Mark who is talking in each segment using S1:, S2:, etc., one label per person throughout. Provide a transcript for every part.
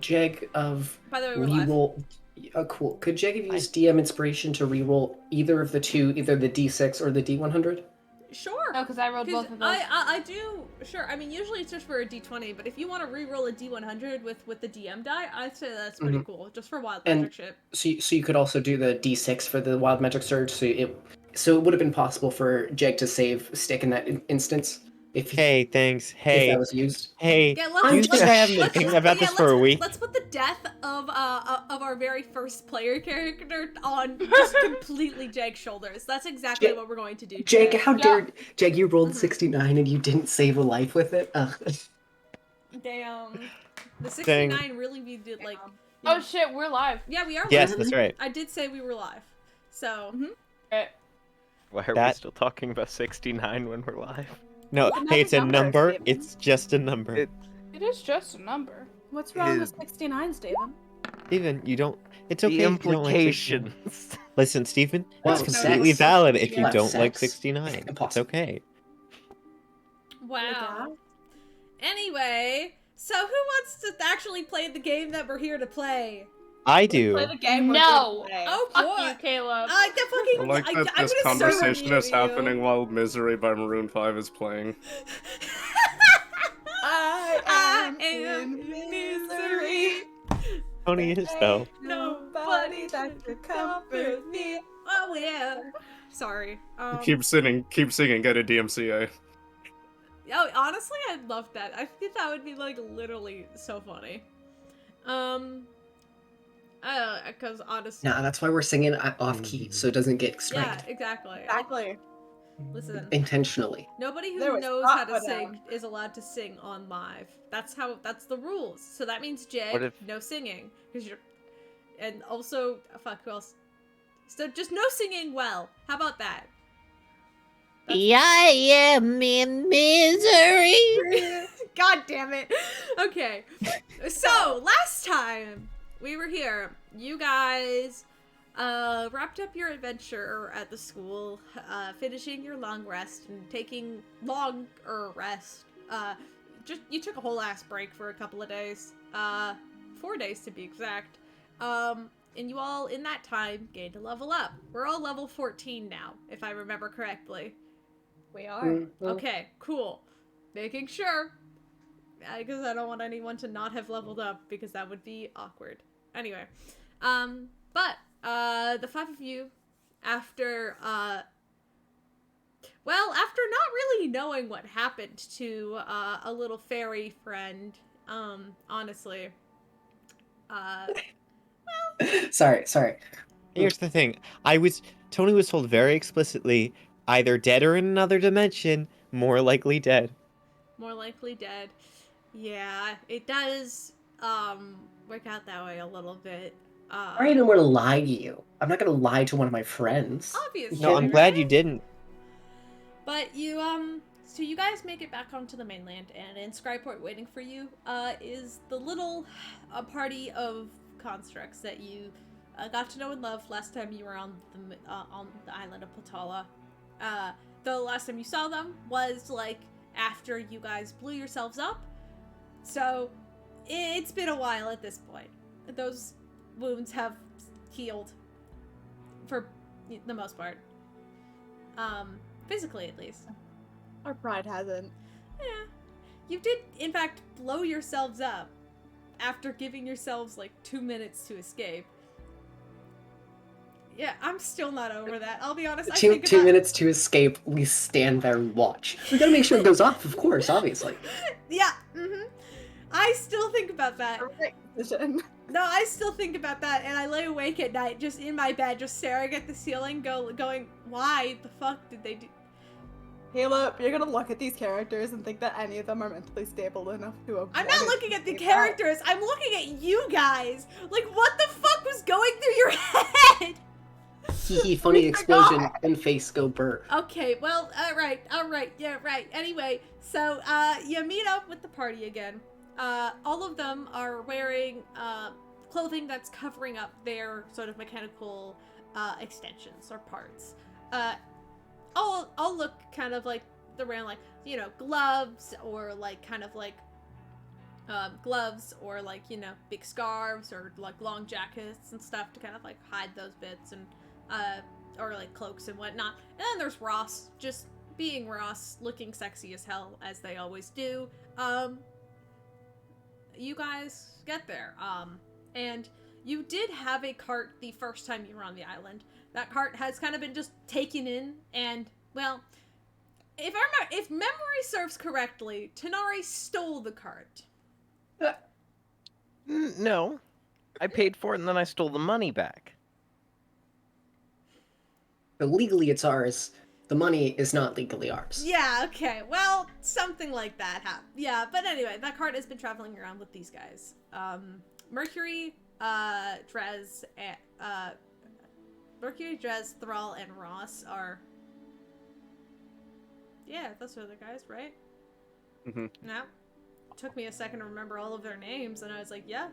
S1: Jeg of
S2: By the way, we're live.
S1: reroll? Cool. Could Jeg have used DM inspiration to reroll either of the two, either the D6 or the D100?
S2: Sure.
S3: No, because I rolled both of those.
S2: I do. Sure. I mean, usually it's just for a D20, but if you want to re-roll a D100 with the DM die, I'd say that's pretty cool, just for wild magic shit.
S1: So you could also do the D6 for the wild magic surge. So it would have been possible for Jeg to save stick in that instance.
S4: Hey, thanks.
S1: If that was used.
S4: Hey,
S2: Yeah,
S4: you think I haven't been thinking about this for a week?
S2: Let's put the death of our very first player character on just completely Jag's shoulders. That's exactly what we're going to do.
S1: Jag, how dare Jag? You rolled 69 and you didn't save a life with it.
S2: Damn. The 69 really we did like.
S3: Oh shit, we're live.
S2: Yeah, we are.
S4: Yes,
S2: live.
S4: that's right.
S2: I did say we were live. So.
S5: Why are we still talking about 69 when we're live?
S4: No, hey, it's a number. It's just a number.
S3: It is just a number.
S6: What's wrong with 69, Steven?
S4: Steven, you don't. It's okay.
S5: The
S4: if you don't like 69.
S5: implications.
S4: Listen, Steven,
S1: Well,
S4: it's completely
S1: sex.
S4: valid if you
S1: Well,
S4: don't like
S1: sex.
S4: 69. It's
S1: Impossible.
S4: okay.
S2: Wow. Anyway, so who wants to actually play the game that we're here to play?
S4: I do.
S6: Play the game.
S3: No.
S2: Oh,
S3: Fuck
S2: boy.
S3: you, Caleb.
S2: I fucking.
S7: I like that
S2: I'm
S7: this
S2: gonna
S7: conversation
S2: serve
S7: is
S2: you.
S7: happening while Misery by Maroon 5 is playing.
S2: I am in misery.
S4: Tony is though.
S2: Nobody that could comfort me. Oh yeah. Sorry.
S7: Keep singing, get a DMCA.
S2: Oh, honestly, I'd love that. I think that would be like literally so funny. Because honestly.
S1: Nah, that's why we're singing off key, so it doesn't get
S2: Yeah,
S1: striked
S2: exactly.
S6: Exactly.
S2: Listen.
S1: intentionally.
S2: Nobody
S6: There
S2: who
S6: was
S2: knows
S6: thought
S2: how to
S6: put
S2: sing is allowed to sing on live. That's the rules. So that means
S5: What
S2: Jag,
S5: if-
S2: no singing. Cause you're, and also, fuck, who else? So just no singing well. How about that?
S4: I am in misery.
S2: God damn it. Okay. So, last time we were here, you guys wrapped up your adventure at the school, finishing your long rest and taking longer rest. You took a whole ass break for a couple of days. 4 days to be exact. And you all, in that time, gained a level up. We're all level 14 now, if I remember correctly.
S6: We are.
S2: Okay, cool. Making sure. Because I don't want anyone to not have leveled up, because that would be awkward. Anyway. But, the 5 of you, after not really knowing what happened to, a little fairy friend, honestly,
S1: Sorry.
S4: Here's the thing. Tony was told very explicitly, either dead or in another dimension, more likely dead.
S2: more likely dead. Yeah, it does, work out that way a little bit.
S1: I didn't want to lie to you. I'm not gonna lie to one of my friends.
S2: Obviously.
S4: No, I'm glad you didn't.
S2: But you, so you guys make it back onto the mainland, and in Scryport waiting for you, is the little party of constructs that you got to know and love last time you were on the island of Platala. The last time you saw them was, like, after you guys blew yourselves up. So, it's been a while at this point. Those wounds have healed. For the most part. Physically, at least.
S6: Our pride hasn't.
S2: Yeah. You did, in fact, blow yourselves up after giving yourselves, like, 2 minutes to escape. Yeah, I'm still not over that. I'll be honest.
S1: Two minutes to escape. We stand there and watch. We gotta make sure it goes off, of course, obviously.
S2: Yeah, I still think about that.
S6: Right decision.
S2: No, I still think about that, and I lay awake at night, just in my bed, just staring at the ceiling, going, why the fuck did they do...
S6: Caleb, you're gonna look at these characters and think that any of them are mentally stable enough to avoid.
S2: I'm not looking at the characters, I'm looking at you guys! Like, what the fuck was going through your head?
S1: Hee funny explosion and face go burr.
S2: Okay, well, alright, yeah, right. Anyway, so, you meet up with the party again. All of them are wearing, clothing that's covering up their sort of mechanical, extensions or parts. All look kind of like, around like, you know, gloves or like, kind of like, gloves or like, you know, big scarves or like long jackets and stuff to kind of like hide those bits and or like cloaks and whatnot. And then there's Ross, just being Ross, looking sexy as hell as they always do. You guys get there, and you did have a cart the first time you were on the island. That cart has kind of been just taken in, and well, if memory serves correctly, Tanari stole the cart.
S5: No. I paid for it and then I stole the money back.
S1: But legally, it's ours. The money is not legally ours.
S2: Yeah, okay. Well, something like that happened. Yeah, but anyway, that cart has been traveling around with these guys. Mercury, Drez, Thrall, and Ross are... Yeah, those are the guys, right?
S7: Mm-hmm.
S2: No. It took me a second to remember all of their names, and I was like, yeah,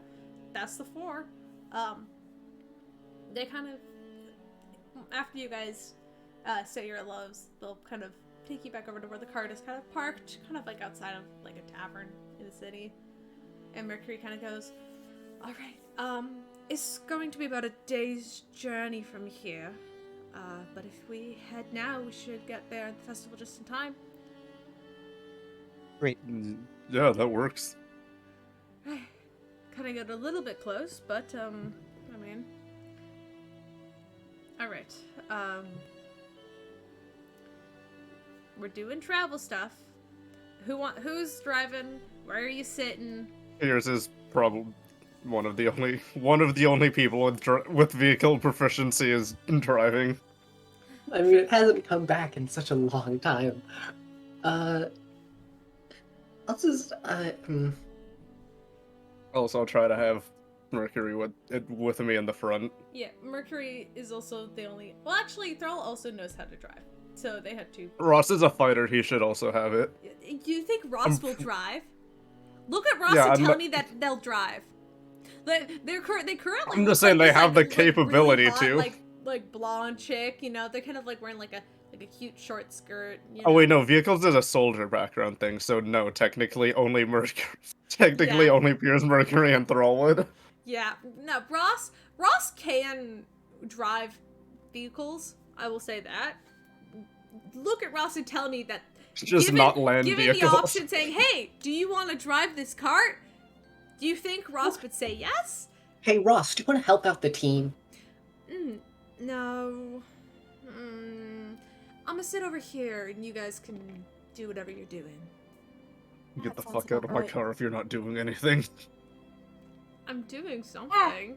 S2: that's the 4. They kind of... After you guys... say your loves, they'll kind of take you back over to where the cart is kind of parked, kind of like outside of like a tavern in the city. And Mercury kind of goes, all right, it's going to be about a day's journey from here. But if we head now, we should get there at the festival just in time.
S4: Great.
S7: Yeah, that works.
S2: Kind of got a little bit close, but, I mean... Alright, we're doing travel stuff. Who's driving? Where are you sitting?
S7: Piers is probably one of the only people with vehicle proficiency is driving.
S1: I mean, it hasn't come back in such a long time. I'll just,
S7: Also, I'll try to have Mercury with me in the front.
S2: Yeah, Mercury is also the only... Well, actually, Thrall also knows how to drive. So they had 2.
S7: Ross is a fighter, he should also have it.
S2: You think Ross will drive? Look at Ross
S7: Yeah,
S2: and tell me that they'll drive. They currently.
S7: I'm
S2: look
S7: just saying
S2: like
S7: they
S2: this,
S7: have the
S2: really
S7: capability
S2: hot,
S7: to.
S2: Like blonde chick, you know. They're kind of like wearing like a cute short skirt. You know?
S7: Oh wait, no, vehicles is a soldier background thing, so no, technically only Mercury. Technically
S2: Yeah.
S7: only Piers, Mercury, and Thrall would.
S2: Yeah, no, Ross can drive vehicles. I will say that. Look at Ross and tell me that.
S7: Just not land
S2: given
S7: vehicles.
S2: the option saying, "Hey, do you want to drive this cart?" Do you think Ross would say yes?
S1: hey, Ross, do you want to help out the team?
S2: No. I'm gonna sit over here, and you guys can do whatever you're doing.
S7: Get the
S6: That
S7: fuck
S6: sounds
S7: out of my
S6: right.
S7: car if you're not doing anything.
S2: I'm doing something.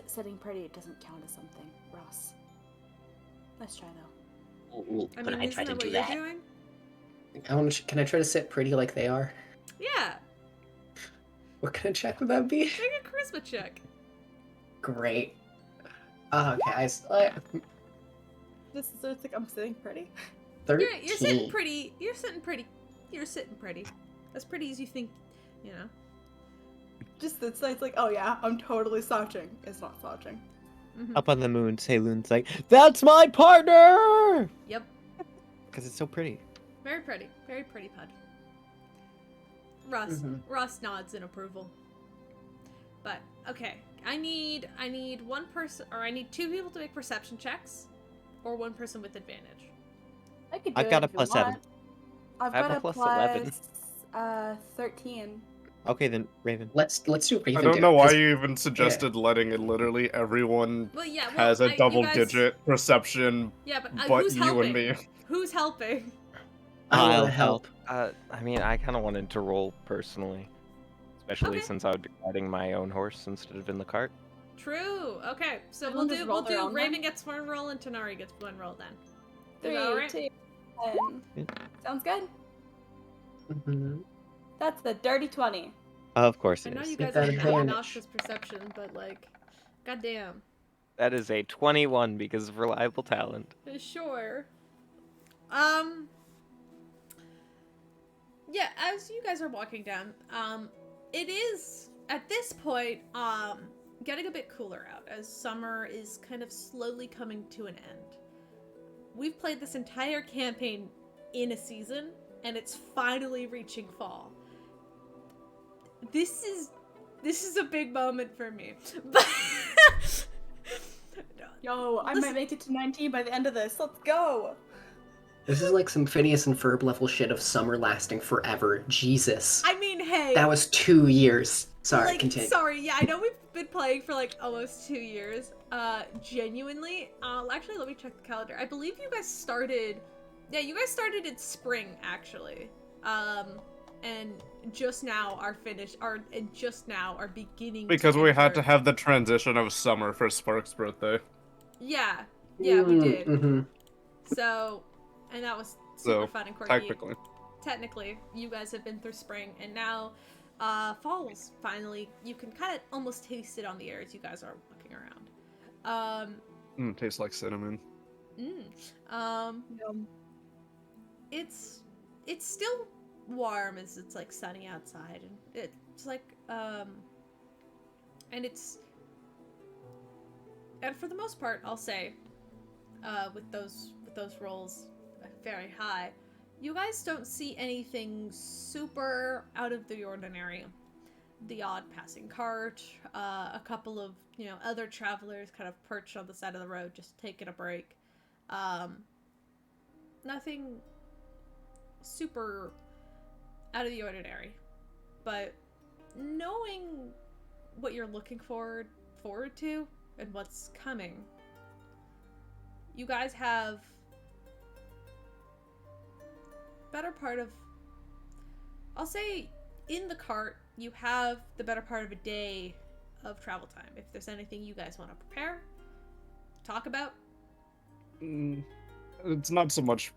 S6: Sitting pretty doesn't count as something, Ross. Let's try though.
S8: Ooh,
S2: I
S8: could
S2: mean,
S8: I
S2: isn't
S8: try to
S2: that
S8: do
S2: what you're
S8: that?
S2: doing?
S1: Can I try to sit pretty like they are?
S2: Yeah.
S1: What kind of check would that be?
S2: Make a charisma check.
S1: Great. Okay,
S6: Just so it's like I'm sitting pretty.
S1: 13.
S2: You're sitting pretty. You're sitting pretty. You're sitting pretty. As pretty as you think, you know.
S6: Just it's like, oh yeah, I'm totally slouching. It's not slouching.
S2: Mhm.
S4: Up on the moon, Saloon's like, that's my partner!
S2: Yep.
S4: Because it's so pretty.
S2: Very pretty. Very pretty pud. Ross nods in approval. But okay, I need one person, or I need 2 people to make perception checks, or 1 person with advantage.
S6: I could do
S4: I've got
S6: it
S4: a
S6: if you
S4: +7.
S6: want. I've
S5: I have
S6: got
S5: a
S6: a
S5: +11.
S6: 13.
S4: Okay, then, Raven.
S1: Let's do what
S7: I
S1: Raven
S7: don't
S1: do,
S7: know why
S1: 'cause-
S7: you even suggested letting it literally everyone
S2: Well, yeah. Well,
S7: has a
S2: you
S7: double
S2: guys-
S7: digit perception,
S2: Yeah, but
S7: but
S2: who's
S7: you
S2: helping?
S7: and me.
S2: Who's helping?
S1: I want
S4: I'll
S1: to help.
S5: I mean, I kind of wanted to roll personally. Especially
S2: Okay.
S5: since I would be riding my own horse instead of in the cart.
S2: True. Okay, so
S6: Everyone just
S2: we'll
S6: roll their
S2: do
S6: own
S2: Raven
S6: then?
S2: gets 1 roll and Tanari gets 1 roll then.
S6: 3,
S2: that alright?
S6: 2, 1.
S4: Yeah.
S6: Sounds good.
S1: Mhm.
S6: That's the dirty 20.
S4: Of course
S2: I
S4: it
S2: know
S4: is.
S2: you
S1: Get
S2: guys
S1: that
S2: have
S1: advantage.
S2: obnoxious perception, but like, goddamn.
S5: That is a 21 because of reliable talent.
S2: Sure. Yeah, as you guys are walking down, it is at this point, getting a bit cooler out as summer is kind of slowly coming to an end. We've played this entire campaign in a season, and it's finally reaching fall. This is a big moment for me. But
S6: Yo, I
S2: Listen-
S6: might make it to 19 by the end of this. Let's go.
S1: This is like some Phineas and Ferb level shit of summer lasting forever. Jesus.
S2: I mean, hey.
S1: That was 2 years. Sorry,
S2: like,
S1: continue.
S2: sorry, yeah, I know we've been playing for like almost 2 years. Genuinely, actually, let me check the calendar. I believe you guys started, yeah, you guys started in spring actually, and just now are beginning.
S7: Because
S2: to
S7: we had
S2: enter-
S7: to have the transition of summer for Spark's birthday.
S2: Yeah, we did.
S1: Mm-hmm.
S2: So, and that was super
S7: So,
S2: fun and quirky.
S7: technically.
S2: You guys have been through spring, and now fall's finally, you can kind of almost taste it on the air as you guys are walking around.
S7: Tastes like cinnamon.
S2: It's still warm as it's like sunny outside, and it's like and for the most part, I'll say, with those rolls very high, you guys don't see anything super out of the ordinary. The odd passing cart, a couple of, other travelers kind of perched on the side of the road just taking a break. Nothing super out of the ordinary. But knowing what you're looking forward to and what's coming, you guys have better part of, I'll say, in the cart, you have the better part of a day of travel time. If there's anything you guys want to prepare, talk about.
S7: It's not so much.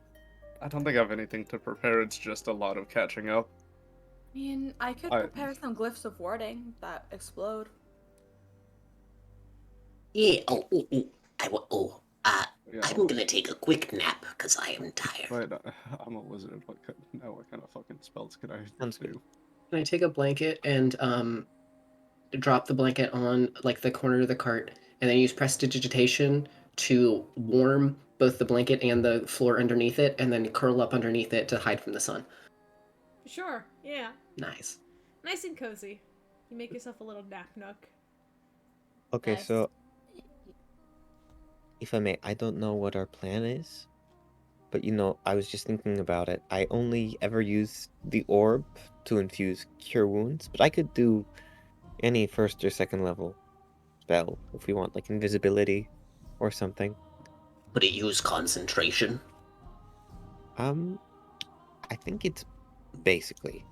S7: I don't think I have anything to prepare. It's just a lot of catching up.
S6: I mean, I could prepare some glyphs of warding that explode.
S8: Yeah.
S7: Yeah.
S8: I'm gonna take a quick nap because I am tired.
S7: Wait, I'm a wizard. What kind of fucking spells can I
S4: Sounds
S7: do?
S1: Can I take a blanket and drop the blanket on like the corner of the cart, and then use prestidigitation to warm both the blanket and the floor underneath it, and then curl up underneath it to hide from the sun?
S2: Sure, yeah.
S1: Nice.
S2: Nice and cozy. You make yourself a little nap nook.
S4: Okay,
S2: Nice.
S4: so if I may, I don't know what our plan is, but I was just thinking about it. I only ever use the orb to infuse cure wounds, but I could do any first or second level spell if we want, like invisibility or something.
S8: Would it use concentration?
S4: I think it's basically.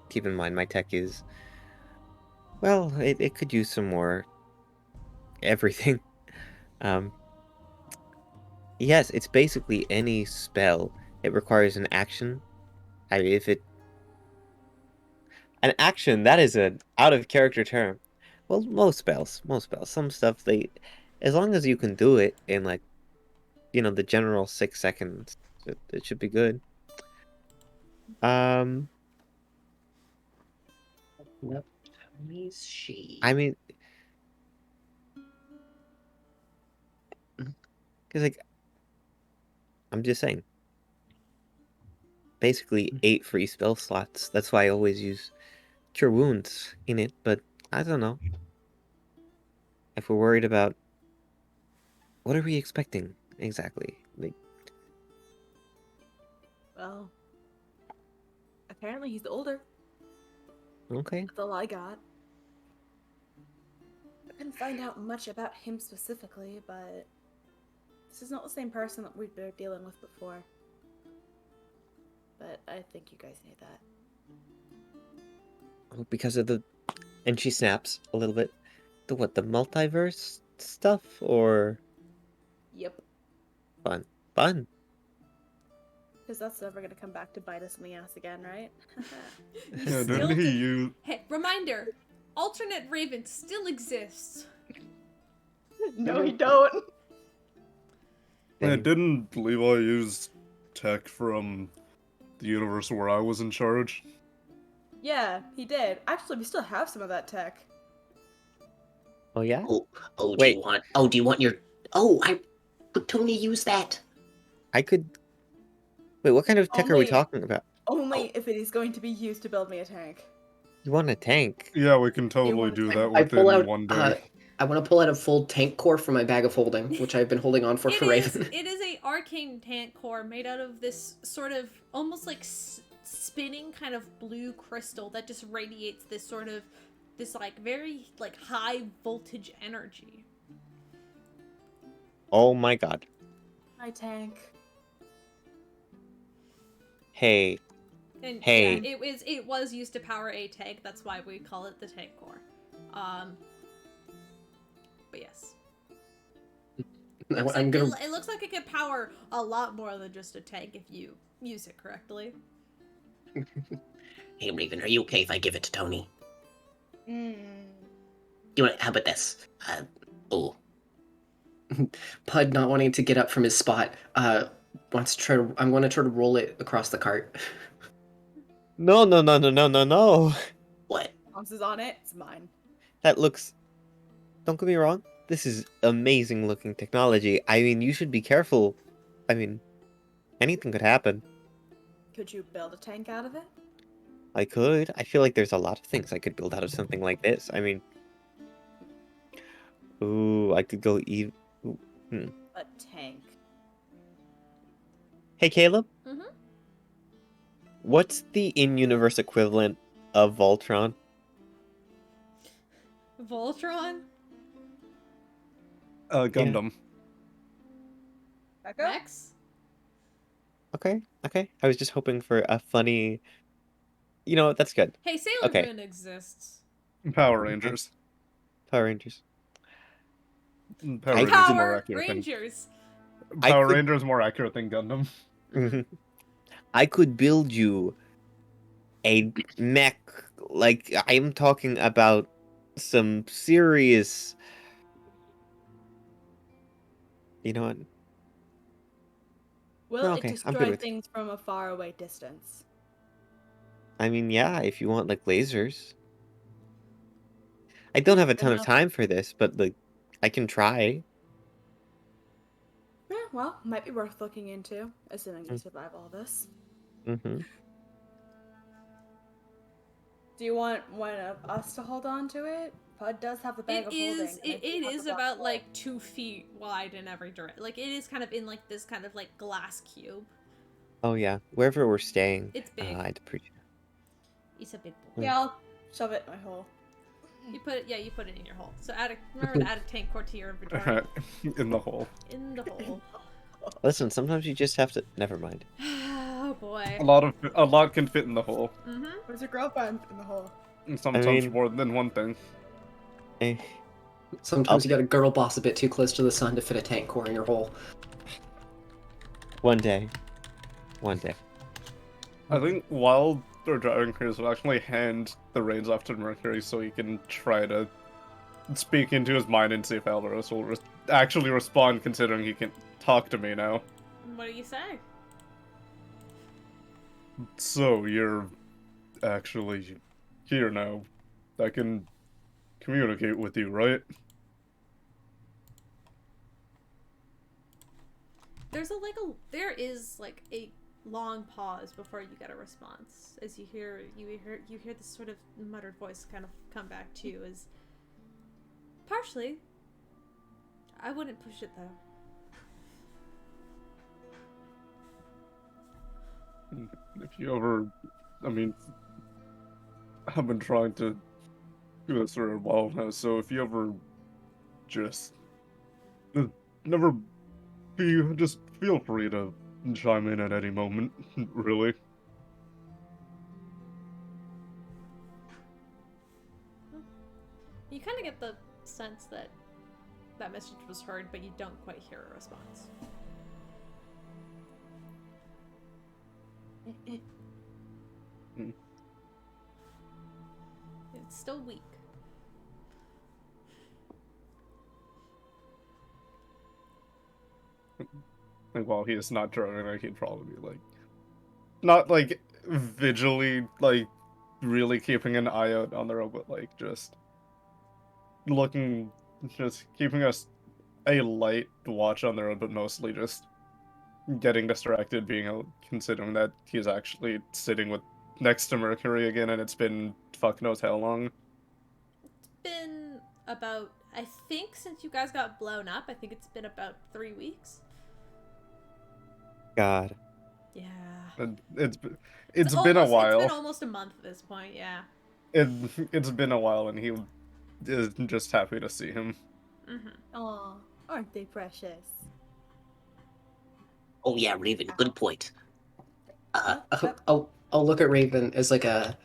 S4: Keep in mind my tech is, well, it could use some more everything. Yes, it's basically any spell. It requires an action. An action, that is an out of character term. Well, most spells. Some stuff, as long as you can do it in like, the general 6 seconds, it should be good.
S1: Yep. Tony's she.
S4: I mean, because like, I'm just saying. Basically, 8 free spell slots. That's why I always use Cure Wounds in it, but I don't know. If we're worried about... What are we expecting, exactly? Like,
S6: Well, apparently he's older.
S4: okay.
S6: That's all I got. I couldn't find out much about him specifically, but this is not the same person that we've been dealing with before. But I think you guys knew that.
S4: Because of the... And she snaps a little bit. The multiverse stuff? Or...
S6: Yep.
S4: Fun.
S6: Because that's never gonna come back to bite us in the ass again, right?
S7: Yeah, didn't he use...
S2: Hey, reminder, alternate Raven still exists.
S6: No, he don't.
S7: Yeah, didn't Levi use tech from the universe where I was in charge?
S6: Yeah, he did. Actually, we still have some of that tech.
S4: Oh, yeah?
S8: Do
S4: Wait.
S8: you want your... Could Tony use that?
S4: I could... Wait, what kind of tech are we
S6: Only-
S4: talking about?
S6: Only if it is going to be used to build me a tank.
S4: You want a tank?
S7: Yeah, we can totally
S6: want a
S7: do
S6: tank?
S7: that
S1: I pull
S7: within
S1: out.
S7: one day.
S1: I want to pull out a full tank core from my bag of holding, which I've been holding on for Raven.
S2: It is a arcane tank core made out of this sort of almost like spinning kind of blue crystal that just radiates this sort of like very like high voltage energy.
S4: Oh my god.
S6: My tank.
S4: Hey.
S2: And
S4: Hey.
S2: yeah, it was used to power a tank. That's why we call it the tank core. But yes.
S1: I'm gonna.
S2: It looks like it could power a lot more than just a tank if you use it correctly.
S8: Hey, Raven, are you okay if I give it to Tony? How about this? Oh.
S1: Pud not wanting to get up from his spot. Wants to try to. I'm going to try to roll it across the cart.
S4: No, no, no, no, no, no, no.
S8: What?
S6: Bounce is on it. It's mine.
S4: That looks... Don't get me wrong. This is amazing looking technology. I mean, you should be careful. I mean, anything could happen.
S6: Could you build a tank out of it?
S4: I could. I feel like there's a lot of things I could build out of something like this. I mean... Ooh, I could go even...
S6: A tank.
S4: Hey, Caleb?
S2: Mm-hmm.
S4: What's the in-universe equivalent of Voltron?
S2: Voltron?
S7: Gundam.
S6: Echo?
S2: Rex?
S4: Okay, okay. I was just hoping for a funny... You know what? That's good.
S2: Hey, Sailor
S4: Okay.
S2: Moon exists.
S7: Power Rangers.
S4: Power Rangers.
S7: Power
S4: I-
S7: Rangers is more
S2: Power
S7: accurate than
S2: Rangers.
S7: Power
S4: could-
S7: Rangers is more accurate than Gundam.
S4: I could build you a mech. Like, I'm talking about some serious... You know what?
S6: Will
S4: Okay,
S6: it
S4: I'm good
S6: destroy
S4: with it.
S6: things from a faraway distance?
S4: I mean, yeah, if you want, like, lasers. I don't have a ton of
S6: enough.
S4: time for this, but, like, I can try.
S6: Yeah, well, might be worth looking into, assuming you survive all this.
S4: Mm-hmm.
S6: Do you want one of us to hold on to it? Pud does have the bag of holding. and I
S2: It
S6: do have
S2: is
S6: the black
S2: about
S6: hole.
S2: like 2 feet wide in every direction. Like it is kind of in like this kind of like glass cube.
S4: Oh, yeah. Wherever we're staying,
S2: It's big.
S4: I'd appreciate it.
S2: It's a big boy.
S6: Yeah, I'll shove it in my hole.
S2: You put it in your hole. So remember to add a tank core to your inventory.
S7: In the hole.
S2: In the hole.
S4: Listen, sometimes you just have to... Never mind.
S2: Oh boy.
S7: A lot can fit in the hole.
S2: Mm-hmm.
S6: Where's your girlfriend in the hole?
S7: And sometimes
S4: mean-
S7: more than one thing.
S4: Eh,
S1: Sometimes you got to girl boss a bit too close to the sun to fit a tank core in your hole.
S4: one day. One day.
S7: I think while they're driving, Chris will actually hand the reins off to Mercury so he can try to speak into his mind and see if Alvaros will actually respond, considering he can talk to me now.
S2: What do you say?
S7: So, you're actually here now. I can communicate with you, right?
S2: There is like a long pause before you get a response as you hear this sort of muttered voice kind of come back to you as partially. I wouldn't push it though.
S7: If you ever, I mean, I've been trying to do this for a while now, so if you ever just never just feel free to chime in at any moment, really.
S2: You kind of get the sense that that message was heard, but you don't quite hear a response. It's still weak.
S7: Like, while he is not driving, like, he'd probably be like, not like vigilantly, like, really keeping an eye out on the road, but like just keeping us a light watch on the road, but mostly just getting distracted, considering that he's actually sitting next to Mercury again, and it's been fuck knows how long.
S2: It's been about, I think, since you guys got blown up, I think it's been about 3 weeks.
S4: God.
S2: Yeah.
S7: It's been a while.
S2: It's been almost a month at this point, yeah.
S7: It's been a while, and he is just happy to see him.
S2: Mm-hmm.
S6: Aw, aren't they precious?
S8: Oh yeah, Raven, good point.
S1: I'll look at Raven as like a.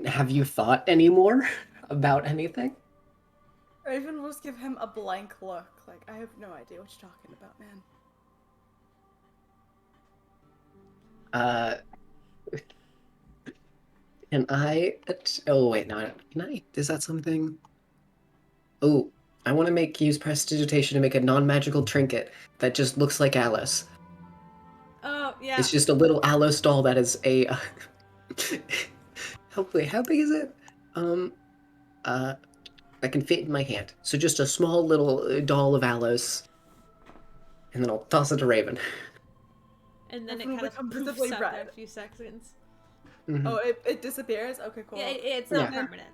S1: Have you thought any more about anything?
S6: Raven will just give him a blank look, like, I have no idea what you're talking about, man.
S1: Can I? Oh wait, no. Can I? Is that something? Oh, I want to use prestidigitation to make a non-magical trinket that just looks like Alice.
S2: Oh, yeah.
S1: It's just a little Alice doll that is a. How big is it? That can fit in my hand. So just a small little doll of Alice, and then I'll toss it to Raven.
S2: And then it
S6: Raven
S2: kind
S6: will
S2: of
S6: become
S2: poofs
S6: visibly
S2: up
S6: red.
S2: there a few seconds.
S1: Mhm.
S6: Oh, it disappears? Okay, cool.
S2: Yeah, it's not
S1: Yeah.
S2: permanent.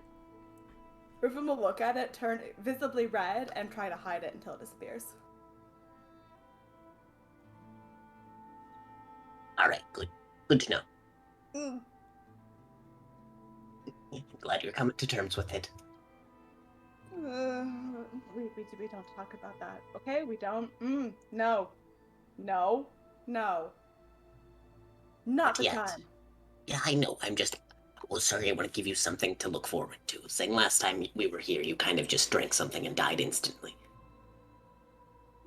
S6: Raven will look at it, turn visibly red, and try to hide it until it disappears.
S8: Alright, good. Good to know.
S6: Mm.
S8: I'm glad you're coming to terms with it.
S6: We don't talk about that, okay? We don't. No. No. No. Not the
S8: yet.
S6: time.
S8: Yeah, I know. Well, sorry, I want to give you something to look forward to. Saying last time we were here, you kind of just drank something and died instantly.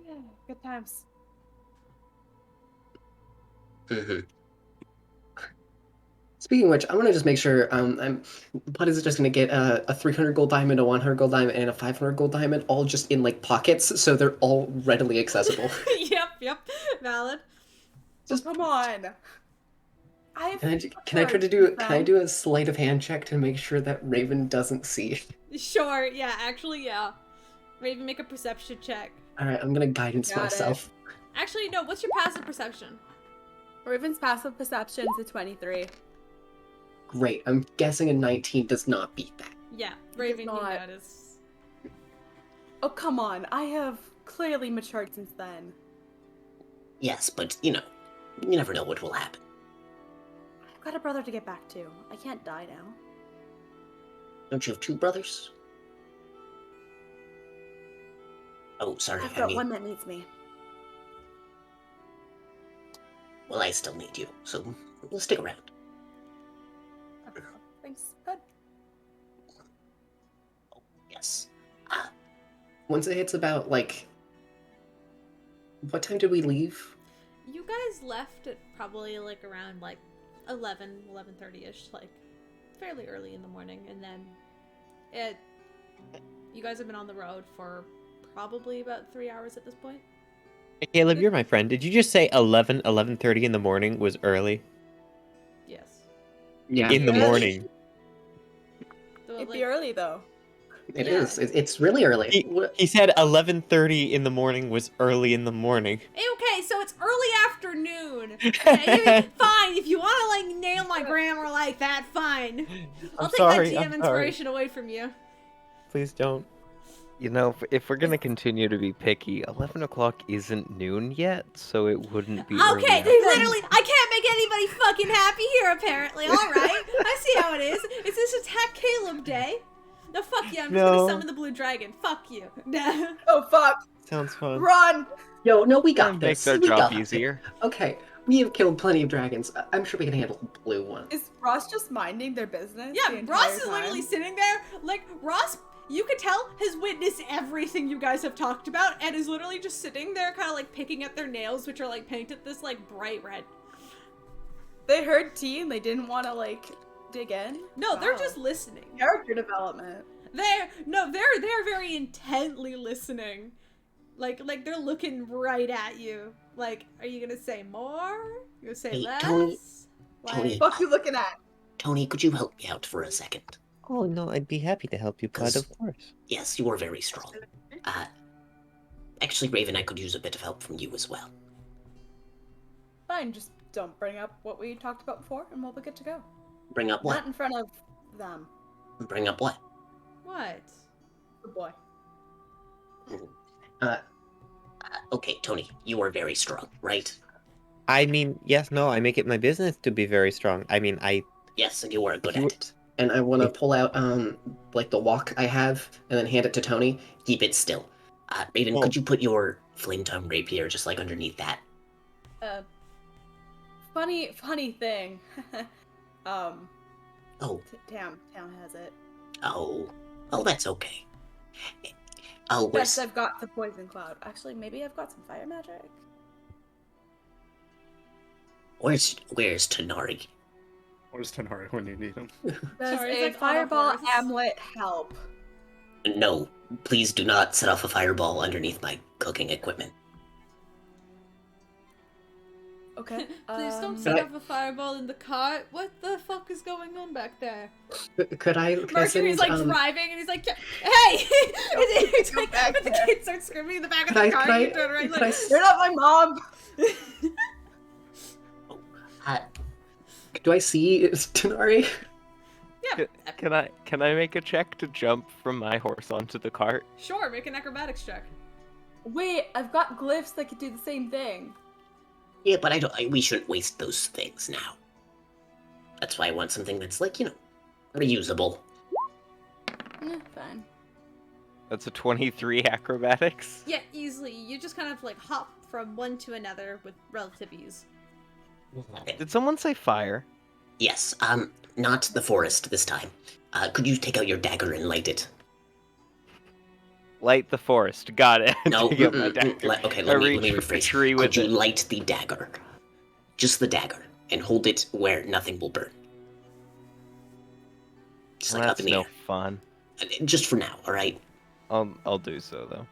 S6: Yeah, good times.
S8: Mm-hmm.
S1: Speaking of which, I want to just make sure Bud is just going to get a 300 gold diamond, a 100 gold diamond, and a 500 gold diamond, all just in like pockets, so they're all readily accessible.
S2: Yep, valid.
S1: Just
S6: Come on.
S1: Can I do a sleight of hand check to make sure that Raven doesn't see?
S2: Sure, yeah, actually, yeah. Raven, make a perception check.
S1: All right, I'm gonna guidance
S6: Got
S1: myself.
S2: Actually, no, what's your passive perception?
S6: Raven's passive perception is a 23.
S1: Great. I'm guessing a 19 does not beat that.
S2: Yeah,
S6: does
S2: Raven, you
S6: not.
S2: notice.
S6: Oh, come on. I have clearly matured since then.
S8: Yes, but, you never know what will happen.
S6: I've got a brother to get back to. I can't die now.
S8: Don't you have two brothers? Oh, sorry,
S6: I've got one that needs me.
S8: Well, I still need you, so we'll stick around.
S6: Thanks, bud.
S8: Oh, yes.
S1: Once it hits about, like... What time did we leave?
S2: You guys left at probably, like, around, like, 11:30-ish, like, fairly early in the morning, and then you guys have been on the road for probably about 3 hours at this point.
S4: Hey, Caleb, you're my friend. Did you just say 11:30 in the morning was early?
S2: Yes.
S1: Yeah.
S4: In the
S6: Really?
S4: morning.
S2: So,
S6: It'd
S2: like,
S6: be early, though.
S1: It
S2: Yeah.
S1: is. It's really early.
S4: He said 11:30 in the morning was early in the morning.
S2: okay, so it's early afternoon. Okay, fine, if you want to, like, nail my grammar like that, fine. I'll take
S4: sorry,
S2: that
S4: I'm
S2: GM
S4: sorry.
S2: inspiration away from you.
S4: Please don't.
S5: If we're gonna continue to be picky, 11 o'clock isn't noon yet, so it wouldn't be early
S2: Okay,
S5: afternoon.
S2: literally, I can't make anybody fucking happy here, apparently. Alright, I see how it is. It's this Attack Caleb day. No, fuck you, I'm just gonna summon the blue dragon. Fuck you.
S6: Oh, fuck.
S4: Sounds fun.
S6: Run!
S1: Yo, no, we got
S5: That
S1: this.
S5: makes our
S1: We
S5: job
S1: got this.
S5: easier.
S1: Okay, we have killed plenty of dragons. I'm sure we can handle a blue one.
S6: Is Ross just minding their business?
S2: Yeah,
S6: the entire
S2: Ross is
S6: time?
S2: literally sitting there, like, Ross, you could tell, has witnessed everything you guys have talked about, and is literally just sitting there, kind of, like, picking at their nails, which are, like, painted this, like, bright red.
S6: They heard tea and they didn't want to, like, dig in?
S2: No, they're
S6: Wow.
S2: just listening.
S6: Character development.
S2: They're very intently listening. Like they're looking right at you. Like, are you gonna say more? You gonna say
S8: Hey,
S2: less?
S8: Tony.
S2: Like,
S8: Tony.
S6: Fuck you looking at?
S8: Tony, could you help me out for a second?
S4: Oh no, I'd be happy to help you, Bud, of course.
S8: Yes, you are very strong. Actually, Raven, I could use a bit of help from you as well.
S6: Fine, just don't bring up what we talked about before, and we'll be good to go.
S8: Bring up what?
S6: Not in front of them.
S8: Bring up what?
S2: What?
S6: Good boy.
S8: Okay, Tony, you are very strong, right?
S4: I mean, yes, no, I make it my business to be very strong. I mean,
S8: Yes, you are good
S4: You-
S8: at it.
S1: And I want to
S4: If-
S1: pull out like the walk I have and then hand it to Tony.
S8: Keep it still. Raven,
S4: Oh.
S8: could you put your flame tongue rapier just like underneath that?
S6: Funny thing.
S8: Oh,
S6: Tam has it.
S8: oh, that's okay. Oh,
S6: Best
S8: where's
S6: I've got the poison cloud. Actually, maybe I've got some fire magic.
S8: where's Tanari?
S7: Where's Tenari when you need him?
S6: Does
S2: Sorry, it's
S6: a
S2: like on a
S6: fireball
S2: horse.
S6: amulet help?
S8: No, please do not set off a fireball underneath my cooking equipment.
S6: Okay.
S2: Please don't
S1: Can
S2: set
S1: I-
S2: off a fireball in the cart. What the fuck is going on back there?
S1: Could I
S2: Mercury's
S1: send,
S2: like driving and he's like, hey! It's
S6: go
S2: like,
S6: back
S2: the
S6: there.
S2: kids start screaming in the back of
S1: Could
S2: the
S1: I-
S2: car
S1: could
S2: and
S1: I-
S2: you turn around
S1: could I
S2: like,
S1: s-
S6: You're not my mom.
S8: Uh,
S1: do I see Tanari?
S2: yeah,
S5: Can I make a check to jump from my horse onto the cart?
S2: sure, make an acrobatics check.
S6: Wait, I've got glyphs that could do the same thing.
S8: yeah, but we shouldn't waste those things now. That's why I want something that's like, reusable.
S6: Fine.
S5: That's a 23 acrobatics.
S2: Yeah, easily. You just kind of like hop from one to another with relative ease.
S5: Did someone say fire?
S8: Yes, not the forest this time. Could you take out your dagger and light it?
S5: Light the forest. Got it.
S8: No,
S5: Take out my dagger.
S8: okay,
S5: I
S8: let me
S5: reach for the
S8: rephrase.
S5: tree with
S8: Could you
S5: it.
S8: light the dagger? Just the dagger, and hold it where nothing will burn. Just
S5: Well,
S8: like up
S5: that's
S8: in the
S5: no
S8: air.
S5: fun.
S8: Just for now, alright?
S5: I'll do so though.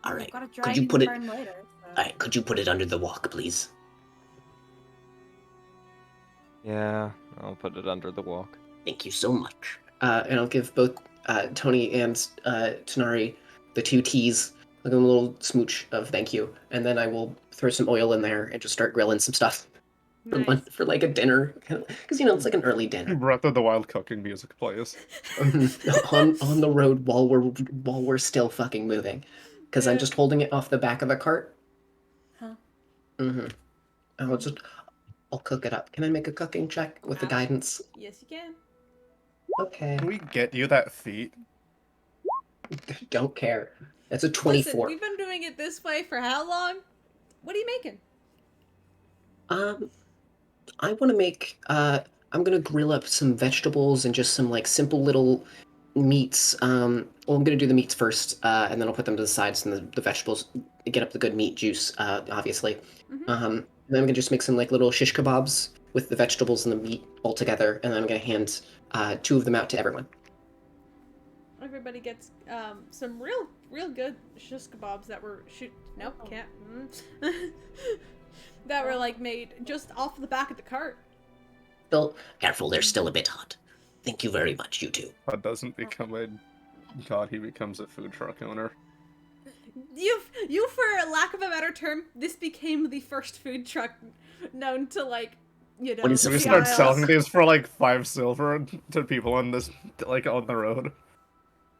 S8: Alright.
S6: Got a
S8: Could
S6: dragon
S8: you put
S6: to
S8: it
S6: burn later. So.
S8: Alright, could you put it under the walk, please?
S5: Yeah, I'll put it under the walk.
S8: Thank you so much.
S1: And I'll give both Tony and Tanari the 2 T's, like a little smooch of thank you, and then I will throw some oil in there and just start grilling some stuff for
S2: Nice.
S1: lunch, for like a dinner, because it's like an early dinner.
S7: Breath of the Wild cooking music plays.
S1: on the road while we're still fucking moving, because I'm
S2: Yeah.
S1: just holding it off the back of the cart.
S6: Huh.
S1: Mm-hmm. I'll cook it up. Can I make a cooking check with the guidance?
S2: Yes, you can.
S1: Okay.
S7: Can we get you that feat?
S1: Don't care. That's a
S2: Listen,
S1: 24.
S2: we've been doing it this way for how long? What are you making?
S1: I want to make. I'm gonna grill up some vegetables and just some like simple little meats. Well, I'm gonna do the meats first, and then I'll put them to the sides, and the vegetables get up the good meat juice, obviously.
S2: Mhm.
S1: And then I'm gonna just make some like little shish kebabs with the vegetables and the meat all together, and then I'm gonna hand 2 of them out to everyone.
S2: Everybody gets some real good shish kebabs that were nope, can't. That were like made just off the back of the cart.
S1: Still,
S8: Careful, they're still a bit hot. Thank you very much, you two.
S7: That doesn't become a god, he becomes a food truck owner.
S2: You for lack of a better term, this became the first food truck known to like,
S8: What is
S7: So
S8: a
S7: we
S2: the
S7: start
S2: aisles.
S7: selling these for like 5 silver to people on this, like on the road.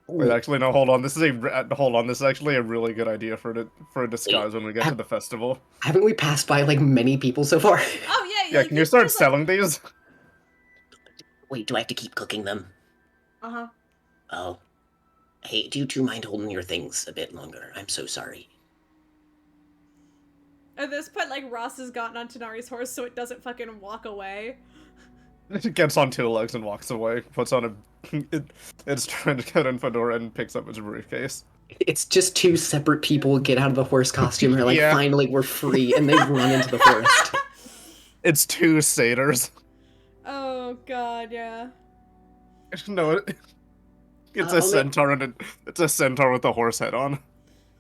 S7: Wait, actually, no. Hold on. This is actually a really good idea for a disguise when we get to the festival.
S1: haven't we passed by like many people so far?
S2: Oh yeah,
S7: Yeah,
S2: like,
S7: can you
S2: this
S7: start
S2: was, like-
S7: selling these?
S8: Wait, do I have to keep cooking them?
S6: Uh-huh.
S8: Oh. Hey, do you two mind holding your things a bit longer? I'm so sorry.
S2: At this point, like Ross has gotten on Tanari's horse so it doesn't fucking walk away.
S7: It gets on 2 legs and walks away. Puts on it's trying to get in Fedora and picks up its briefcase.
S1: It's just 2 separate people get out of the horse costume and are like,
S7: Yeah.
S1: finally, we're free, and they run into the forest.
S7: It's 2 satyrs.
S2: Oh god, yeah.
S7: No, it's
S1: I'll
S7: a
S1: make-
S7: centaur it's a centaur with a horse head on.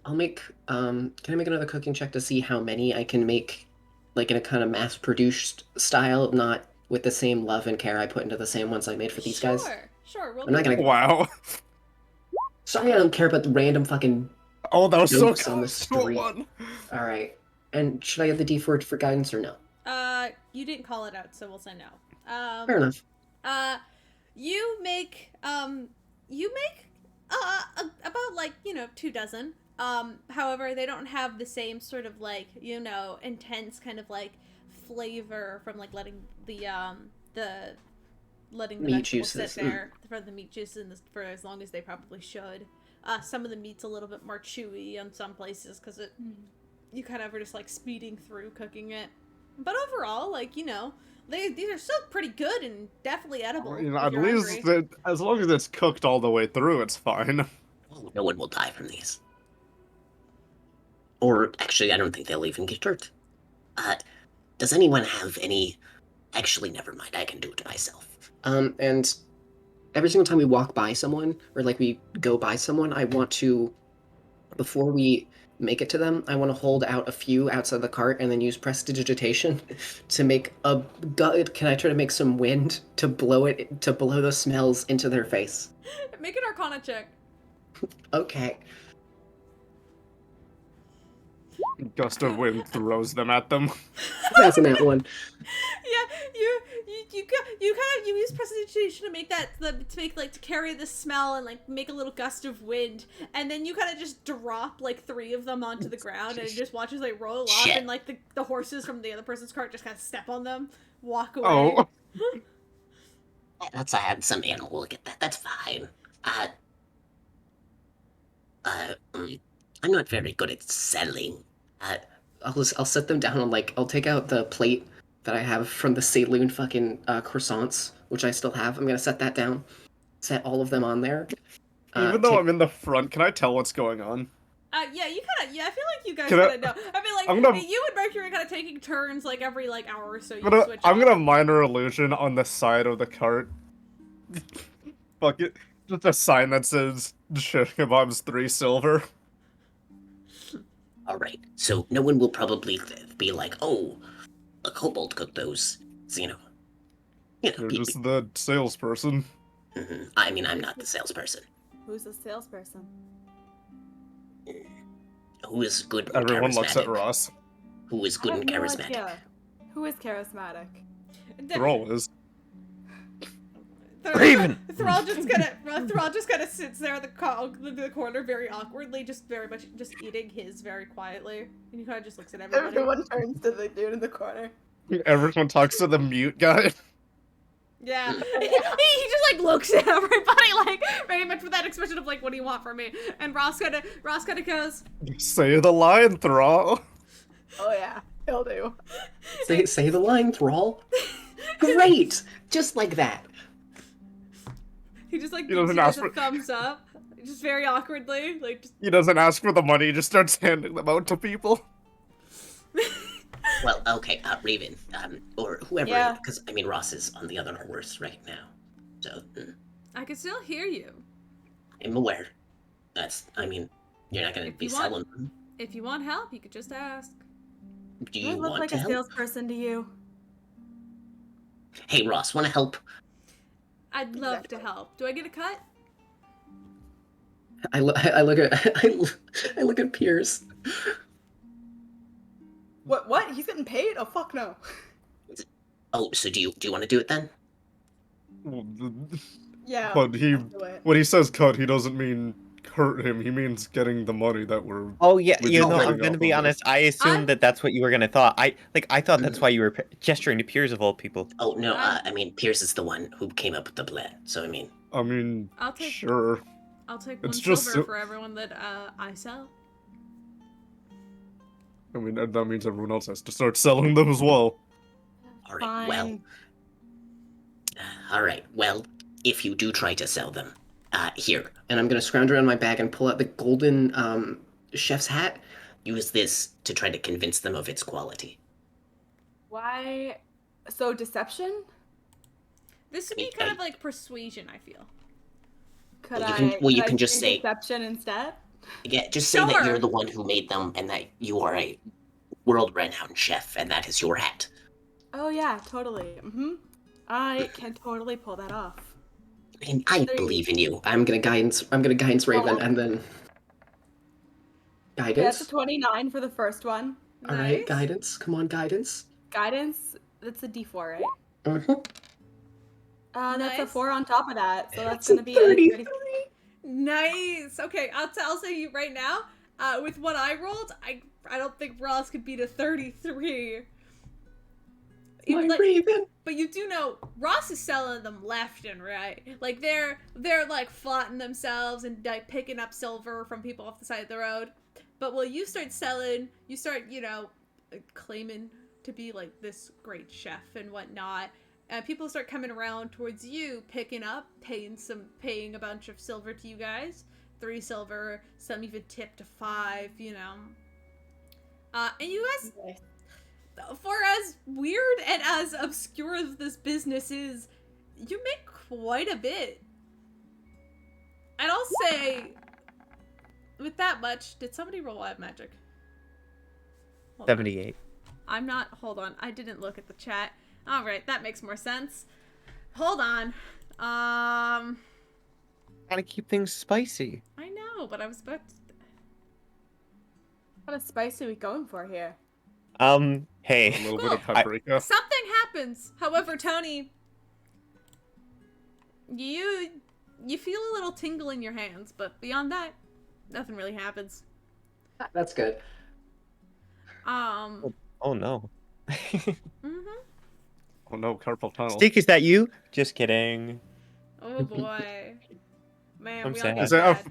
S1: I'll make, can I make another cooking check to see how many I can make, like, in a kind of mass-produced style, not with the same love and care I put into the same ones I made for these guys?
S2: Sure. Roll
S1: I'm not gonna...
S7: Wow.
S1: Sorry I don't care about the random fucking
S7: Oh, that was so
S1: Jokes on the
S7: close to a
S1: street.
S7: 1.
S1: All right. And should I have the D4 for guidance or no?
S2: You didn't call it out, so we'll say no.
S1: Fair enough.
S2: You make about like 24. However, they don't have the same sort of like intense kind of like flavor from like letting the
S1: Meat
S2: vegetables
S1: juices.
S2: sit there for the meat juices for as long as they probably should. Some of the meat's a little bit more chewy in some places because you kind of are just like speeding through cooking it. But overall, like these are still pretty good and definitely edible.
S7: I mean,
S2: if
S7: at
S2: you're
S7: least
S2: hungry.
S7: as long as it's cooked all the way through, it's fine.
S8: Oh, no one will die from these. Or actually, I don't think they'll even get hurt. Does anyone have any? Actually, never mind. I can do it myself.
S1: And every single time we walk by someone or like we go by someone, I want to, before we make it to them, I want to hold out a few outside the cart and then use prestidigitation to make a can I try to make some wind to blow the smells into their face?
S2: Make an Arcana check.
S1: Okay.
S7: Gust of wind throws them at them.
S1: That's in that one.
S2: Yeah, you kind of use prestidigitation to make to carry the smell and like make a little gust of wind, and then you kind of just drop like 3 of them onto the ground and just watch as they roll off,
S8: Shit.
S2: and like the horses from the other person's cart just kind of step on them, walk away.
S7: Oh,
S8: That's some animal will get that. That's fine. I'm not very good at selling.
S1: I'll set them down on I'll take out the plate that I have from the saloon fucking croissants, which I still have. I'm gonna set that down. Set all of them on there.
S7: even though I'm in the front, can I tell what's going on?
S2: Yeah, I feel like you guys
S7: Can I-
S2: kind of know. I mean, like,
S7: I'm gonna-
S2: you and Mercury are kind of taking turns, like, every, like, hour or so.
S7: I'm gonna minor illusion on the side of the cart. Fuck it. Just a sign that says shish kebabs 3 silver.
S8: All right. So no one will probably be like, "Oh, a kobold cooked those." So,
S7: You're just the salesperson.
S8: I mean, I'm not the salesperson.
S6: Who's the salesperson?
S8: Who is good and
S7: Everyone
S8: charismatic?
S7: looks at Ross.
S8: Who is
S6: I
S8: good
S6: have
S8: and
S6: no
S8: charismatic?
S6: idea. Who is charismatic?
S7: Thrall is.
S5: Raven!
S2: Thrall just kind of sits there at the corner very awkwardly, just very much just eating his very quietly, and he kind of just looks at everybody.
S6: Everyone turns to the dude in the corner.
S7: Everyone talks to the mute guy.
S2: Yeah, he just like looks at everybody like very much with that expression of like, "What do you want from me?" And Ross kind of goes,
S7: Say the line, Thrall.
S6: Oh yeah, he'll do.
S1: Say the line, Thrall. Great, just like that.
S2: he just like
S7: He
S2: gives
S7: doesn't
S2: you guys
S7: ask
S2: a
S7: for-
S2: thumbs up, just very awkwardly, like just.
S7: He doesn't ask for the money, he just starts handing them out to people.
S8: Well, okay, Raven, or whoever,
S6: Yeah.
S8: because I mean Ross is on the other horse right now, so
S2: I can still hear you.
S8: I'm aware. I mean, you're not gonna
S2: If
S8: be
S2: you want-
S8: selling them.
S2: If you want help, you could just ask.
S8: Do
S6: Do
S8: you
S6: I look
S8: want
S6: like
S8: to
S6: a
S8: help?
S6: salesperson to you?
S8: Hey, Ross, want to help?
S2: I'd love to help. Do I get a cut?
S1: I look at Piers.
S6: What? He's getting paid? Oh fuck no.
S8: Oh, so do you want to do it then?
S6: Yeah.
S7: But he,
S6: I'll do it.
S7: when he says cut, he doesn't mean hurt him. He means getting the money that we're.
S4: Oh yeah,
S7: We
S4: you
S7: don't
S4: know,
S7: really
S4: I'm
S7: know
S4: gonna be
S7: from
S4: honest. I
S2: I'm-
S4: assumed that's what you were gonna thought. I thought that's why you were gesturing to Piers of all people.
S8: Oh no,
S2: I'm-
S8: I mean Pierce is the one who came up with the plan. So I mean,
S7: I mean,
S2: I'll take-
S7: sure.
S2: I'll take one
S7: It's just
S2: silver
S7: so-
S2: for everyone that I sell.
S7: I mean, that means everyone else has to start selling them as well.
S8: all right, well, all right, well, if you do try to sell them, here,
S1: And I'm gonna scrounge around my bag and pull out the golden chef's hat.
S8: use this to try to convince them of its quality.
S6: Why? So deception?
S2: This would be kind of like persuasion, I feel.
S6: Could
S8: Well, you
S6: could I
S8: can just
S6: say
S8: say-
S6: deception instead.
S8: Yeah, just say that
S2: Sure.
S8: you're the one who made them and that you are a world-renowned chef and that is your hat.
S6: Oh yeah, totally. I can totally pull that off.
S8: I mean, I believe in you.
S1: I'm gonna guidance Raven, and then
S6: Yeah, it's a
S1: Guidance.
S6: 29 for the first one.
S1: All right,
S2: Nice.
S1: guidance. Come on, guidance.
S6: Guidance, that's a D4, right?
S1: Mm-hmm.
S6: That's a
S2: Nice.
S6: 4 on top of that, so that's
S1: It's a
S6: gonna be a
S1: 33.
S2: Nice. Okay, I'll say you right now. With what I rolled, I don't think Ross could beat a 33.
S1: My
S2: Like,
S1: raven.
S2: but you do know Ross is selling them left and right. Like they're like flaunting themselves and like picking up silver from people off the side of the road. But while you start selling, you start claiming to be like this great chef and whatnot. And people start coming around towards you, picking up, paying a bunch of silver to you guys, 3 silver, some even tip to 5. And you guys, for as weird and as obscure as this business is, you make quite a bit. And I'll say, with that much, did somebody roll Wild Magic? Hold on.
S4: 78.
S2: I'm not, hold on, I didn't look at the chat. Alright, that makes more sense. Hold on.
S4: Gotta keep things spicy.
S2: I know, but I was about to...
S6: What kind of spice are we going for here?
S7: A
S4: Hey.
S7: little bit of paprika.
S2: Something happens. However, Tony, you feel a little tingle in your hands, but beyond that, nothing really happens.
S1: That's good.
S4: Oh no.
S7: Oh no, carpal tunnel.
S4: Stick, is that you? Just kidding.
S2: Oh boy. Man,
S4: I'm
S2: we all
S4: sad.
S2: get
S7: Is that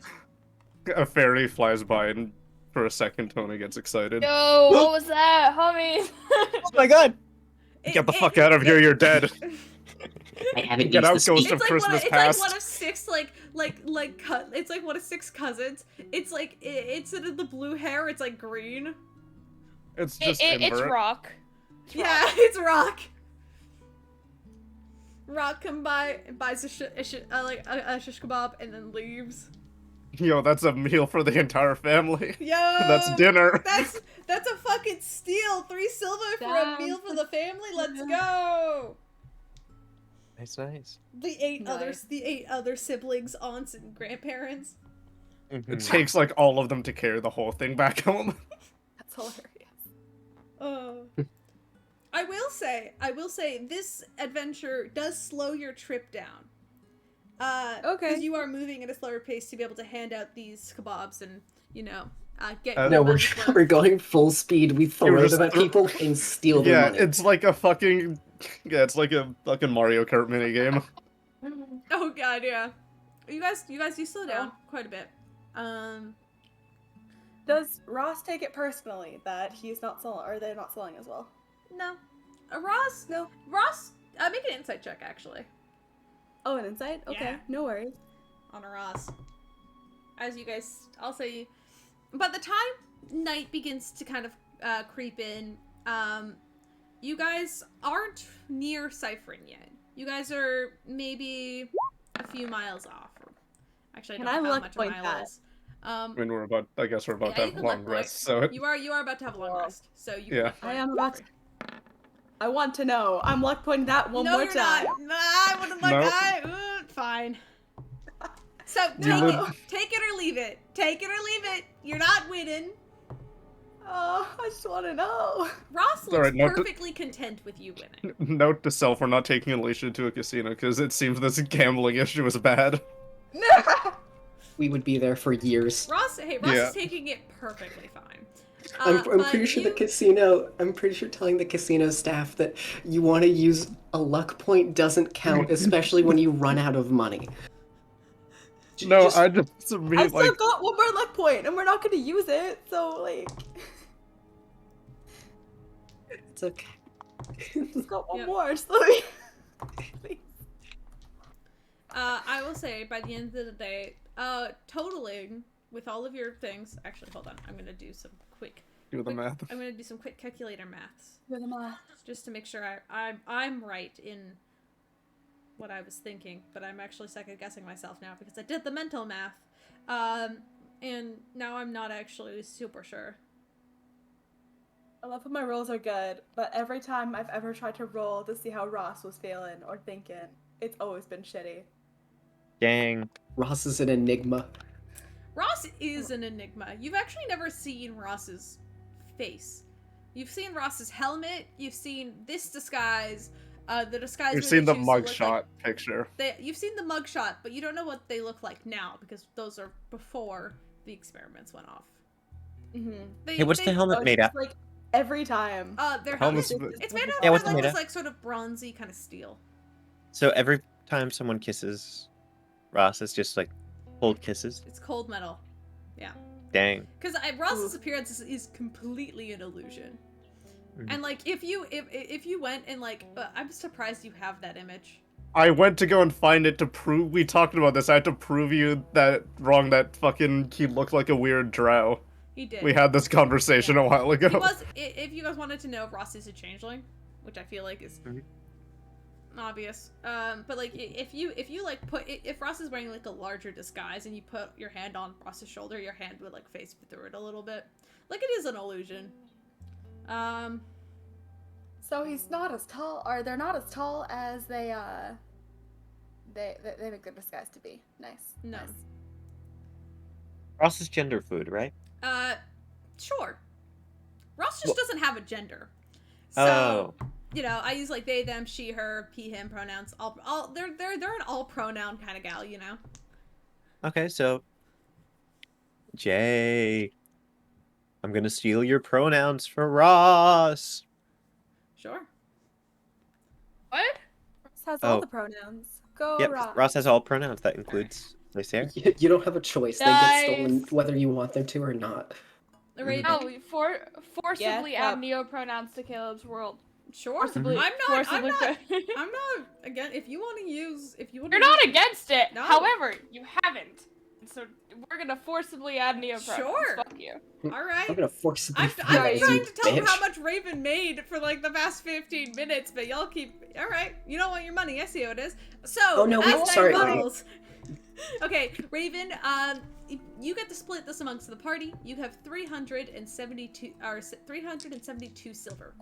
S2: sad.
S7: a fairy flies by and for a second Tony gets excited.
S3: Yo, what was that, homie?
S4: Oh my god!
S7: Get the fuck out of here, you're dead.
S8: I haven't
S7: Get
S8: used
S7: out,
S8: the
S7: Ghost
S8: speak.
S7: of Christmas
S2: it's
S7: Past.
S2: like one of 6 it's like one of 6 cousins. It's like instead of the blue hair, it's like green.
S7: It's just
S3: It's
S7: invert.
S3: rock.
S2: Yeah, it's Rock. Rock come by and buys a shish kebab and then leaves.
S7: Yo, that's a meal for the entire family.
S2: Yo,
S7: That's dinner.
S2: That's a fucking steal. 3 silver for a meal for the family. Let's go.
S4: Nice.
S2: The 8
S6: Nice.
S2: the 8 other siblings, aunts, and grandparents.
S7: It takes like all of them to carry the whole thing back home.
S6: That's hilarious.
S2: I will say, this adventure does slow your trip down.
S6: Okay.
S2: Because you are moving at a slower pace to be able to hand out these kebabs and, get.
S7: No,
S1: No,
S2: your
S1: we're
S2: money's worth.
S1: we're going full speed. We throw
S7: just
S1: them at people and steal their
S7: Yeah,
S1: money.
S7: it's like a fucking it's like a fucking Mario Kart minigame.
S2: Oh god, yeah. You guys do slow down quite a bit.
S6: Does Ross take it personally that he's not selling, or they're not selling as well?
S2: No. Ross?
S6: No.
S2: Ross, make an insight check, actually.
S6: Oh, an insight? Okay,
S2: Yeah.
S6: no worries.
S2: On a Ross. As you guys, I'll say, by the time night begins to kind of creep in, you guys aren't near Cyphrin yet. You guys are maybe a few miles off. Actually, I
S6: Can
S2: don't
S6: I
S2: know how
S6: luck
S2: much a
S6: point
S2: mile
S6: that?
S2: is.
S7: I mean, I guess we're about
S2: Yeah,
S7: to
S2: you
S7: have a
S2: can luck
S7: long
S2: point.
S7: rest, so
S2: You are about to have a long rest, so you.
S7: Yeah.
S2: Can
S6: I
S2: luck
S6: am
S2: point.
S6: about to... I want to know. I'm luck pointing that one
S2: No,
S6: more
S2: you're
S6: time.
S2: not. Nah, I wouldn't look.
S7: Nope.
S2: Fine. So
S7: You would-
S2: take it or leave it. Take it or leave it. You're not winning.
S6: Oh, I just want to know.
S2: Ross looks
S7: Alright, note to-
S2: perfectly content with you winning.
S7: Note to self: we're not taking Alicia to a casino because it seems this gambling issue is bad.
S1: We would be there for years.
S2: Ross
S7: Yeah.
S2: is taking it perfectly fine.
S1: I'm
S2: But
S1: pretty sure
S2: you-
S1: the casino. I'm pretty sure telling the casino staff that you want to use a luck point doesn't count, especially when you run out of money.
S7: No,
S1: Just-
S7: I just mean
S6: I still
S7: like
S6: got one more luck point, and we're not going to use it, so, like...
S1: It's okay.
S6: Just got one
S2: Yep.
S6: more, just let me... Please.
S2: I will say by the end of the day, totaling with all of your things. Actually, hold on. I'm gonna do some quick.
S7: do the math.
S2: I'm gonna do some quick calculator maths
S6: Do the math.
S2: just to make sure I'm right in what I was thinking. But I'm actually second guessing myself now because I did the mental math, and now I'm not actually super sure.
S6: I love when my rolls are good, but every time I've ever tried to roll to see how Ross was feeling or thinking, it's always been shitty.
S4: Dang.
S1: Ross is an enigma.
S2: Ross is an enigma. You've actually never seen Ross's face. You've seen Ross's helmet. You've seen this disguise. The disguise.
S7: You've
S2: where
S7: seen
S2: they
S7: the
S2: choose to look
S7: mugshot
S2: like
S7: picture.
S2: you've seen the mugshot, but you don't know what they look like now because those are before the experiments went off.
S6: Mm-hmm.
S4: Hey, what's the helmet made out?
S6: Like every time.
S2: Their
S7: Helmet's
S2: helmet. It's made out
S4: Yeah,
S2: of
S4: what's it
S2: like
S4: made
S2: this
S4: of?
S2: like sort of bronzy kind of steel.
S4: So every time someone kisses Ross, it's just like cold kisses.
S2: It's cold metal. Yeah.
S4: Dang.
S2: Because Ross's appearance is completely an illusion. And like if you went and like I'm surprised you have that image.
S7: I went to go and find it to prove. We talked about this. I had to prove you that wrong. That fucking he looked like a weird drow.
S2: He did.
S7: We had this conversation a while ago.
S2: He was. If you guys wanted to know if Ross is a changeling, which I feel like is obvious. But like if you like if Ross is wearing like a larger disguise and you put your hand on Ross's shoulder, your hand would like face through it a little bit. Like it is an illusion.
S3: So he's not as tall, or they're not as tall as they make their disguise to be. Nice.
S2: No.
S3: Nice.
S4: Ross is gender food, right?
S2: Sure. Ross just doesn't have a gender. So,
S4: Oh.
S2: you know, I use like they, them, she, her, he, him pronouns. They're an all pronoun kind of gal, you know.
S4: Okay, so Jay, I'm gonna steal your pronouns for Ross.
S2: Sure.
S3: What?
S6: Ross has
S4: Oh.
S6: all the pronouns. Go
S4: Yep,
S6: Ross.
S4: Ross has all pronouns. That includes Lysair.
S1: You don't have a choice. They
S3: Nice.
S1: get stolen whether you want them to or not.
S2: Raven.
S3: No, we forcibly
S6: Yeah,
S3: add neo-pronouns to Caleb's world.
S2: Sure.
S3: Forcibly.
S2: I'm
S3: forcibly
S2: not again. If you want to use,
S3: You're not against it.
S2: No.
S3: However, you haven't. So we're gonna forcibly add neo-pronouns.
S2: Sure.
S3: Fuck you.
S2: All right.
S1: I'm gonna forcibly
S2: I'm
S1: feminize
S2: trying
S1: you,
S2: to tell
S1: bitch.
S2: how much Raven made for like the past 15 minutes, but y'all keep. All right, you don't want your money. I see how it is. So,
S1: Oh, no,
S2: as
S1: wait,
S2: night
S1: sorry,
S2: falls- okay, Raven. You get to split this amongst the party. You have 372 silver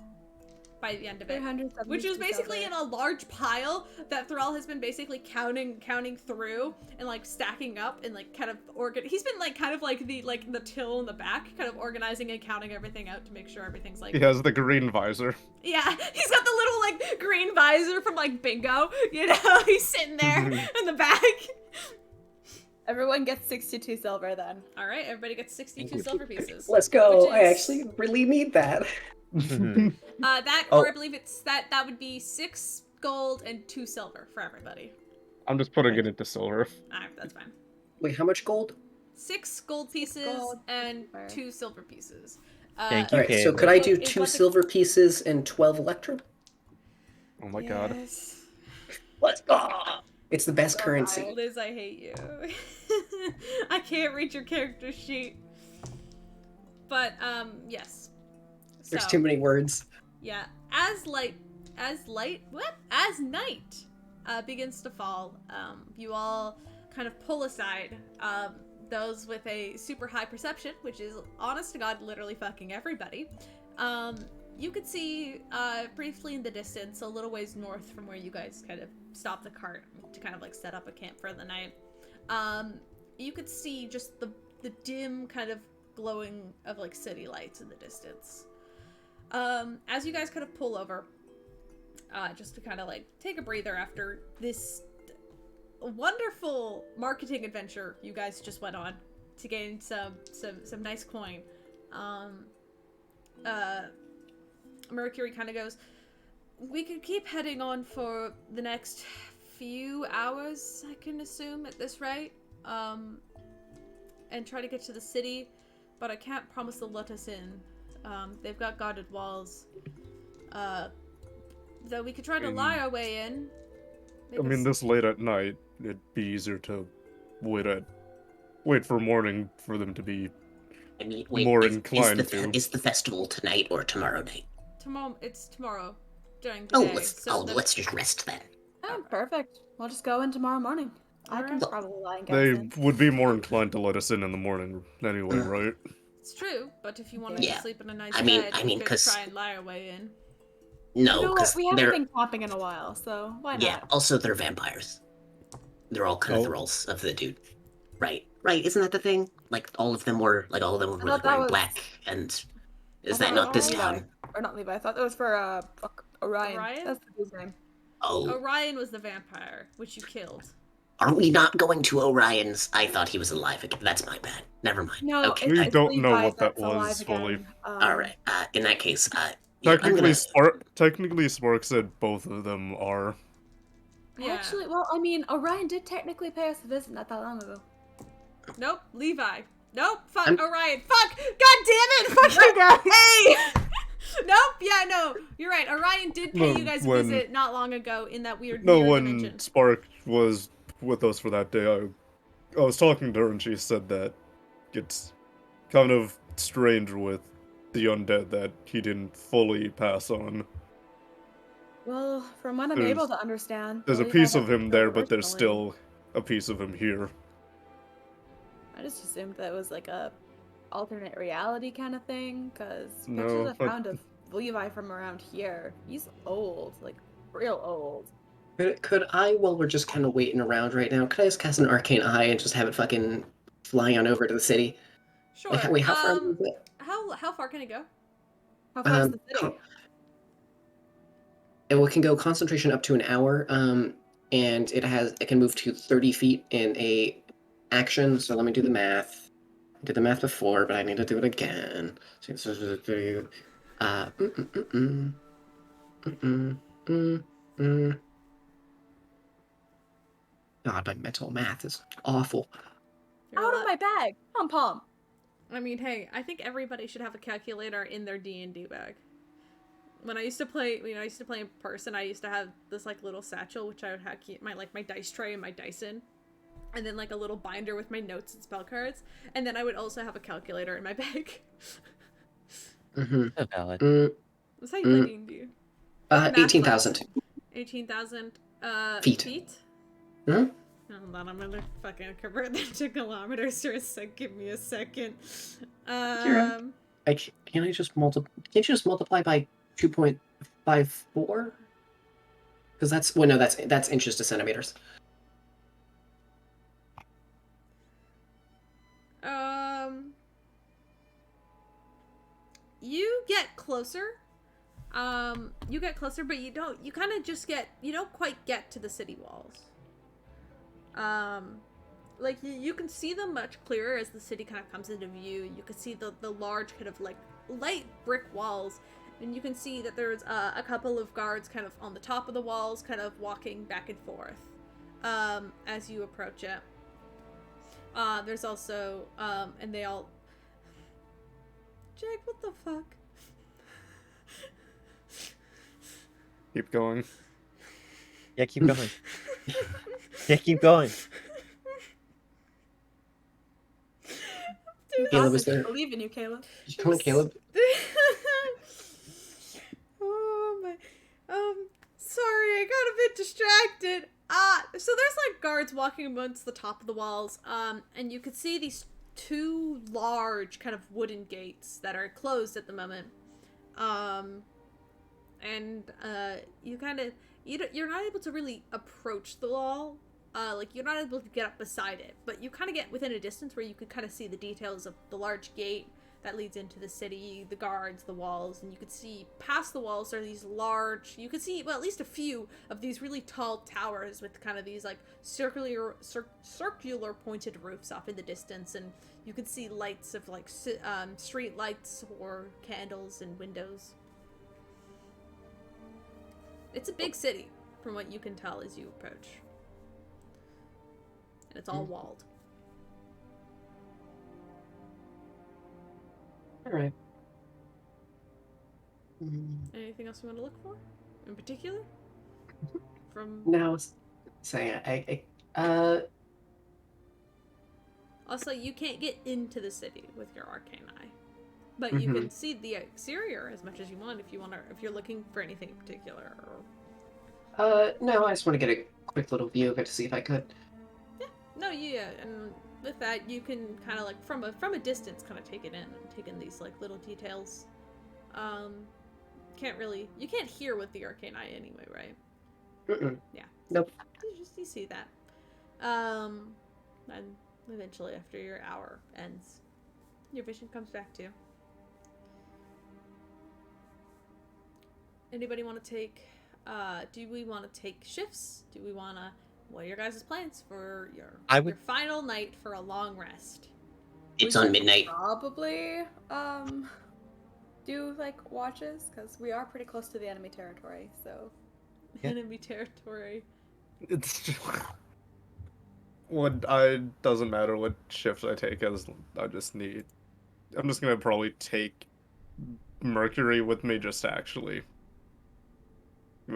S2: by the end of it,
S6: 372
S2: which is basically in
S6: silver.
S2: a large pile that Thrall has been basically counting through and like stacking up and like kind of He's been like kind of like the till in the back, kind of organizing and counting everything out to make sure everything's like.
S7: He has the green visor.
S2: Yeah, he's got the little like green visor from like bingo. You know, he's sitting there in the back.
S6: Everyone gets 62 silver then.
S2: All right, everybody gets 62 silver pieces.
S1: Let's go.
S2: Which
S1: I
S2: is-
S1: actually really need that.
S2: That,
S1: Oh.
S2: or I believe that would be 6 gold and 2 silver for everybody.
S7: I'm just putting it into silver.
S2: Alright, that's fine.
S1: Wait, how much gold?
S2: 6 gold pieces
S6: Gold,
S2: and
S6: silver.
S2: 2 silver pieces.
S4: Thank you.
S1: All right, so
S4: Caleb.
S1: could I do
S2: Is
S1: 2
S2: what the-
S1: silver pieces and 12 electrum?
S7: Oh my god.
S2: Yes.
S1: Let's go. It's the best currency.
S2: Liz, I hate you. I can't read your character sheet. But yes.
S1: There's
S2: So,
S1: too many words.
S2: yeah, as night begins to fall, you all kind of pull aside those with a super high perception, which is honest to God, literally fucking everybody. You could see briefly in the distance, a little ways north from where you guys kind of stopped the cart to kind of like set up a camp for the night. You could see just the dim kind of glowing of like city lights in the distance. As you guys kind of pull over, just to kind of like take a breather after this wonderful marketing adventure you guys just went on to gain some nice coin. Mercury kind of goes, we could keep heading on for the next few hours, I can assume at this rate, and try to get to the city, but I can't promise they'll let us in. They've got guarded walls. Though we could try to lie our way in.
S7: I mean, this late at night, it'd be easier to wait for morning for them to be.
S8: I mean, wait,
S7: More
S8: is
S7: inclined
S8: the,
S7: to.
S8: Is the festival tonight or tomorrow night?
S2: It's tomorrow during the
S8: Oh,
S2: day. So the-
S8: let's just rest then.
S6: Oh, perfect. We'll just go in tomorrow morning. I can
S2: Alright.
S6: probably lie and get
S7: They
S6: us in.
S7: would be more inclined to let us in the morning anyway, right?
S2: It's true, but if you wanted
S8: Yeah.
S2: to sleep in a nice
S8: I mean-
S2: bed,
S8: I
S2: you
S8: mean,
S2: could
S8: 'cause-
S2: try and lie our way in.
S6: You
S8: No,
S6: know what?
S8: because
S6: We haven't
S8: they're
S6: been camping in a while, so why not?
S8: also they're vampires. They're all kind of
S7: Oh.
S8: thralls of the dude, right? right? Isn't that the thing? Like all of them were
S6: thought
S8: like
S6: that
S8: wearing
S6: was-
S8: black, and
S6: I
S8: is
S6: thought
S8: that
S6: it was
S8: not this
S6: for Levi.
S8: town?
S6: Or not Levi. I thought that was for Orion.
S2: Orion?
S6: That's the dude's name.
S8: Oh,
S2: Orion was the vampire, which you killed.
S8: are we not going to Orion's? I thought he was alive again. That's my bad. Never mind.
S6: No,
S8: Okay,
S6: it's,
S7: We
S6: it's
S7: don't know
S6: Levi
S7: what that
S6: that's alive
S7: was fully.
S6: again.
S8: all right. In that case, yeah, I'm
S7: Technically,
S8: gonna.
S7: Technically, Spark said both of them are.
S2: Yeah.
S6: Actually, well, I mean, Orion did technically pay us a visit not that long ago.
S2: Nope, Levi. Nope, fuck,
S1: I'm-
S2: Orion. Fuck! God damn it! Fuck you guys! Hey! Nope, yeah, no, you're right. Orion did pay
S7: No,
S2: you guys a
S7: when-
S2: visit not long ago in that weird
S7: No,
S2: mirror
S7: when
S2: dimension.
S7: Spark was with us for that day, I was talking to her and she said that it's kind of strange with the undead that he didn't fully pass on.
S6: Well, from what I'm
S7: There's-
S6: able to understand,
S7: There's a
S6: Levi
S7: piece of
S6: doesn't
S7: him
S6: feel
S7: there, but there's
S6: originally-
S7: still a piece of him here.
S6: I just assumed that was like a alternate reality kind of thing, because
S7: No,
S6: pictures I
S7: but-
S6: found of Levi from around here, he's old, like real old.
S1: Could I, while we're just kind of waiting around right now, could I just cast an arcane eye and just have it fucking fly on over to the city?
S2: Sure.
S1: Wait, how far is it?
S2: How far can it go?
S6: How far is the city?
S1: Con- it can go concentration up to an hour, and it can move to 30 feet in a action. So let me do the math. I did the math before, but I need to do it again. Uh, mm, mm, mm, mm. Mm, mm, mm. God, my mental math is awful.
S2: You're
S6: Out of
S2: allowed-
S6: my bag! Pom pom!
S2: I mean, hey, I think everybody should have a calculator in their D&D bag. When I used to play, in person, I used to have this like little satchel which I would have keep my dice tray and my dice in, and then like a little binder with my notes and spell cards, and then I would also have a calculator in my bag.
S1: Mm-hmm.
S4: Valid.
S2: That's how you play D&D.
S1: 18,000.
S2: 18,000
S1: Feet.
S2: feet?
S1: Hmm?
S2: Hold on, I'm gonna fucking convert that to kilometers for a sec. Give me a second.
S1: right. Can't you just multiply by 2.54? Because that's inches to centimeters.
S2: You get closer. You get closer, but you kind of just you don't quite get to the city walls. Like you can see them much clearer as the city kind of comes into view. You can see the large kind of like light brick walls, and you can see that there's a couple of guards kind of on the top of the walls, kind of walking back and forth as you approach it. There's also and they all. Jack, what the fuck?
S7: Keep going.
S4: Yeah, keep going. Yeah, keep going.
S6: You
S1: Caleb,
S6: got
S1: is
S6: this.
S1: there-
S6: I believe in you, Caleb.
S1: Did you call me Caleb?
S2: Oh my. Sorry, I got a bit distracted. So there's like guards walking amongst the top of the walls. And you could see these two large kind of wooden gates that are closed at the moment. You're not able to really approach the wall. Like you're not able to get up beside it, but you kind of get within a distance where you could kind of see the details of the large gate that leads into the city, the guards, the walls, and you could see past the walls are these large, you could see, well, at least a few of these really tall towers with kind of these like circular pointed roofs off in the distance, and you could see lights of like street lights or candles and windows. It's a big city from what you can tell as you approach. And it's all walled.
S1: All right.
S2: Anything else you want to look for in particular? From
S1: Now, saying
S2: also, you can't get into the city with your arcane eye, but you can see the exterior as much as you want if you're looking for anything in particular.
S1: no, I just want to get a quick little view of it to see if I could.
S2: Yeah, and with that, you can kind of like from a distance, kind of take it in and take in these like little details. You can't hear with the arcane eye anyway, right?
S1: Mm-mm.
S2: Yeah.
S1: Nope.
S2: You see that. And Eventually, after your hour ends, your vision comes back to you. Anybody want to take? Do we want to take shifts? Do we want to? What are your guys' plans for your
S4: I would.
S2: your final night for a long rest?
S8: It's
S6: We
S8: on
S6: should
S8: midnight.
S6: Probably do like watches because we are pretty close to the enemy territory. So
S4: Yeah.
S2: Enemy territory.
S7: It's just, what I doesn't matter what shift I take, as I just need. I'm just gonna probably take Mercury with me, just to actually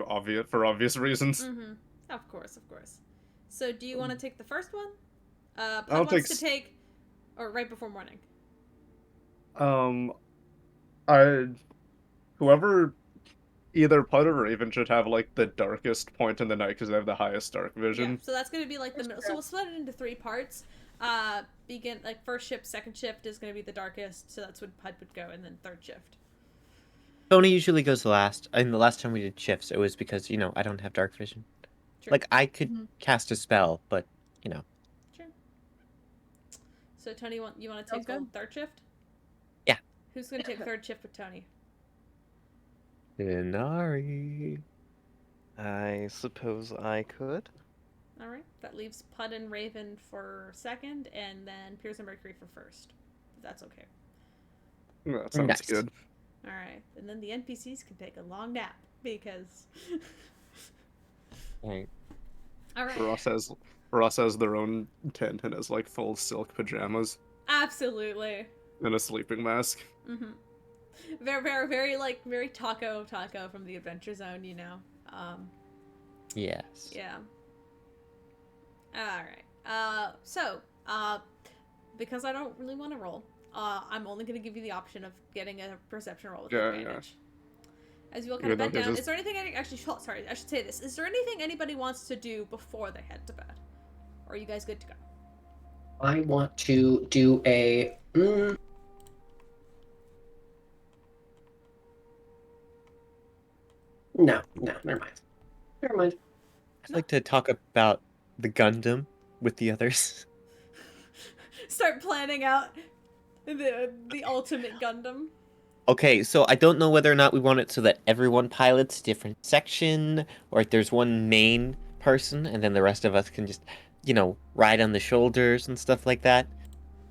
S7: obvious reasons.
S2: Mm-hmm. Of course, of course. So, do you want to take the first one?
S7: I'll
S2: Pud
S7: take
S2: wants to take, or right before morning.
S7: Um, I whoever either Pud or Raven should have like the darkest point in the night because they have the highest dark
S2: Yeah.
S7: vision.
S2: So that's going to be like the
S6: That's
S2: middle. So
S6: true.
S2: we'll split it into 3 parts. Begin like first shift, second shift is going to be the darkest. So that's when Pud would go, and then third shift.
S4: Tony usually goes last. And the last time we did shifts, it was because I don't have dark vision.
S2: True.
S4: Like I could
S6: Mhm.
S4: cast a spell, but
S2: True. So Tony, you want to take
S6: Sounds
S2: the
S6: good.
S2: third shift?
S4: Yeah.
S2: Who's going to take third shift with Tony?
S4: Inari.
S5: I suppose I could.
S2: All right. That leaves Pud and Raven for second, and then Piers and Mercury for first. If that's okay.
S7: That sounds
S4: Nice.
S7: good.
S2: All right. And then the NPCs can take a long nap because.
S4: Right.
S2: All right.
S7: Ross has their own tent and has like full silk pajamas
S2: Absolutely.
S7: and a sleeping mask.
S2: Mm-hmm. Very, very, very like very taco from the Adventure Zone, you know.
S4: Yes.
S2: Yeah. All right. Because I don't really want to roll, I'm only going to give you the option of getting a perception roll with
S7: Yeah,
S2: advantage. As you all kind of
S7: Even
S2: bed
S7: though
S2: down,
S7: his
S2: is there anything? Actually, sorry, I should say this. Is there anything anybody wants to do before they head to bed? Or are you guys good to go?
S1: I want to do a. No, never mind. Never mind.
S4: I'd like to talk about the Gundam with the others.
S2: Start planning out the ultimate Gundam.
S4: Okay, so I don't know whether or not we want it so that everyone pilots a different section, or if there's one main person and then the rest of us can just, ride on the shoulders and stuff like that.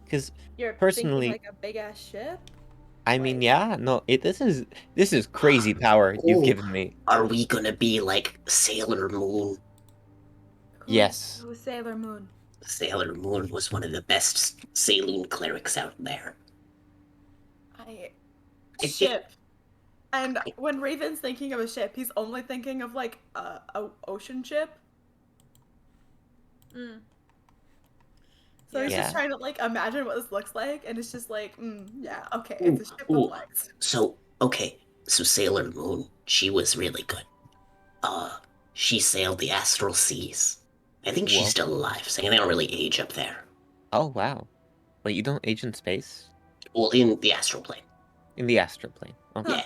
S4: Because
S6: You're
S4: personally,
S6: thinking like a big ass ship.
S4: I mean,
S6: Like-
S4: yeah, no, this is crazy power you've
S8: Ooh.
S4: given me.
S8: Are we gonna be like Sailor Moon?
S4: Yes.
S6: Who's Sailor Moon?
S8: Sailor Moon was one of the best Saloon clerics out there.
S6: I
S8: think-
S6: ship. And when Raven's thinking of a ship, he's only thinking of like a ocean ship.
S2: Mm.
S6: So he's
S4: Yeah.
S6: just trying to like imagine what this looks like, and it's just like, yeah, okay, it's a ship with
S8: Ooh.
S6: legs.
S8: So Sailor Moon, she was really good. She sailed the astral seas. I think
S4: Whoa.
S8: she's still alive, so they don't really age up there.
S4: Oh, wow. Wait, you don't age in space?
S8: Well, in the astral plane.
S4: In the astral plane. Okay.
S6: Huh.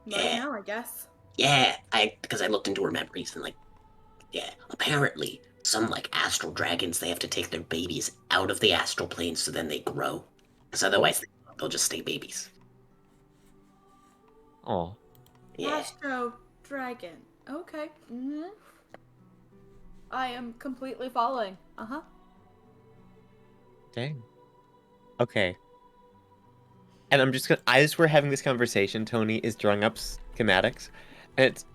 S8: Yeah.
S6: Right
S8: Yeah.
S6: now, I guess.
S8: Yeah, because I looked into her memories and apparently some like astral dragons, they have to take their babies out of the astral plane so then they grow, because otherwise they'll just stay babies.
S4: Oh.
S8: Yeah.
S6: Astro Dragon. Okay. I am completely following.
S4: Dang. Okay. And I'm just gonna, as we're having this conversation, Tony is drawing up schematics, and it's...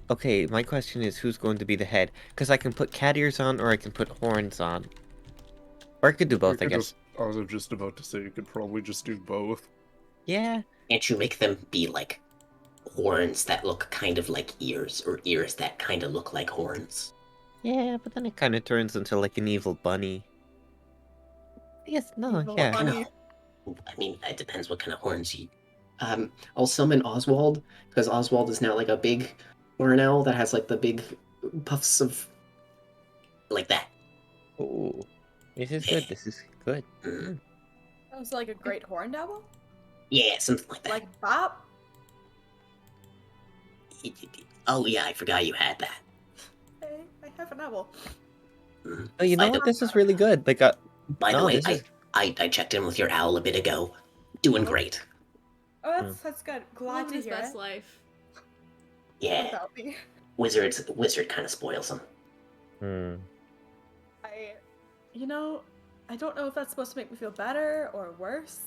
S4: Okay, my question is who's going to be the head? Because I can put cat ears on, or I can put horns on. Or I could do both, I guess.
S7: I was just about to say you could probably just do both.
S4: Yeah.
S8: Can't you make them be like horns that look kind of like ears, or ears that kind of look like horns?
S4: Yeah, but then it kind of turns into like an evil bunny. Yes, no,
S6: Evil
S4: yeah.
S6: bunny.
S8: I mean, it depends what kind of horns you.
S1: I'll summon Oswald because Oswald is now like a big horn owl that has like the big puffs of.
S8: Like that.
S4: Ooh. This is good, this is good.
S8: Mm.
S6: That was like a great horned owl?
S8: Yeah, something like that.
S6: Like Bop?
S8: Oh yeah, I forgot you had that.
S6: Hey, I have an owl.
S4: Oh, you know
S8: By
S4: what?
S8: the,
S4: This is really good. Like,
S8: by the
S4: no,
S8: way,
S4: this is.
S8: I checked in with your owl a bit ago. Doing
S6: Oh.
S8: great.
S6: Oh, that's good. Glad
S2: Living
S6: to
S2: his
S6: hear
S2: best
S6: it.
S2: life.
S8: Yeah,
S6: Without me.
S8: wizard kind of spoils him.
S4: Hmm.
S6: I don't know if that's supposed to make me feel better or worse.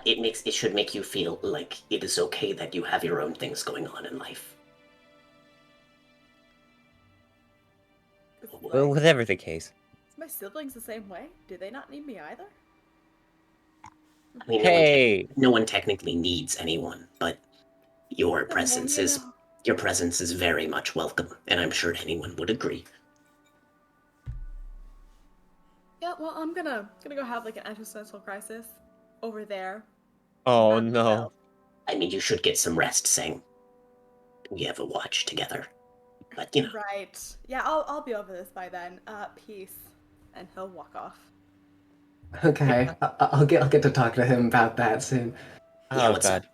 S8: It should make you feel like it is okay that you have your own things going on in life.
S6: 'Cause,
S4: Well, whatever the case.
S6: is my siblings the same way? Do they not need me either?
S8: I mean,
S4: Hey!
S8: no one technically needs anyone, but your
S6: The more
S8: presence
S6: you
S8: is
S6: know.
S8: your presence is very much welcome, and I'm sure anyone would agree.
S6: Yeah, well, I'm gonna go have like an existential crisis over there.
S4: Oh
S6: by
S4: no.
S6: myself.
S8: I mean, you should get some rest, Sang. We have a watch together, but you know.
S6: Right. Yeah, I'll be over this by then. Peace. And he'll walk off.
S1: Okay, I'll get to talk to him about that soon.
S8: Yeah,
S4: Oh
S8: what's up?
S4: god.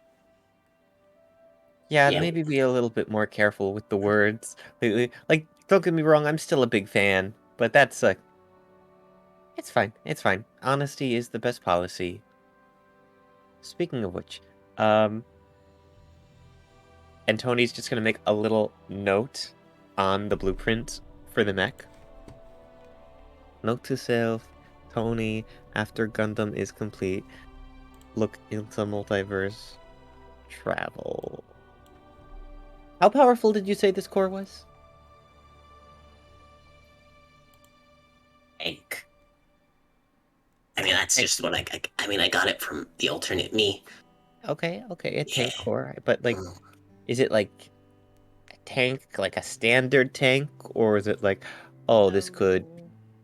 S4: Yeah,
S8: Yeah,
S4: maybe be a little bit more careful with the words lately. Like, don't get me wrong, I'm still a big fan, but that's it's fine. It's fine. Honesty is the best policy. Speaking of which, and Tony's just gonna make a little note on the blueprint for the mech. Note to self, Tony, after Gundam is complete, look into multiverse travel. How powerful did you say this core was?
S8: tank. I mean, that's just what I mean, I got it from the alternate me.
S4: Okay, a tank
S8: Yeah.
S4: core, but like, is it like a tank, like a standard tank, or is it like, oh, this could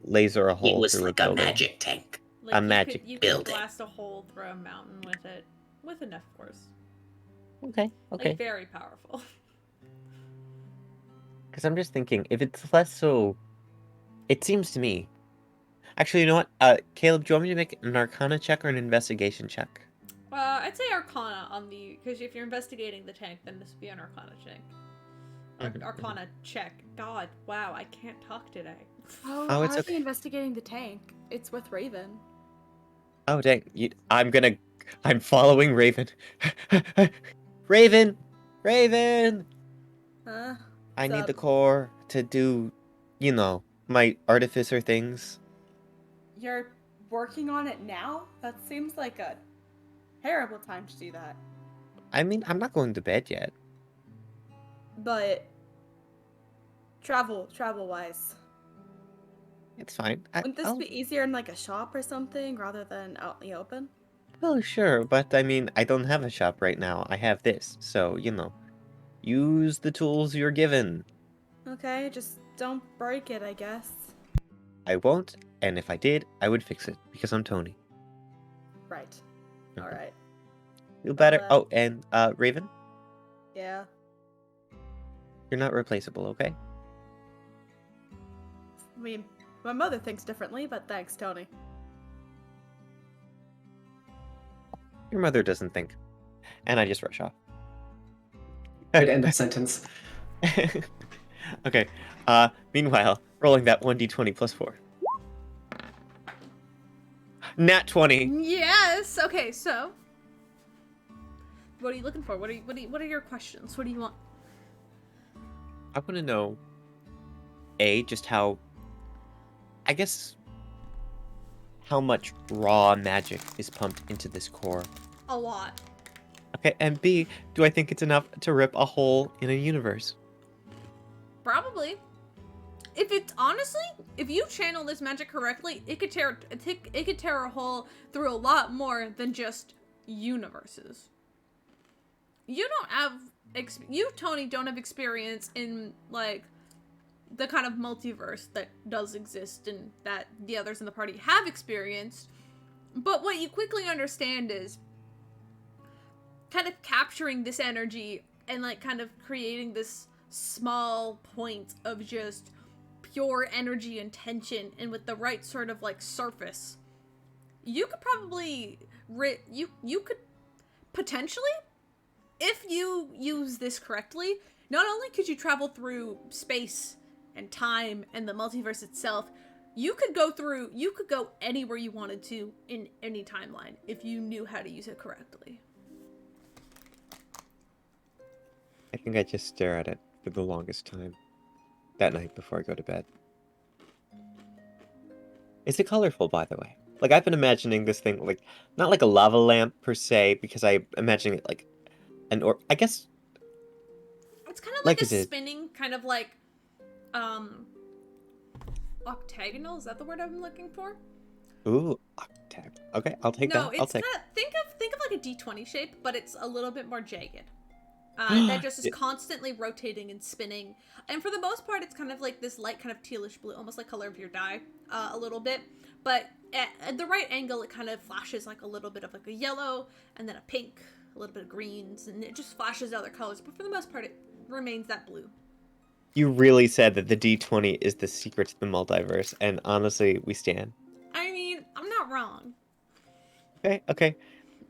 S4: laser a
S8: It
S4: hole
S8: was
S4: through a
S8: like a
S4: building?
S8: magic tank.
S2: Like
S4: A magic
S2: you could
S8: building.
S2: blast a hole through a mountain with it, with enough force.
S4: Okay.
S2: Like very powerful.
S4: Because I'm just thinking, if it's less so, it seems to me. Actually, you know what? Caleb, do you want me to make an Arcana check or an investigation check?
S2: I'd say Arcana on the, because if you're investigating the tank, then this would be an Arcana check. Arcana check. God, wow, I can't talk today.
S6: Oh,
S4: Oh,
S6: how
S4: it's
S6: is
S4: okay.
S6: he investigating the tank? It's with Raven.
S4: Oh, dang. I'm following Raven. Raven! Raven!
S6: Huh?
S4: I
S6: What's
S4: need
S6: up?
S4: the core to do, my artificer things.
S6: You're working on it now? That seems like a terrible time to do that.
S4: I mean, I'm not going to bed yet.
S6: But travel wise.
S4: It's fine.
S6: Wouldn't this be easier in like a shop or something rather than out in the open?
S4: Well, sure, but I mean, I don't have a shop right now. I have this, so, use the tools you're given.
S6: Okay, just don't break it, I guess.
S4: I won't, and if I did, I would fix it, because I'm Tony.
S6: Right.
S4: Mhm.
S6: Alright.
S4: Feel better.
S6: Well,
S4: Oh, and, Raven,
S6: Yeah.
S4: you're not replaceable, okay?
S6: I mean, my mother thinks differently, but thanks, Tony.
S4: Your mother doesn't think. And I just rush off.
S1: Good end of sentence.
S4: Okay, meanwhile, rolling that 1d20 plus 4. Nat 20!
S2: Yes. Okay. So, what are you looking for? What are your questions? What do you want?
S4: I want to know, just how, I guess, how much raw magic is pumped into this core.
S2: A lot.
S4: Okay, and B, do I think it's enough to rip a hole in a universe?
S2: Probably. If it's honestly, if you channel this magic correctly, it could tear a hole through a lot more than just universes. You don't have you, Tony, don't have experience in like the kind of multiverse that does exist and that the others in the party have experienced. But what you quickly understand is kind of capturing this energy and like kind of creating this small point of just pure energy and tension, and with the right sort of like surface, you could probably you could potentially, if you use this correctly, not only could you travel through space and time and the multiverse itself, you could go anywhere you wanted to in any timeline if you knew how to use it correctly.
S4: I think I just stare at it for the longest time that night before I go to bed. Is it colorful, by the way? Like, I've been imagining this thing, like, not like a lava lamp per se, because I imagine it like I guess,
S2: It's kind of like
S4: like
S2: a
S4: it did.
S2: spinning, kind of like, octagonal. Is that the word I'm looking for?
S4: Ooh, octave. Okay, I'll take
S2: No,
S4: that. I'll
S2: it's
S4: take.
S2: kind of think of like a D20 shape, but it's a little bit more jagged. That just is
S4: Yeah.
S2: constantly rotating and spinning, and for the most part, it's kind of like this light, kind of tealish blue, almost like color of your dye, a little bit. But at the right angle, it kind of flashes like a little bit of like a yellow, and then a pink, a little bit of greens, and it just flashes other colors. But for the most part, it remains that blue.
S4: You really said that the D20 is the secret to the multiverse, and honestly, we stand.
S2: I mean, I'm not wrong.
S4: Okay, okay,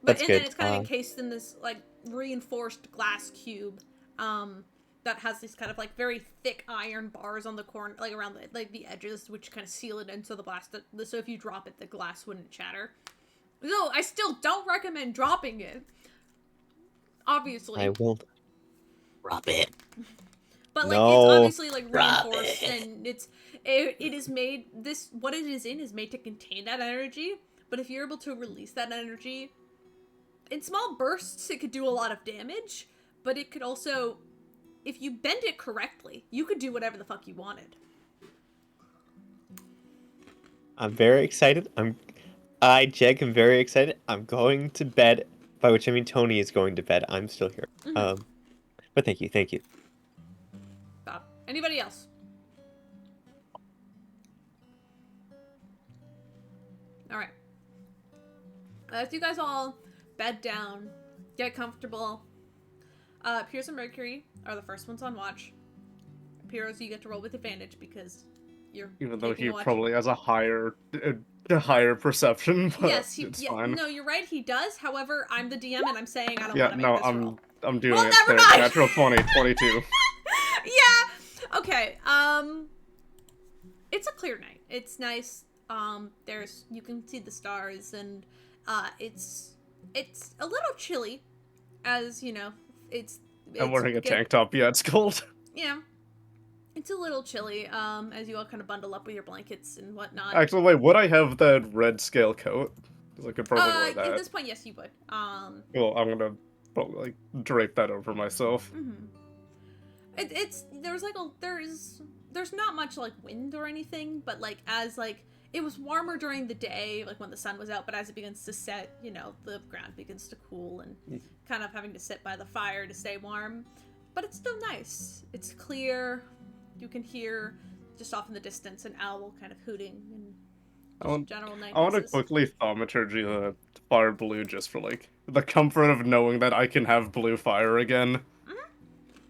S2: But
S4: that's
S2: and then
S4: good.
S2: it's kind of encased in this like reinforced glass cube, that has these kind of like very thick iron bars on the corner, like around the edges, which kind of seal it in so the blast. So if you drop it, the glass wouldn't shatter. No, I still don't recommend dropping it. Obviously,
S4: I will.
S8: Drop it.
S2: but like it's
S4: No.
S2: obviously like
S8: Drop
S2: reinforced,
S8: it.
S2: and it is made this what it is made to contain that energy. But if you're able to release that energy in small bursts, it could do a lot of damage, but it could also, if you bend it correctly, you could do whatever the fuck you wanted.
S4: I'm very excited. Jake, am very excited. I'm going to bed, by which I mean Tony is going to bed. I'm still here.
S2: Mm-hmm.
S4: But thank you.
S2: Anybody else? All right. As you guys all bed down, get comfortable. Piers and Mercury are the first ones on watch. Piers, you get to roll with advantage because you're
S7: Even though
S2: taking
S7: he
S2: watch.
S7: probably has a higher perception, but
S2: Yes,
S7: it's fine.
S2: no, you're right. He does. However, I'm the DM and I'm saying I don't
S7: Yeah,
S2: want to make
S7: no,
S2: this roll.
S7: I'm doing
S2: Well,
S7: it.
S2: never
S7: There,
S2: mind.
S7: natural 20, 22.
S2: Yeah. Okay. It's a clear night. It's nice. You can see the stars, and it's a little chilly, as you know.
S7: I'm wearing a tank top. Yeah, it's cold.
S2: Yeah. It's a little chilly. As you all kind of bundle up with your blankets and whatnot.
S7: Actually, wait, would I have that red scale coat? Because I could probably wear
S2: At
S7: that.
S2: this point, yes, you would.
S7: Well, I'm gonna probably like drape that over myself.
S2: Mm-hmm. There's not much like wind or anything, but like as like it was warmer during the day, like when the sun was out, but as it begins to set, the ground begins to cool and kind of having to sit by the fire to stay warm. But it's still nice. It's clear. You can hear just off in the distance an owl kind of hooting and just general night
S7: I want to
S2: noises.
S7: quickly thaumaturgy the fire blue just for like the comfort of knowing that I can have blue fire again.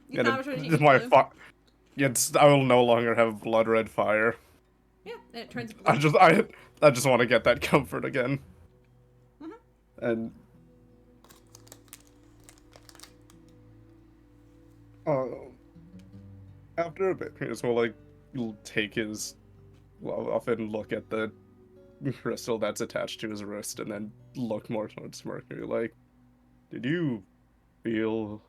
S2: You
S7: And
S2: thaumaturgy
S7: it's
S2: blue.
S7: I will no longer have blood red fire.
S2: Yeah, and it turns blue.
S7: I just want to get that comfort again.
S2: Mm-hmm.
S7: And after a bit, Piers will like take his glove off and look at the crystal that's attached to his wrist, and then look more towards Mercury. Like, did you feel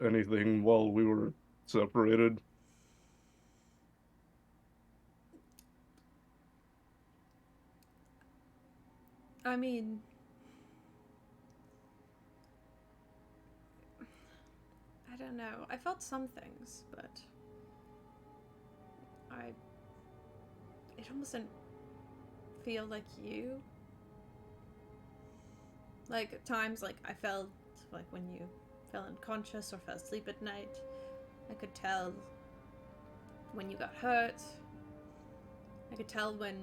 S7: anything while we were separated?
S2: I mean, I don't know. I felt some things, but it almost didn't feel like you. Like at times, like I felt like when you fell unconscious or fell asleep at night, I could tell when you got hurt. I could tell when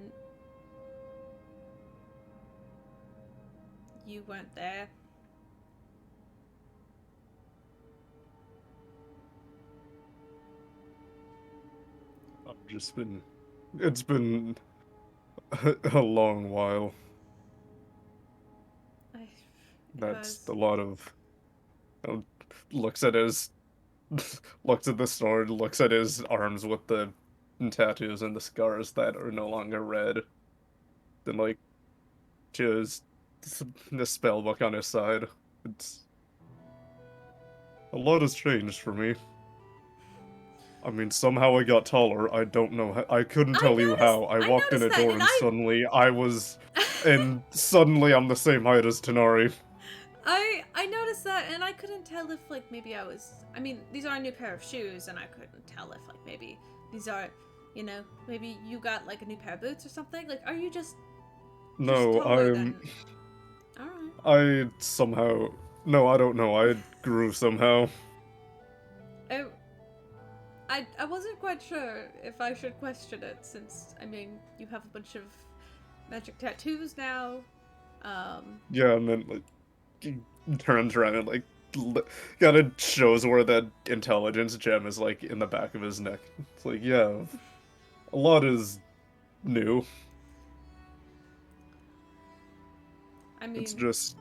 S2: you weren't there.
S7: It's been a long while. That's a lot of looks at the sword, looks at his arms with the tattoos and the scars that are no longer red. Then, like, just the spell book on his side. It's a lot has changed for me. I mean, somehow I got taller. I don't know how. I couldn't tell you how. I walked in a
S2: noticed that,
S7: door
S2: and
S7: and suddenly I was. And suddenly I'm the same height as Tenari.
S2: I noticed that, and I couldn't tell if like maybe I was. I mean, these are a new pair of shoes, and I couldn't tell if like maybe these are, you know, maybe you got like a new pair of boots or something. Like, are you just
S7: No,
S2: taller
S7: I'm.
S2: than? All right.
S7: I somehow. No, I don't know. I grew somehow.
S2: Oh, I wasn't quite sure if I should question it, since I mean you have a bunch of magic tattoos now.
S7: Yeah, and then, like, he turns around and, like, kind of shows where that intelligence gem is, like, in the back of his neck. It's like, yeah, a lot is new.
S2: I
S7: It's
S2: mean,
S7: just.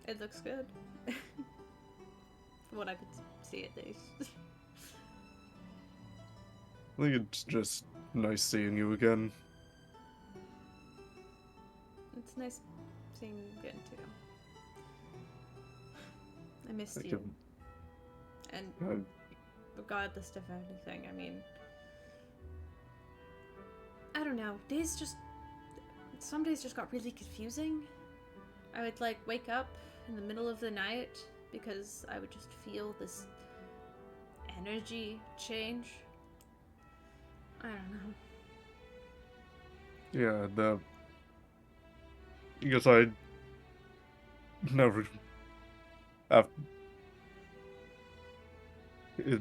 S2: it looks good. From what I could see, at least.
S7: I think it's just nice seeing you again.
S2: It's nice seeing you again too. I missed
S7: I
S2: you.
S7: can,
S2: And
S7: I,
S2: regardless of anything, I mean, I don't know. Some days just got really confusing. I would like wake up in the middle of the night because I would just feel this energy change. I don't know.
S7: yeah, because I never, after, it,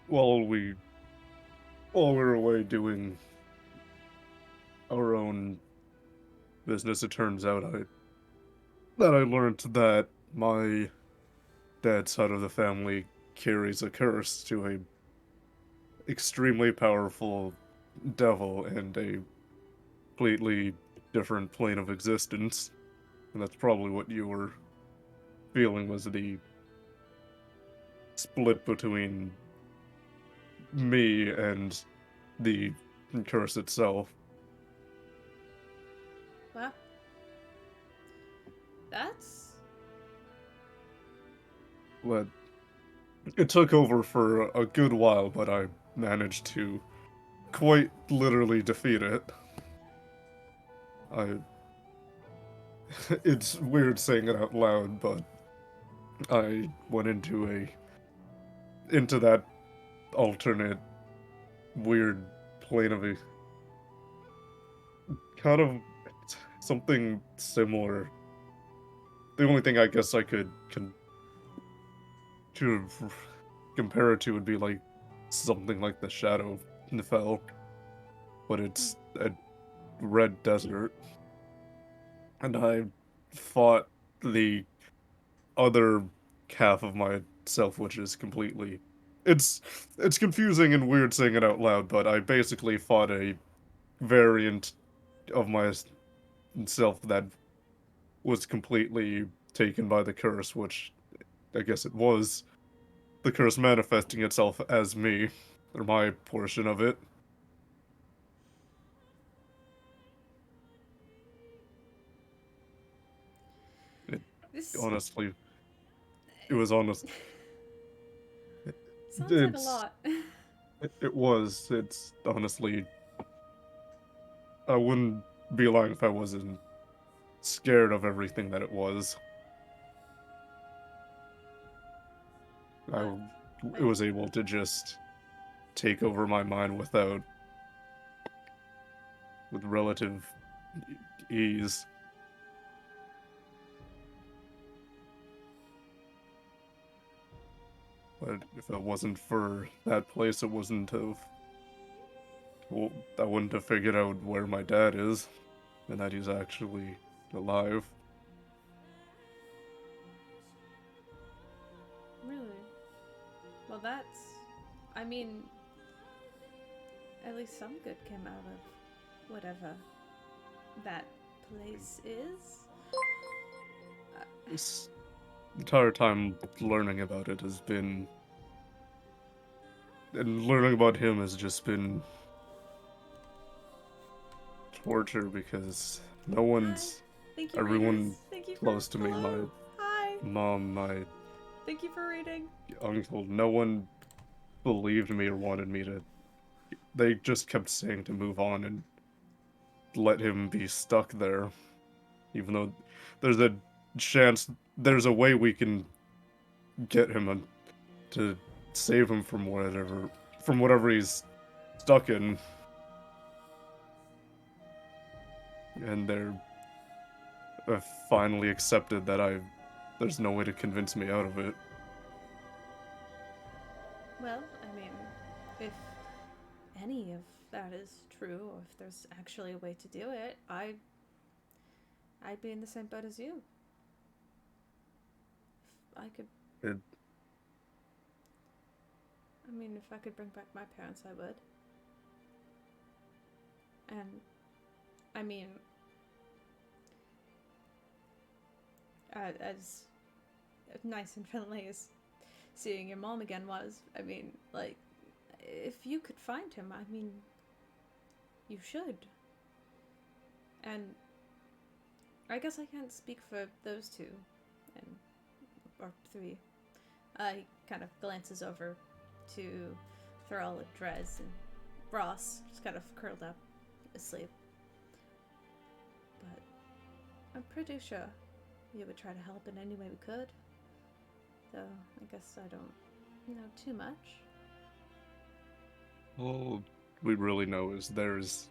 S7: while we, while we were away doing our own business, it turns out that I learned that my dad's side of the family carries a curse to a extremely powerful devil and a completely different plane of existence. And that's probably what you were feeling, was the split between me and the curse itself.
S2: Well, that's
S7: But it took over for a good while, but I managed to quite literally defeat it. I it's weird saying it out loud, but I went into that alternate weird plane of a kind of something similar. The only thing I guess I could to compare it to would be like something like the Shadow Fell, but it's a red desert, and I fought the other half of myself, which is completely. It's it's confusing and weird saying it out loud, but I basically fought a variant of myself that was completely taken by the curse, which I guess it was the curse manifesting itself as me, or my portion of it. It
S2: this
S7: honestly, it was honest.
S2: sounds like a
S7: It's
S2: lot.
S7: it was. It's honestly, I wouldn't be lying if I wasn't scared of everything that it was. I it was able to just take over my mind with relative ease. But if it wasn't for that place, it wouldn't have. Well, I wouldn't have figured out where my dad is, and that he's actually alive.
S2: Really? Well, that's. I mean, at least some good came out of whatever that place is.
S7: This entire time learning about it has been and learning about him has just been torture because no
S2: Hi.
S7: one's
S2: Thank you,
S7: everyone
S2: readers. Thank you for
S7: close to me, my
S2: hello. Hi.
S7: mom, my
S2: Thank you for reading.
S7: uncle, no one believed me or wanted me to. They just kept saying to move on and let him be stuck there, even though there's a chance, there's a way we can get him to save him from whatever he's stuck in, and they're finally accepted that there's no way to convince me out of it.
S2: Well, I mean, if any of that is true, or if there's actually a way to do it, I'd be in the same boat as you. If I could,
S7: It,
S2: I mean, if I could bring back my parents, I would. And I mean, as nice and friendly as seeing your mom again was, I mean, like, if you could find him, I mean, you should. And I guess I can't speak for those two, and or three. He kind of glances over to Thrall and Drez, and Ross just kind of curled up, asleep. But I'm pretty sure you would try to help in any way we could. Though I guess I don't know too much.
S7: all we really know is there's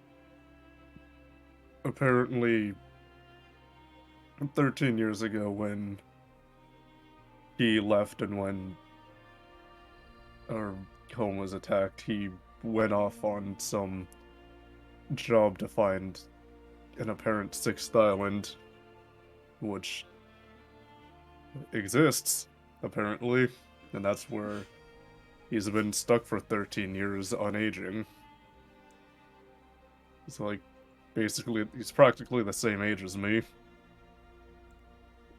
S7: apparently 13 years ago when he left and when our home was attacked, he went off on some job to find an apparent sixth island, which exists, apparently, and that's where he's been stuck for 13 years unaging. He's like, basically, he's practically the same age as me.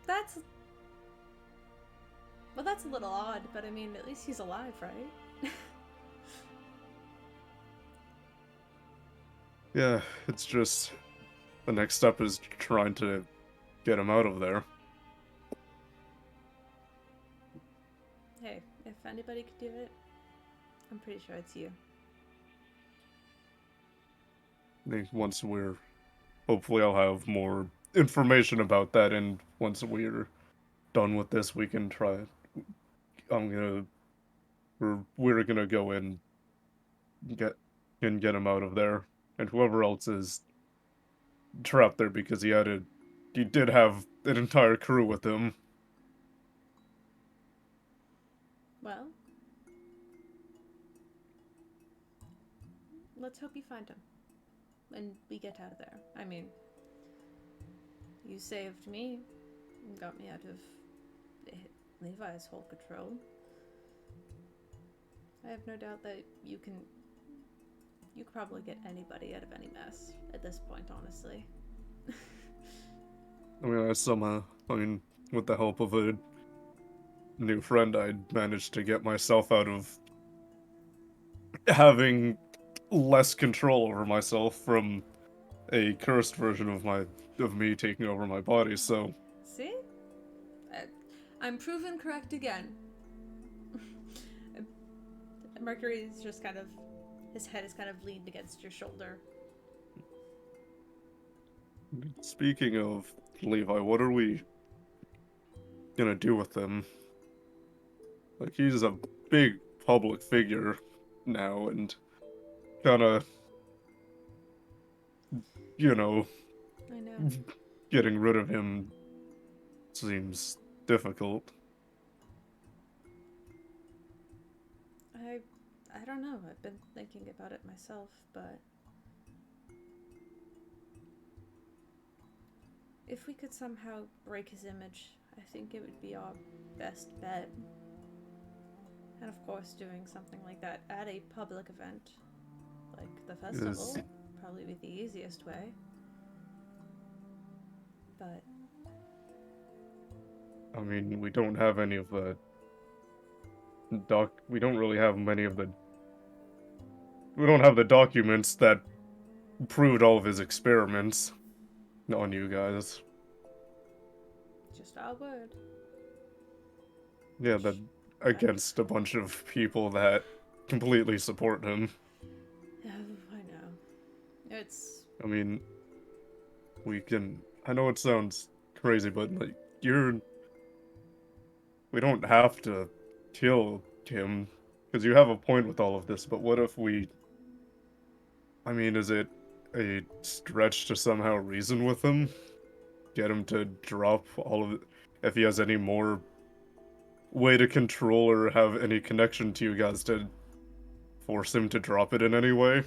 S2: That's well, that's a little odd, but I mean, at least he's alive, right?
S7: Yeah, it's just the next step is trying to get him out of there.
S2: Hey, if anybody could do it, I'm pretty sure it's you.
S7: I think once hopefully I'll have more information about that, and once we're done with this, we can try. I'm gonna, we're gonna go in, get, and get him out of there, and whoever else is trapped there because he did have an entire crew with him.
S2: Well, let's hope you find him. And we get out of there. I mean, you saved me and got me out of Levi's whole control. I have no doubt that you could probably get anybody out of any mess at this point, honestly.
S7: I mean, with the help of a new friend, I'd managed to get myself out of having less control over myself from a cursed version of me taking over my body. So
S2: See? I'm proven correct again. Mercury's just kind of, his head is kind of leaned against your shoulder.
S7: speaking of Levi, what are we gonna do with him? Like, he's a big public figure now, and kind of, you know,
S2: I know.
S7: getting rid of him seems difficult.
S2: I don't know. I've been thinking about it myself, but if we could somehow break his image, I think it would be our best bet. And of course, doing something like that at a public event, like the festival, probably be the easiest way. But
S7: I mean, we don't have any of the we don't really have many of the we don't have the documents that proved all of his experiments on you guys.
S2: Just our word.
S7: Yeah, that against a bunch of people that completely support him.
S2: Oh, I know. It's
S7: I mean, we can. I know it sounds crazy, but like, we don't have to kill him, because you have a point with all of this, but what if we. I mean, is it a stretch to somehow reason with him? Get him to drop all of it? If he has any more way to control or have any connection to you guys to force him to drop it in any way?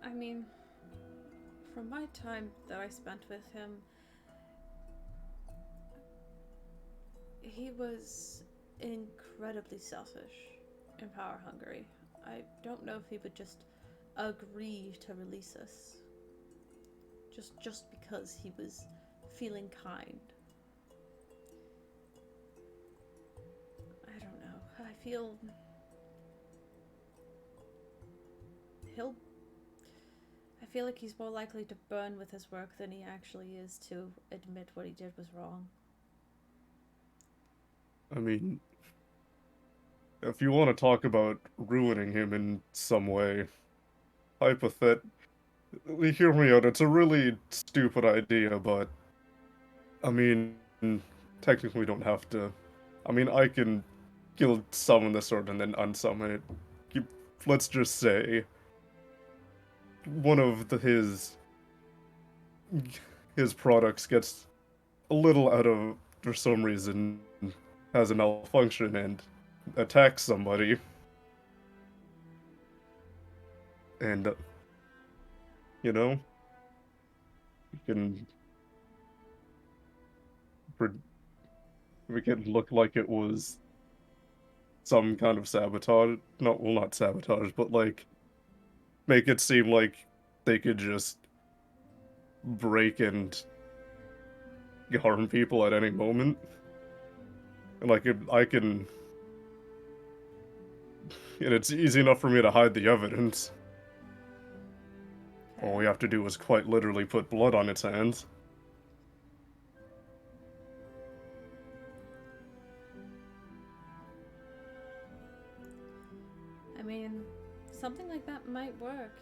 S2: I mean, from my time that I spent with him, he was incredibly selfish and power hungry. I don't know if he would just agree to release us. Just because he was feeling kind. I don't know. I feel he'll I feel like he's more likely to burn with his work than he actually is to admit what he did was wrong.
S7: I mean, if you want to talk about ruining him in some way, hear me out. It's a really stupid idea, but I mean, technically we don't have to. I mean, I can kill summon the sword and then unsummon it. Let's just say one of his products gets a little out of for some reason has a malfunction and attacks somebody, and you know, we can we can look like it was some kind of sabotage. No, well, not sabotage, but like make it seem like they could just break and harm people at any moment. And like if I can, and it's easy enough for me to hide the evidence. All we have to do is quite literally put blood on its hands.
S2: I mean, something like that might work.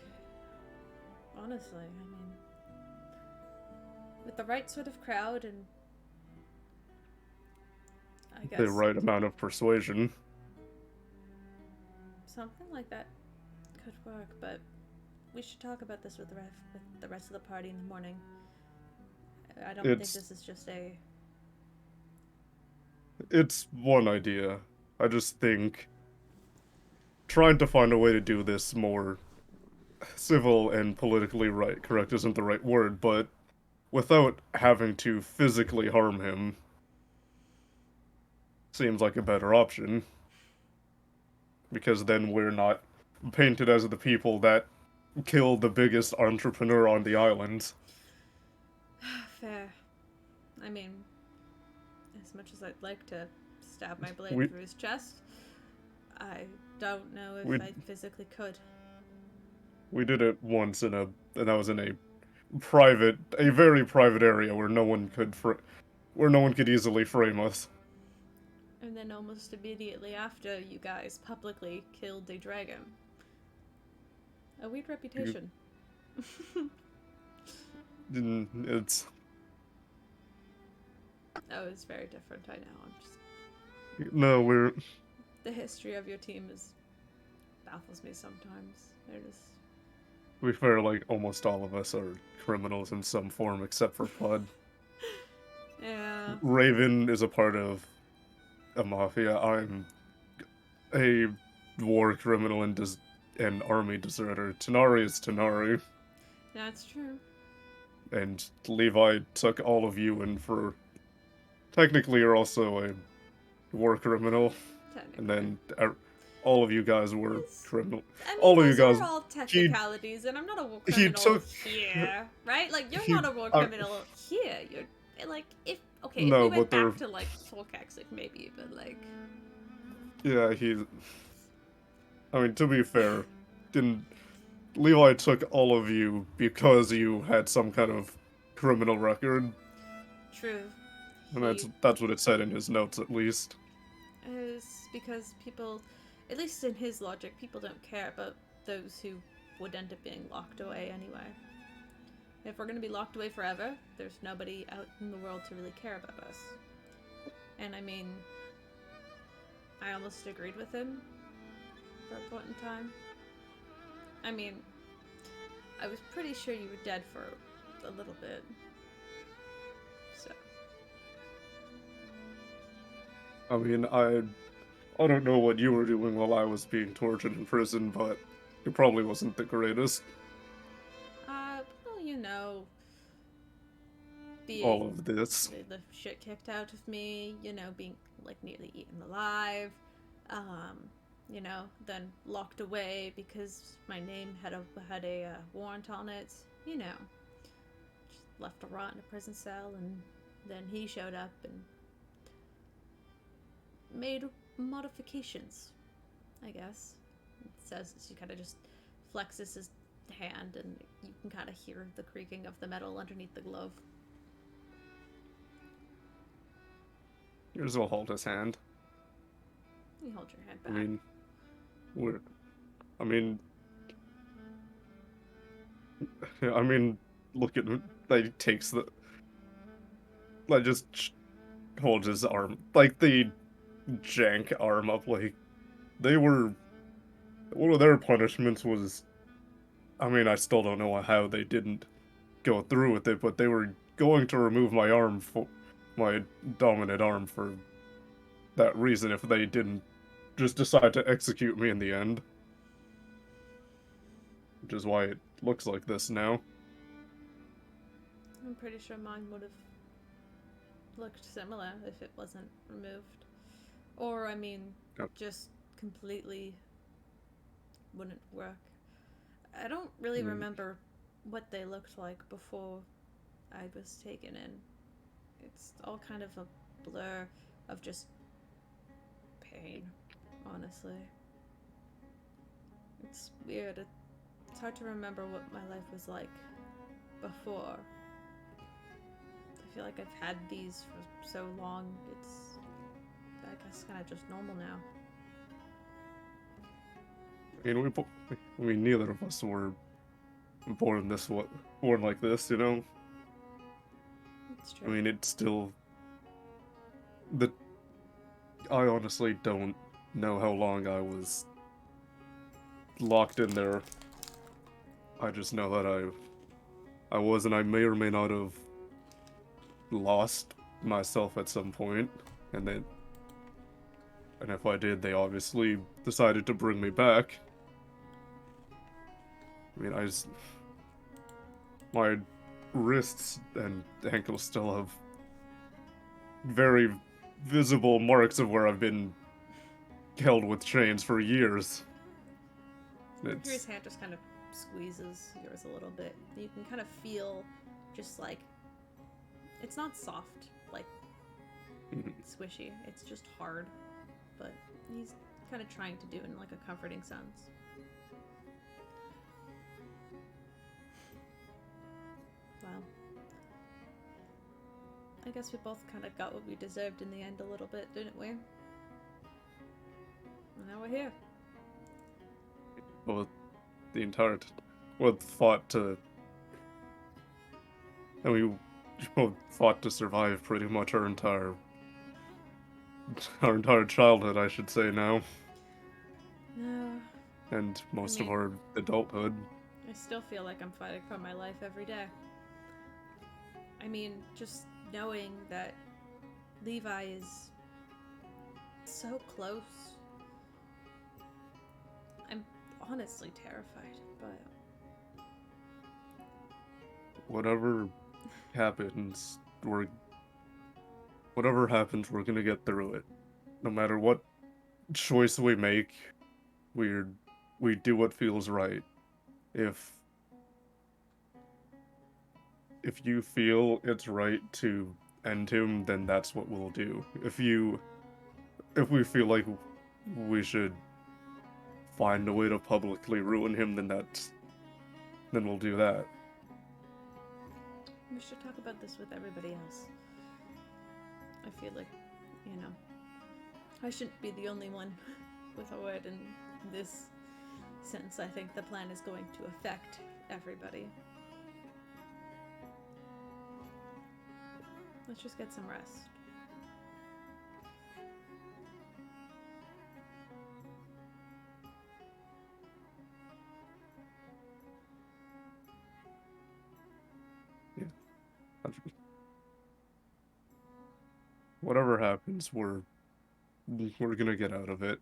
S2: Honestly, I mean, with the right sort of crowd and I guess
S7: The right amount of persuasion.
S2: something like that could work, but we should talk about this with the rest of the party in the morning. I don't think
S7: It's
S2: this is just a
S7: it's one idea. I just think trying to find a way to do this more civil and politically right correct isn't the right word, but without having to physically harm him seems like a better option. Because then we're not painted as the people that killed the biggest entrepreneur on the island.
S2: fair. I mean, as much as I'd like to stab my blade
S7: We
S2: through his chest, I don't know if
S7: we
S2: I physically could.
S7: we did it once and that was in a very private area where no one could easily frame us.
S2: And then almost immediately after, you guys publicly killed a dragon. A weird reputation.
S7: It's
S2: Oh, it's very different, I know. I'm just
S7: no, we're
S2: the history of your team is baffles me sometimes. They're just
S7: we fair like almost all of us are criminals in some form except for Pud.
S2: yeah.
S7: Raven is a part of a mafia. I'm a war criminal and an army deserter. Tanari is Tanari,
S2: That's true.
S7: and Levi took all of you in for. Technically, you're also a war criminal, and
S2: Technically.
S7: then all of you guys were criminal.
S2: I mean,
S7: All of you
S2: those
S7: guys.
S2: are all
S7: He
S2: technicalities, and I'm not a war
S7: he
S2: criminal
S7: took
S2: here, right? Like, you're
S7: he.
S2: not a war criminal here. You're like, if Okay, if we
S7: No,
S2: went
S7: but they're
S2: back to like Solcaxic, maybe, but like,
S7: yeah. I mean, to be fair, didn't Levi took all of you because you had some kind of criminal record,
S2: true.
S7: and
S2: He
S7: that's what it said in his notes at least.
S2: is because people, at least in his logic, people don't care about those who would end up being locked away anyway. If we're gonna be locked away forever, there's nobody out in the world to really care about us. And I mean, I almost agreed with him for a point in time. I mean, I was pretty sure you were dead for a little bit. So,
S7: I mean, I don't know what you were doing while I was being tortured in prison, but it probably wasn't the greatest.
S2: well, you know,
S7: All
S2: being
S7: of this.
S2: the shit kicked out of me, you know, being like nearly eaten alive, you know, then locked away because my name had a warrant on it, you know, just left to rot in a prison cell, and then he showed up and made modifications, I guess. It says he kind of just flexes his hand, and you can kind of hear the creaking of the metal underneath the glove.
S7: Yours will hold his hand.
S2: You hold your hand
S7: I
S2: back.
S7: mean, we're. I mean, yeah, I mean, look at him. Like, takes the. Like, just holds his arm. Like, the jank arm up. Like, they were. One of their punishments was. I mean, I still don't know how they didn't go through with it, but they were going to remove my arm for. My dominant arm for that reason if they didn't just decide to execute me in the end. Which is why it looks like this now.
S2: I'm pretty sure mine would have looked similar if it wasn't removed. Or, I mean,
S7: Yep.
S2: just completely wouldn't work. I don't really remember what they looked like before I was taken in. It's all kind of a blur of just pain, honestly. It's weird. It's hard to remember what my life was like before. I feel like I've had these for so long, it's, I guess, kind of just normal now.
S7: I mean, neither of us were born like this, you know?
S2: It's
S7: I
S2: true.
S7: mean, it's still. I honestly don't know how long I was locked in there. I just know that I was, and I may or may not have lost myself at some point, and if I did, they obviously decided to bring me back. I mean, my wrists and ankles still have very visible marks of where I've been held with chains for years.
S2: His hand just kind of squeezes yours a little bit. You can kind of feel just like, it's not soft, like swishy. It's just hard. But he's kind of trying to do it in like a comforting sense. Well, I guess we both kind of got what we deserved in the end a little bit, didn't we? And now we're here.
S7: Well, the entire well fought to, and we both fought to survive pretty much our entire childhood, I should say now,
S2: No,
S7: and most
S2: I mean,
S7: of our adulthood.
S2: I still feel like I'm fighting for my life every day. I mean, just knowing that Levi is so close. I'm honestly terrified, but
S7: Whatever happens, whatever happens, we're gonna get through it. No matter what choice we make, we do what feels right. If you feel it's right to end him, then that's what we'll do. If we feel like we should find a way to publicly ruin him, then we'll do that.
S2: We should talk about this with everybody else. I feel like, I shouldn't be the only one with a word in this sense. I think the plan is going to affect everybody. Let's just get some rest.
S7: Whatever happens, we're gonna get out of it.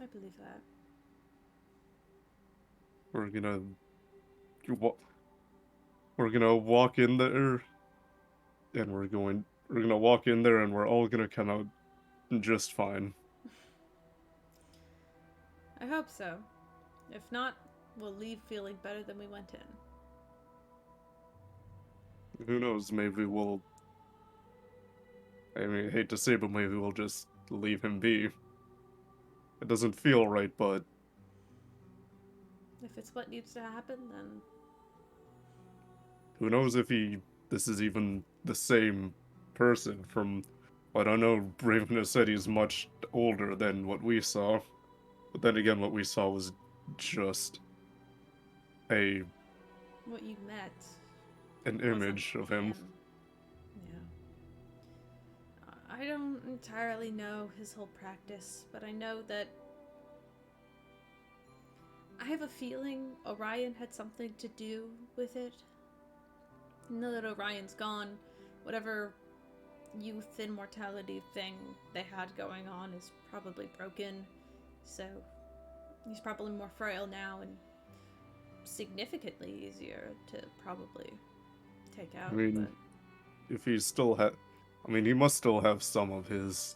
S2: I believe that.
S7: We're gonna walk in there, and we're gonna walk in there, and we're all gonna come out just fine.
S2: I hope so. If not, we'll leave feeling better than we went in.
S7: Who knows? Maybe we'll. I mean, I hate to say, but maybe we'll just leave him be. It doesn't feel right, but
S2: If it's what needs to happen, then
S7: who knows if this is even the same person from what I know. Raven has said he's much older than what we saw, but then again, what we saw was just
S2: what you met
S7: an image of him.
S2: Yeah. I don't entirely know his whole practice, but I know that I have a feeling Orion had something to do with it. Now that Orion's gone, whatever youth and mortality thing they had going on is probably broken. So he's probably more frail now and significantly easier to probably take out.
S7: I mean, if he still had, I mean, he must still have some of his,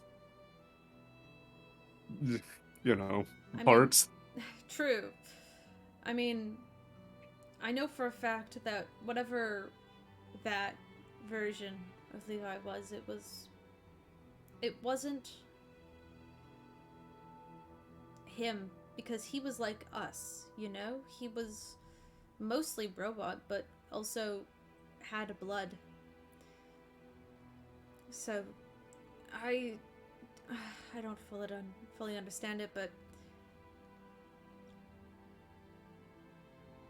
S7: parts.
S2: True. I mean, I know for a fact that whatever that version of Levi was, it wasn't him, because he was like us, He was mostly robot, but also had blood. So, I don't fully understand it, but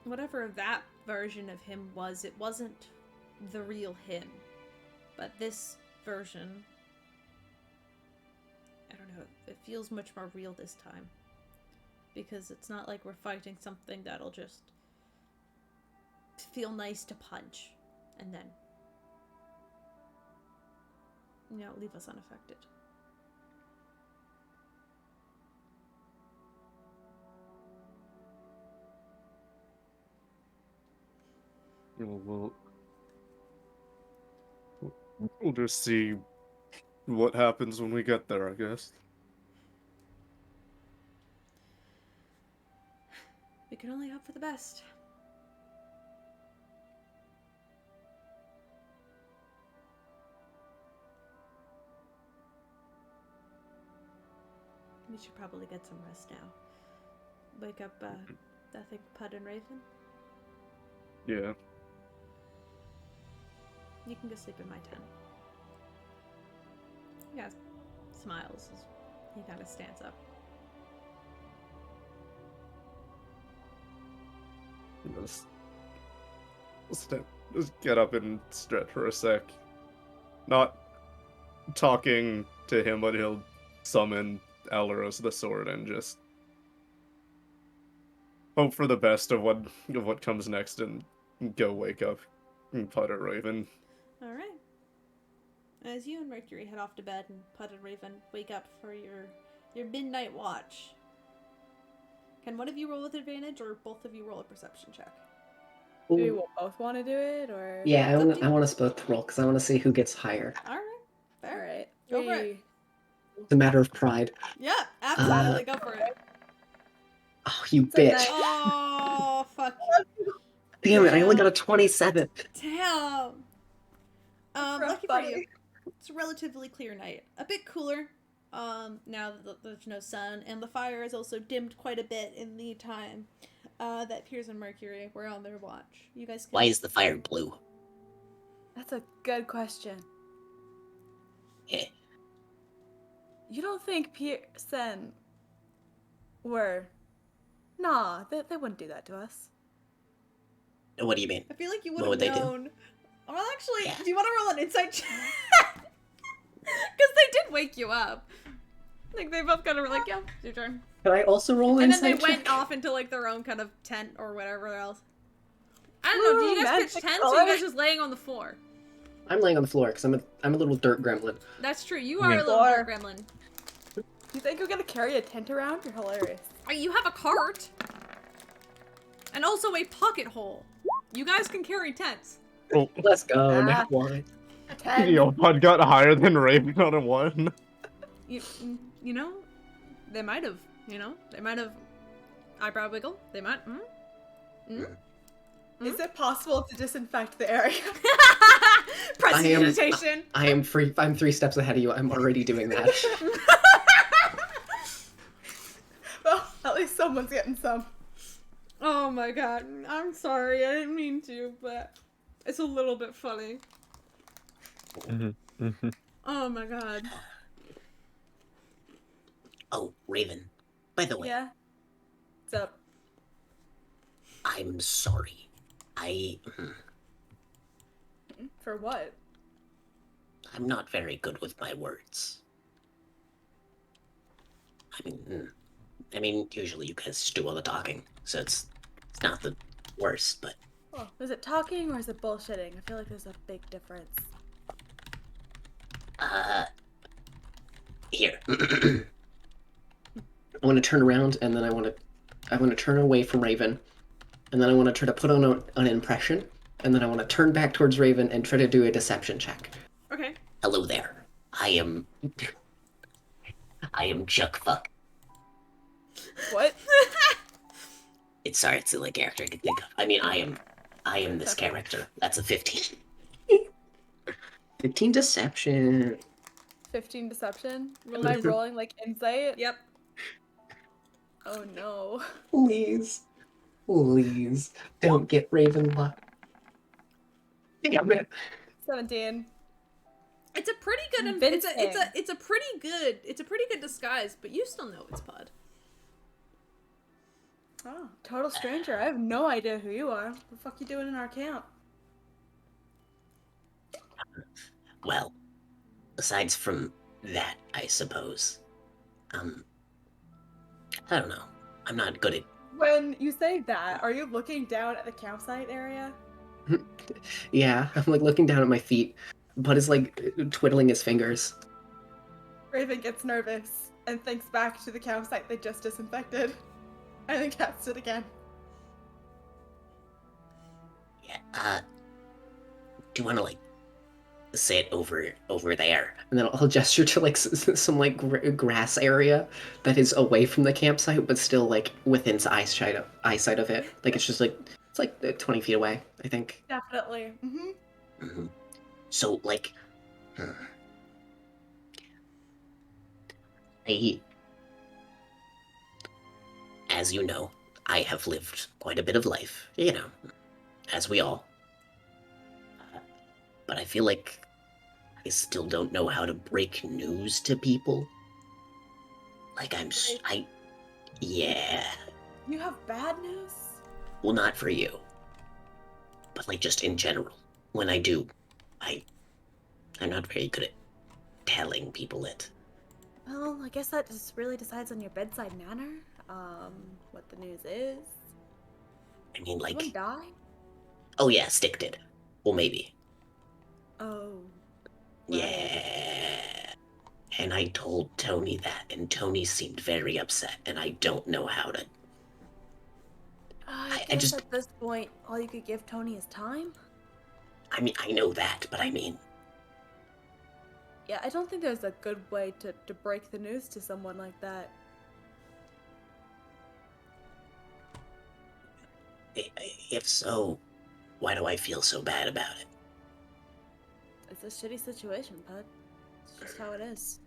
S2: whatever that version of him was, it wasn't the real him. But this version, I don't know, it feels much more real this time. Because it's not like we're fighting something that'll just feel nice to punch and then, leave us unaffected.
S7: We'll just see what happens when we get there, I guess.
S2: We can only hope for the best. We should probably get some rest now. Wake up, I think, Pud and Raven.
S7: Yeah.
S2: You can go sleep in my tent. He kind of smiles as he kind of stands up.
S7: Just get up and stretch for a sec. Not talking to him, but he'll summon Alaros the sword and just hope for the best of what comes next and go wake up Pud or Raven.
S2: Alright. As you and Mercury head off to bed and Pud and Raven wake up for your midnight watch, can one of you roll with advantage or both of you roll a perception check?
S6: Do we both want to do it, or?
S1: Yeah, I want us both to roll because I want to see who gets higher.
S2: Alright. Fair.
S6: Alright.
S2: Go for it.
S1: It's a matter of pride.
S2: Yeah, absolutely. Go for it.
S1: Oh, you bitch.
S2: Oh, fuck.
S1: Damn it! I only
S2: Yeah.
S1: got a 27.
S2: Damn.
S6: Rough,
S2: Lucky for you.
S6: buddy.
S2: It's a relatively clear night. A bit cooler. Now that there's no sun, and the fire is also dimmed quite a bit in the time that Piers and Mercury were on their watch. You guys can.
S8: Why is the fire blue?
S6: That's a good question.
S8: Eh,
S6: You don't think Pearson were... Nah, they wouldn't do that to us.
S8: what do you mean?
S2: I feel like you
S8: What
S2: would
S8: would
S2: have
S8: they do?
S2: known. Well, actually,
S8: Yeah.
S2: do you want to roll an insight check? Because they did wake you up. Like they both kind of were like, "Yeah, it's your turn,"
S1: Can I also roll
S2: and then
S1: insight
S2: they went
S1: check?
S2: off into like their own kind of tent or whatever else. I don't know. Do you guys pitch
S6: Magic
S2: tents or are you
S6: color.
S2: guys just laying on the floor?
S1: I'm laying on the floor because I'm a little dirt gremlin.
S2: That's true. You are
S4: Yeah.
S2: a little
S6: Floor.
S2: dirt gremlin.
S6: You think you're gonna carry a tent around? You're hilarious.
S2: You have a cart, and also a pocket hole. You guys can carry tents.
S1: Let's go.
S6: Ah.
S1: Nat one.
S6: 10.
S7: Yo, Pod got higher than Raven on a 1.
S2: You know, they might have. You know, they might have. Eyebrow wiggle. They might.
S6: Is it possible to disinfect the area?
S2: Prestidigitation.
S1: I am free. I'm 3 steps ahead of you. I'm already doing that.
S6: Well, at least someone's getting some.
S2: Oh my god. I'm sorry. I didn't mean to, but it's a little bit funny. Oh my god.
S8: Oh, Raven. By the way,
S6: Yeah. What's up?
S8: I'm sorry.
S6: For what?
S8: I'm not very good with my words. I mean, usually you guys do all the talking, so it's not the worst, but
S6: Oh, is it talking or is it bullshitting? I feel like there's a big difference.
S8: here.
S1: I want to turn around and then I want to turn away from Raven, and then I want to try to put on an impression, and then I want to turn back towards Raven and try to do a deception check.
S2: Okay.
S8: Hello there. I am Chuck Fuck.
S6: What?
S8: It's the only character I can think of. I mean, I am this character. That's a 15.
S1: 15 deception.
S6: 15 deception?
S2: Roll
S6: Am I
S2: it.
S6: rolling like insight?
S2: Yep.
S6: Oh no.
S1: Please. Please. Don't get Raven luck. Damn it.
S6: 17.
S2: It's a pretty good.
S6: Convincing.
S2: It's a pretty good disguise, but you still know it's Pud.
S6: Oh, total stranger. I have no idea who you are. What the fuck you doing in our camp?
S8: Well, aside from that, I suppose. I don't know. I'm not good at.
S6: When you say that, are you looking down at the campsite area?
S1: Yeah, I'm like looking down at my feet. Bud is like twiddling his fingers.
S6: Raven gets nervous and thinks back to the campsite they just disinfected. And then casts it again.
S8: Yeah. Do you want to like say it over there?
S1: And then I'll gesture to like some like grass area that is away from the campsite, but still like within eyesight of it. Like it's just like it's like 20 feet away, I think.
S6: Definitely. Mm-hmm.
S8: Mm-hmm. So like, as you know, I have lived quite a bit of life. You know, as we all. But I feel like I still don't know how to break news to people. Like yeah.
S6: You have bad news?
S8: Well, not for you. But like just in general. When I do, I'm not very good at telling people it.
S6: Well, I guess that just really decides on your bedside manner. What the news is.
S8: I mean,
S6: Someone
S8: like,
S6: die?
S8: oh yeah, Stick did. Well, maybe.
S6: Oh.
S8: Yeah. And I told Tony that, and Tony seemed very upset, and I don't know how to.
S6: I
S8: I
S6: guess
S8: just-
S6: at this point, all you could give Tony is time.
S8: I mean, I know that, but I mean,
S6: Yeah, I don't think there's a good way to break the news to someone like that.
S8: if so, Why do I feel so bad about it?
S6: It's a shitty situation, bud. It's just how it is.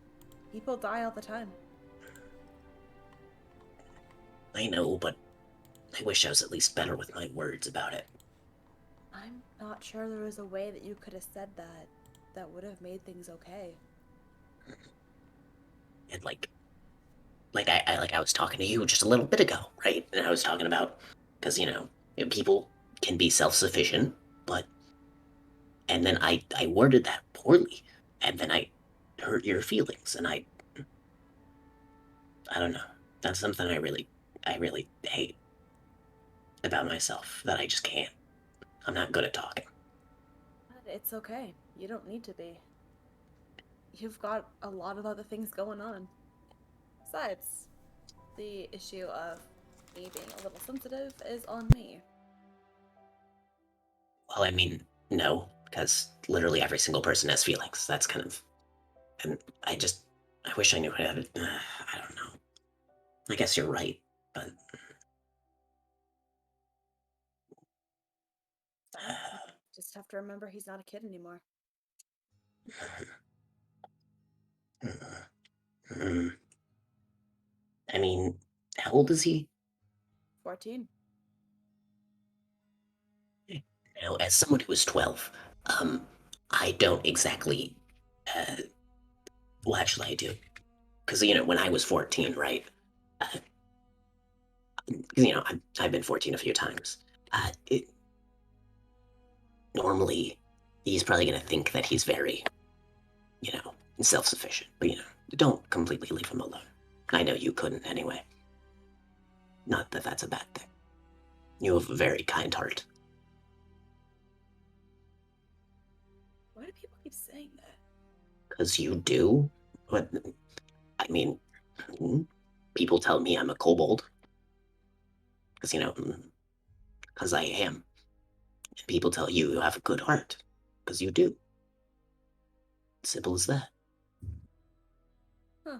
S6: People die all the time.
S8: I know, but I wish I was at least better with my words about it.
S6: I'm not sure there was a way that you could have said that would have made things okay.
S8: And I was talking to you just a little bit ago, right? And I was talking about because people can be self-sufficient, but and then I worded that poorly, and then I hurt your feelings, and I don't know. That's something I really hate about myself that I just can't. I'm not good at talking.
S6: But it's okay. You don't need to be. You've got a lot of other things going on. Besides, the issue of me being a little sensitive is on me.
S8: Well, I mean, no, because literally every single person has feelings. That's kind of, and I wish I knew how to. I don't know. I guess you're right, but
S6: Well, you just have to remember he's not a kid anymore.
S8: I mean, how old is he?
S6: 14.
S8: As someone who was 12, I don't exactly. Uh, well, actually, I do, because when I was 14, right? Because I've been 14 a few times. Normally, he's probably gonna think that he's very, you know, self-sufficient, but don't completely leave him alone. I know you couldn't anyway. Not that that's a bad thing. You have a very kind heart.
S6: Why do people keep saying that?
S8: Because you do. But, I mean, people tell me I'm a kobold. Because, because I am. And people tell you you have a good heart. Because you do. Simple as that.
S6: Huh.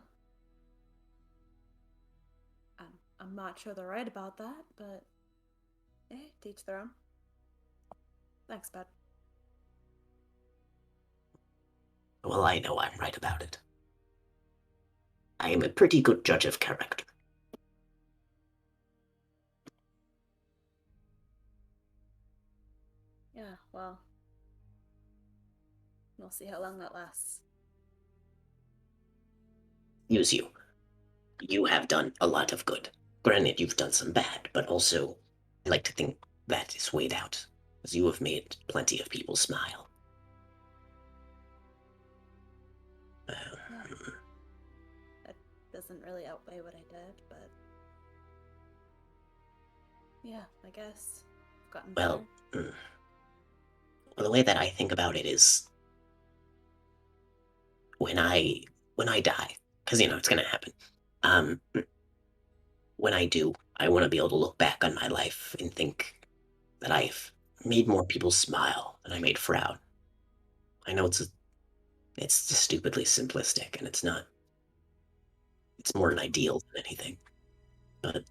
S6: I'm not sure they're right about that, but teach their own. Thanks, bud.
S8: Well, I know I'm right about it. I am a pretty good judge of character.
S6: Yeah, well, we'll see how long that lasts.
S8: Use you. You have done a lot of good. Granted, you've done some bad, but also, I like to think that is weighed out, as you have made plenty of people smile.
S6: Yeah. That doesn't really outweigh what I did, but yeah, I guess I've gotten better.
S8: Well, the way that I think about it is when I die, because it's gonna happen. Um, when I do, I want to be able to look back on my life and think that I've made more people smile than I made frown. I know it's just stupidly simplistic, and it's not. It's more an ideal than anything, but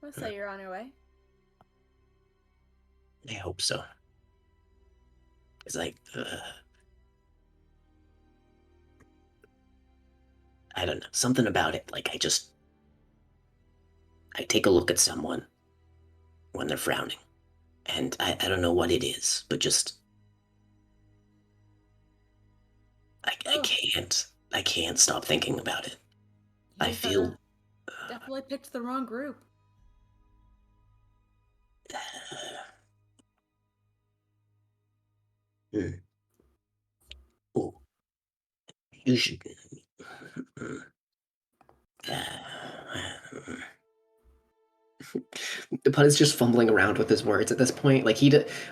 S6: I'll say you're on your way.
S8: I hope so. It's like, I don't know, something about it. Like I take a look at someone when they're frowning, and I don't know what it is, but just
S6: Oh,
S8: I can't stop thinking about it. I
S6: you've
S8: feel,
S6: definitely picked the wrong group.
S8: hmm, oh, you should. Pud is just fumbling around with his words at this point. Like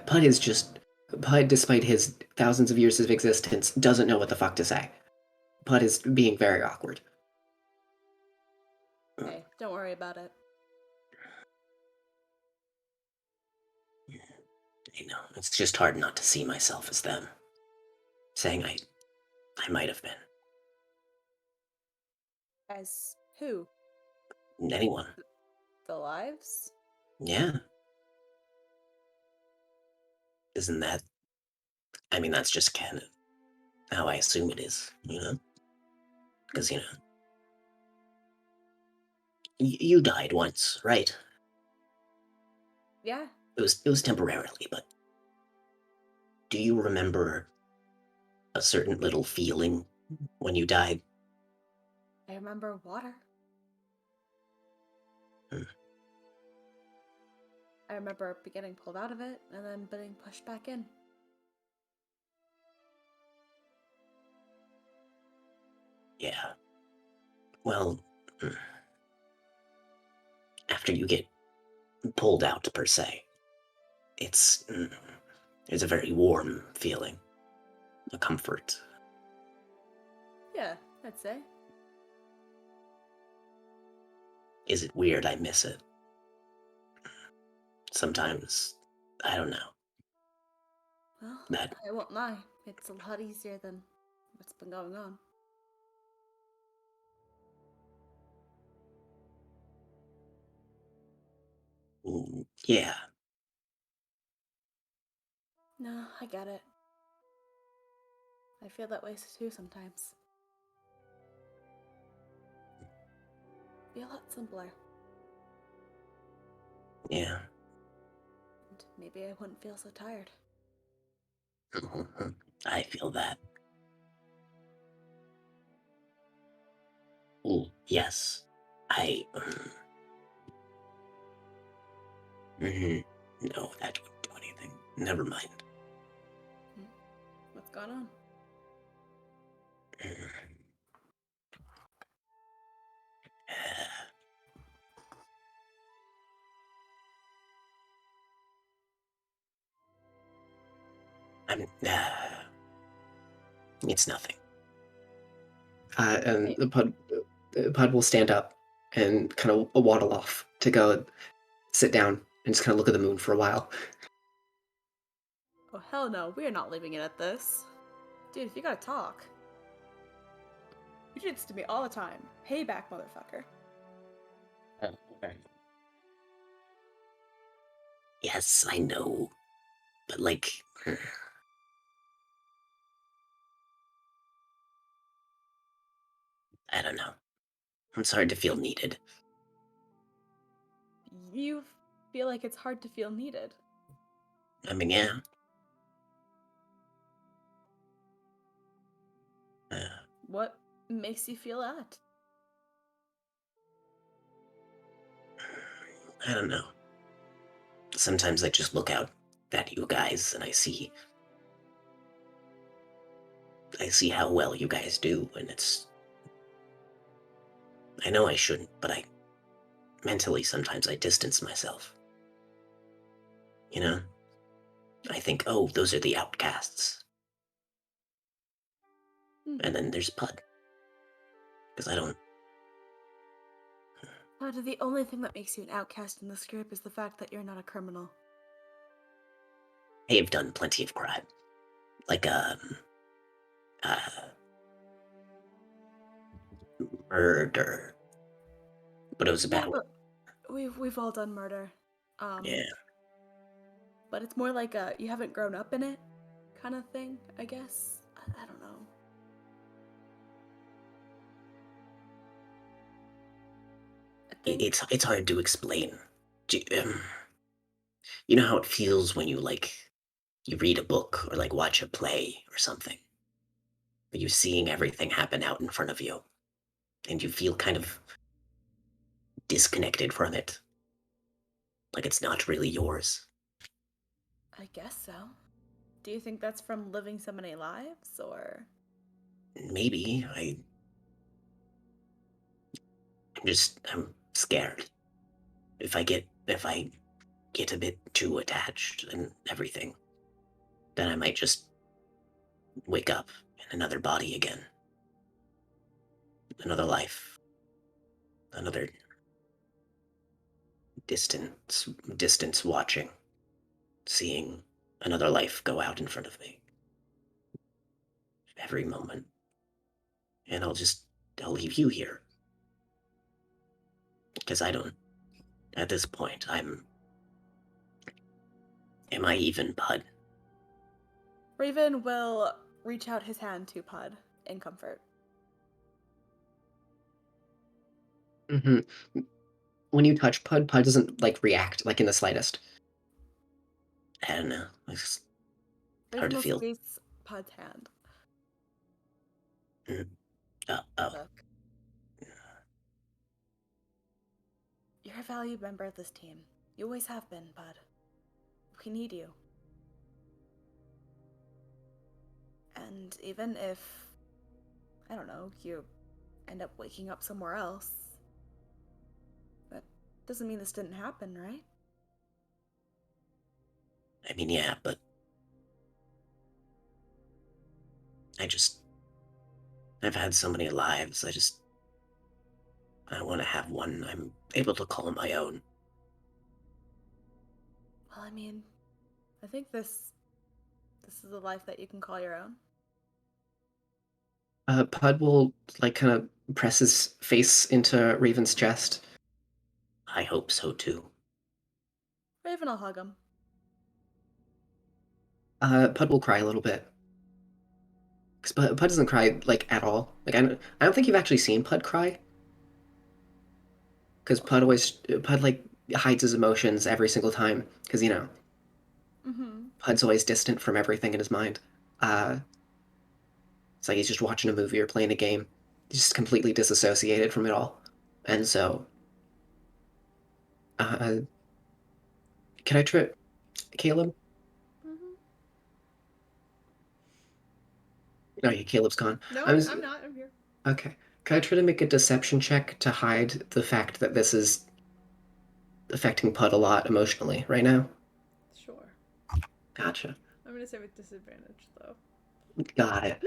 S8: Pud is just Pud, despite his thousands of years of existence, doesn't know what the fuck to say. Pud is being very awkward.
S6: Hey, don't worry about it.
S8: It's just hard not to see myself as them, saying I might have been
S6: As who?
S8: anyone.
S6: The lives?
S8: Yeah, Isn't that? I mean, that's just kind of how I assume it is, you know? Because, you know, you died once, right?
S6: Yeah,
S8: It was temporarily, but do you remember a certain little feeling when you died?
S6: I remember water.
S8: Hmm.
S6: I remember getting pulled out of it and then being pushed back in.
S8: Yeah. Well, after you get pulled out, per se, it's it's a very warm feeling, a comfort.
S6: Yeah, I'd say.
S8: Is it weird I miss it? Sometimes, I don't know.
S6: Well,
S8: That
S6: I won't lie. It's a lot easier than what's been going on.
S8: yeah,
S6: No, I get it. I feel that way too sometimes. Be a lot simpler.
S8: yeah.
S6: And maybe I wouldn't feel so tired.
S8: I feel that. Yes. I. No, that wouldn't do anything. Never mind.
S6: What's going on?
S8: I'm. It's nothing.
S1: And
S6: Hey,
S1: the pud will stand up and kind of waddle off to go sit down and just kind of look at the moon for a while.
S6: oh hell no, we are not leaving it at this. Dude, if you gotta talk. You do this to me all the time. Payback, motherfucker.
S8: Yes, I know. But, like. I don't know. I'm sorry to feel needed.
S6: You feel like it's hard to feel needed.
S8: I mean, yeah. Uh,
S6: What makes you feel that?
S8: I don't know. Sometimes I just look out at you guys and I see how well you guys do, and it's. I know I shouldn't, but I mentally sometimes I distance myself. You know? I think, oh, those are the outcasts. And then there's Pud. Because I don't.
S6: But the only thing that makes you an outcast in this group is the fact that you're not a criminal.
S8: I have done plenty of crime. Like, uh, murder. But it was a
S6: Yeah,
S8: bad one.
S6: but we've all done murder.
S8: Yeah.
S6: But it's more like a you haven't grown up in it kind of thing, I guess. I don't know. I think
S8: It's hard to explain. You know how it feels when you read a book or like watch a play or something, but you're seeing everything happen out in front of you, and you feel kind of disconnected from it, like it's not really yours.
S6: I guess so. Do you think that's from living so many lives or
S8: Maybe I'm scared. If I get a bit too attached and everything, then I might just wake up in another body again, another life, another distance watching, seeing another life go out in front of me every moment. And I'll leave you here. Because I don't, at this point, am I even Bud?
S6: Raven will reach out his hand to Pud in comfort.
S1: Hmm. When you touch Pud, Pud doesn't like react like in the slightest.
S8: I don't know. It's hard
S6: Raven
S8: to
S6: will
S8: feel.
S6: squeeze Pud's hand.
S8: Oh,
S6: Look, you're a valued member of this team. You always have been, Pud. We need you. And even if, I don't know, you end up waking up somewhere else, that doesn't mean this didn't happen, right?
S8: I mean, yeah, but I've had so many lives. I want to have one I'm able to call my own.
S6: Well, I mean, I think this is a life that you can call your own.
S1: Pud will like kind of press his face into Raven's chest.
S8: I hope so too.
S6: Raven will hug him.
S1: Pud will cry a little bit. 'Cause Pud doesn't cry like at all. Like I don't think you've actually seen Pud cry. Because Pud like hides his emotions every single time. Because
S6: Mm-hmm.
S1: Pud's always distant from everything in his mind. Uh, it's like he's just watching a movie or playing a game. He's just completely disassociated from it all. And so, uh, can I try, Caleb?
S2: Mm-hmm.
S1: No, yeah, Caleb's gone.
S2: No,
S1: I was
S2: I'm not. I'm here.
S1: okay. Can I try to make a deception check to hide the fact that this is affecting Pud a lot emotionally right now?
S2: Sure.
S1: Gotcha.
S2: I'm gonna say with disadvantage though.
S1: Got it.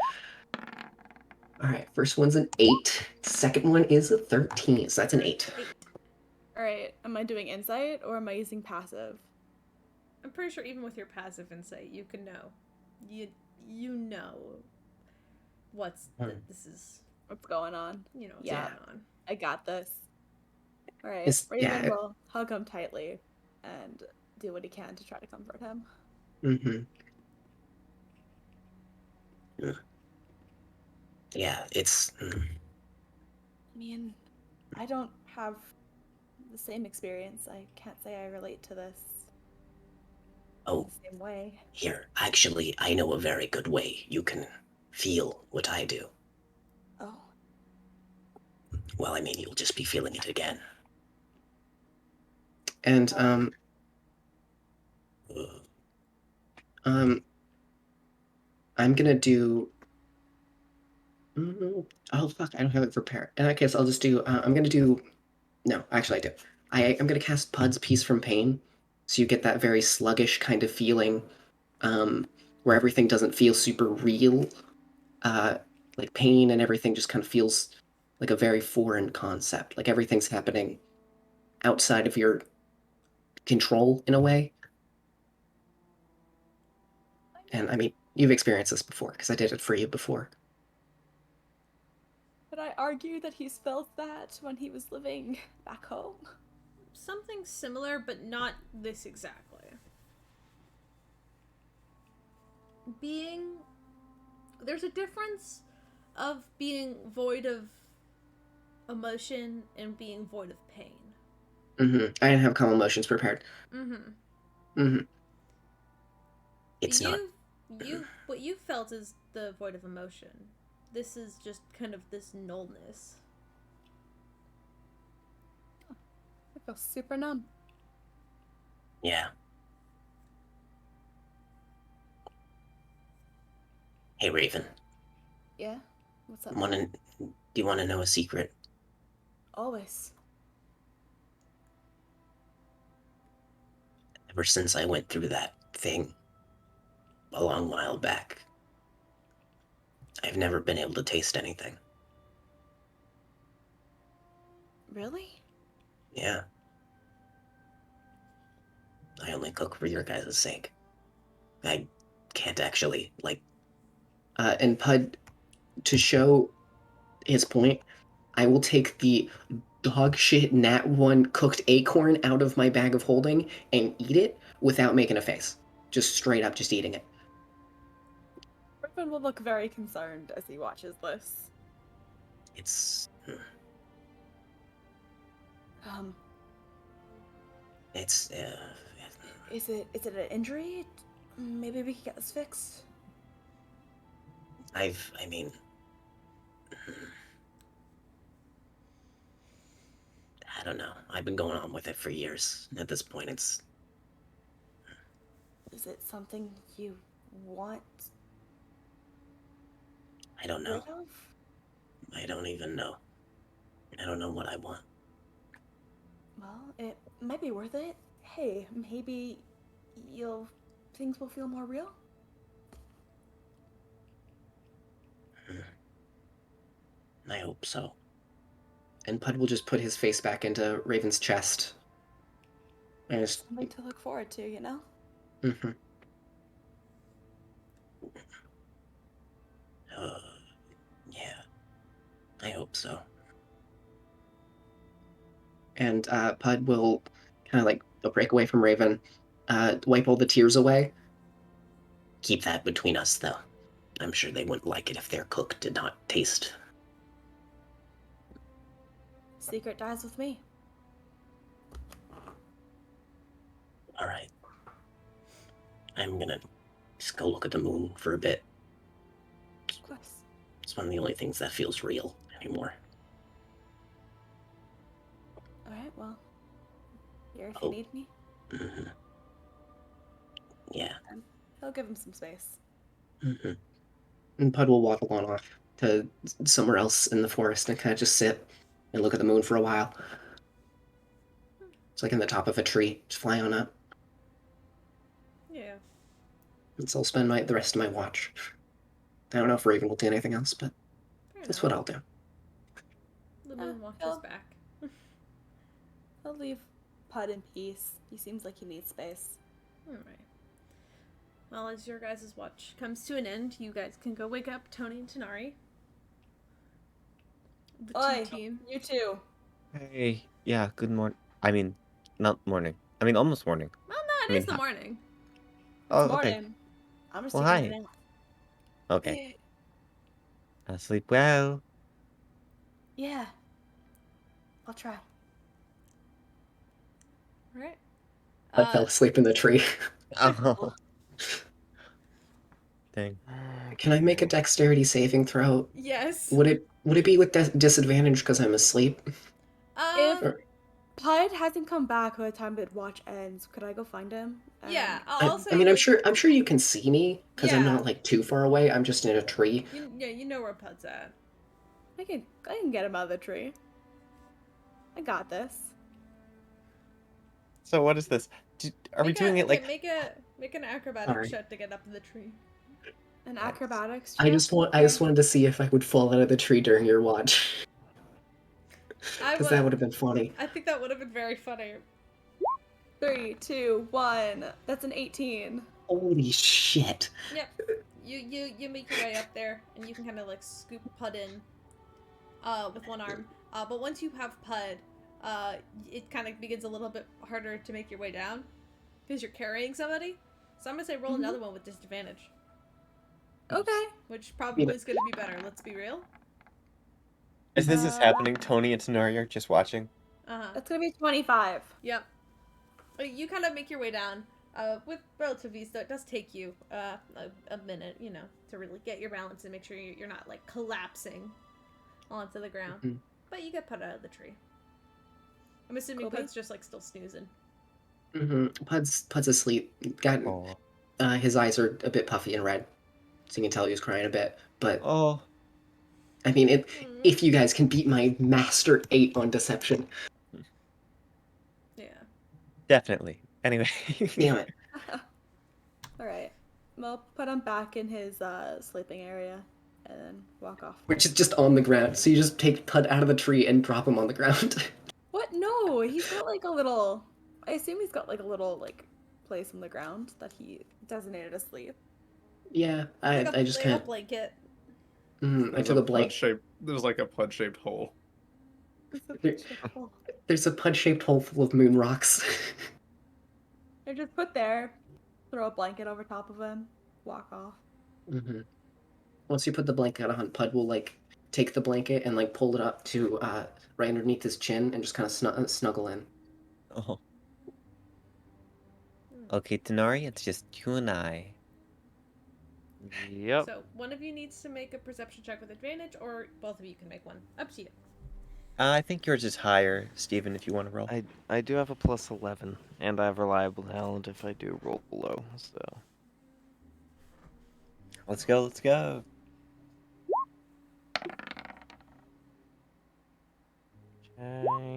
S1: All right, first one's an 8. Second one is a 13, so that's an 8.
S2: 8.
S6: Alright, am I doing insight or am I using passive?
S2: I'm pretty sure even with your passive insight, you can know. You know this is
S6: What's going on?
S2: what's
S6: Yeah.
S2: going on.
S6: I got this. Alright,
S1: It's-
S6: Raven
S1: yeah.
S6: will hug him tightly and do what he can to try to comfort him.
S1: Mm-hmm.
S8: Yeah, it's.
S6: I mean, I don't have the same experience. I can't say I relate to this
S8: Oh,
S6: the same way.
S8: here, actually, I know a very good way you can feel what I do.
S6: Oh.
S8: Well, I mean, you'll just be feeling it again.
S1: And I'm gonna do. Oh fuck! I don't have it prepared. In that case, I'll just do. I'm gonna do. No, actually, I do. I'm gonna cast Pud's Peace from Pain, so you get that very sluggish kind of feeling, where everything doesn't feel super real. Like pain and everything just kind of feels like a very foreign concept. Like everything's happening outside of your control in a way. And I mean, you've experienced this before because I did it for you before.
S6: But I argue that he's felt that when he was living back home.
S2: Something similar, but not this exactly. There's a difference of being void of emotion and being void of pain.
S1: I didn't have calm emotions prepared.
S8: It's not.
S2: What you felt is the void of emotion. This is just kind of this nullness.
S6: I feel super numb.
S8: Yeah. Hey, Raven.
S6: Yeah? What's up?
S8: Do you want to know a secret?
S6: Always.
S8: Ever since I went through that thing a long while back, I've never been able to taste anything.
S6: Really?
S8: Yeah. I only cook for your guys' sake. I can't actually, like.
S1: And Pud, to show his point, I will take the dog shit nat 1 cooked acorn out of my bag of holding and eat it without making a face. Just straight up, just eating it.
S6: Raven will look very concerned as he watches this.
S8: It's
S6: Um,
S8: it's
S6: is it an injury? Maybe we can get this fixed.
S8: I mean, I don't know. I've been going on with it for years. At this point, it's
S6: Is it something you want
S8: I don't know.
S6: rid of?
S8: I don't even know. I don't know what I want.
S6: Well, it might be worth it. Hey, maybe things will feel more real.
S8: I hope so.
S1: And Pud will just put his face back into Raven's chest. And just,
S6: Something to look forward to, you know?
S1: mhm.
S8: Yeah. I hope so.
S1: And Pud will kind of like break away from Raven, wipe all the tears away.
S8: Keep that between us, though. I'm sure they wouldn't like it if their cook did not taste.
S6: Secret dies with me.
S8: All right. I'm gonna just go look at the moon for a bit.
S6: Of course.
S8: It's one of the only things that feels real anymore.
S6: Alright, well. Here if
S8: Oh.
S6: you need me.
S8: Mm-hmm. Yeah.
S6: I'll give him some space.
S8: Mm-hmm.
S1: And Pud will waddle on off to somewhere else in the forest and kind of just sit and look at the moon for a while. It's like in the top of a tree, just fly on up.
S2: Yeah.
S1: And so I'll spend the rest of my watch. I don't know if Raven will do anything else, but
S2: Fair
S1: that's
S2: enough.
S1: what I'll do.
S2: The moon watches
S6: I'll-
S2: back.
S6: I'll leave Pud in peace. He seems like he needs space.
S2: Alright. Well, as your guys' watch comes to an end, you guys can go wake up Tony and Tanari. The
S6: Oi,
S2: team.
S6: you too.
S4: Hey, yeah, good morning. I mean, not morning. I mean, almost morning.
S2: Well, no,
S4: I
S2: it
S4: mean,
S2: is the morning.
S4: Oh,
S6: It's
S4: okay.
S6: morning. I'm just
S4: Well,
S6: taking
S4: hi.
S6: a nap.
S4: Okay. Sleep well.
S6: Yeah. I'll try.
S2: Alright.
S1: I fell asleep in the tree.
S4: Oh. Dang.
S1: Can I make a dexterity saving throw?
S2: Yes.
S1: Would it be with disadvantage because I'm asleep?
S6: If
S1: Or-
S6: Pud hasn't come back by the time the watch ends, could I go find him?
S2: Yeah,
S1: I,
S2: I'll say.
S1: I mean, I'm
S2: like,
S1: sure you can see me because I'm
S2: Yeah.
S1: not like too far away. I'm just in a tree.
S2: You know where Pud's at.
S6: I can get him out of the tree. I got this.
S4: So what is this? Are we doing it like?
S2: make an acrobatic
S1: Alright.
S2: check to get up in the tree?
S6: An
S4: Nice.
S6: acrobatics
S1: I
S6: check?
S1: just wanted to see if I would fall out of the tree during your watch. Because that would have been funny.
S2: I think that would have been very funny.
S6: 3, 2, 1. That's an 18.
S1: Holy shit.
S2: Yep. You make your way up there, and you can kind of like scoop Pud in, with one arm. But once you have Pud, it kind of begins a little bit harder to make your way down, because you're carrying somebody. So I'm gonna say roll another one with disadvantage,
S6: Okay.
S2: which probably is gonna be better. Let's be real.
S4: As this is
S6: Uh,
S4: happening, Tony and Tanari are just watching.
S6: That's gonna be 25.
S2: Yep. You kind of make your way down. With relative ease, though, it does take you a minute, to really get your balance and make sure you're not like collapsing onto the ground.
S1: Mhm.
S2: But you get put out of the tree. I'm assuming
S6: Kobe?
S2: Pud's just like still snoozing.
S1: Pud's asleep. Got
S4: Oh.
S1: his eyes are a bit puffy and red, so you can tell he was crying a bit. But
S4: Oh.
S1: I mean, if you guys can beat my master 8 on deception,
S2: Yeah.
S4: Definitely. Anyway.
S1: damn it.
S6: Alright. Well, put him back in his sleeping area and then walk off.
S1: Which is just on the ground. So you just take Pud out of the tree and drop him on the ground.
S6: What? No, he's got like a little. I assume he's got like a little like place on the ground that he designated to sleep.
S1: Yeah, I just
S2: like
S1: kind
S2: a
S1: of.
S2: blanket.
S1: I took a blanket.
S7: There's like a pud-shaped hole.
S1: There's a Pud-shaped hole full of moon rocks.
S6: They're just put there. Throw a blanket over top of him. Walk off.
S1: Mm-hmm. Once you put the blanket on, Pud will like take the blanket and like pull it up to right underneath his chin and just kind of snuggle in.
S4: Oh.
S2: Hmm.
S4: Okay, Denari, it's just you and I.
S5: Yep.
S2: So one of you needs to make a perception check with advantage, or both of you can make one. Up to you.
S4: I think yours is higher, Steven, if you want to roll.
S5: I do have a plus 11, and I have reliable talent if I do roll low, so.
S4: Let's go, let's go.
S5: Okay.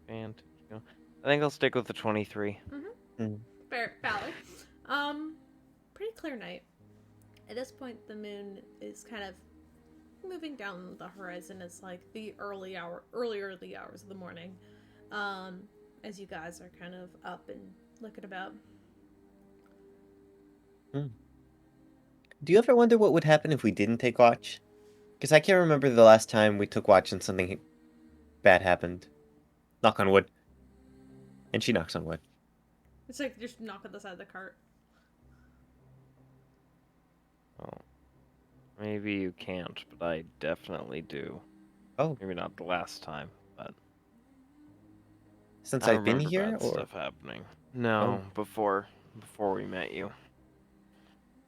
S5: Advantage. I think I'll stick with the 23.
S4: Mm.
S2: Fair, valid. Pretty clear night. At this point, the moon is kind of moving down the horizon. It's like the early hours of the morning. As you guys are kind of up and looking about.
S4: Do you ever wonder what would happen if we didn't take watch? Because I can't remember the last time we took watch and something bad happened. Knock on wood. And she knocks on wood.
S2: It's like just knock on the side of the cart.
S5: Oh. Maybe you can't, but I definitely do.
S4: Oh,
S5: Maybe not the last time, but
S4: since
S5: I
S4: I've been
S5: remember
S4: here,
S5: bad
S4: or
S5: stuff happening. No, before we met you.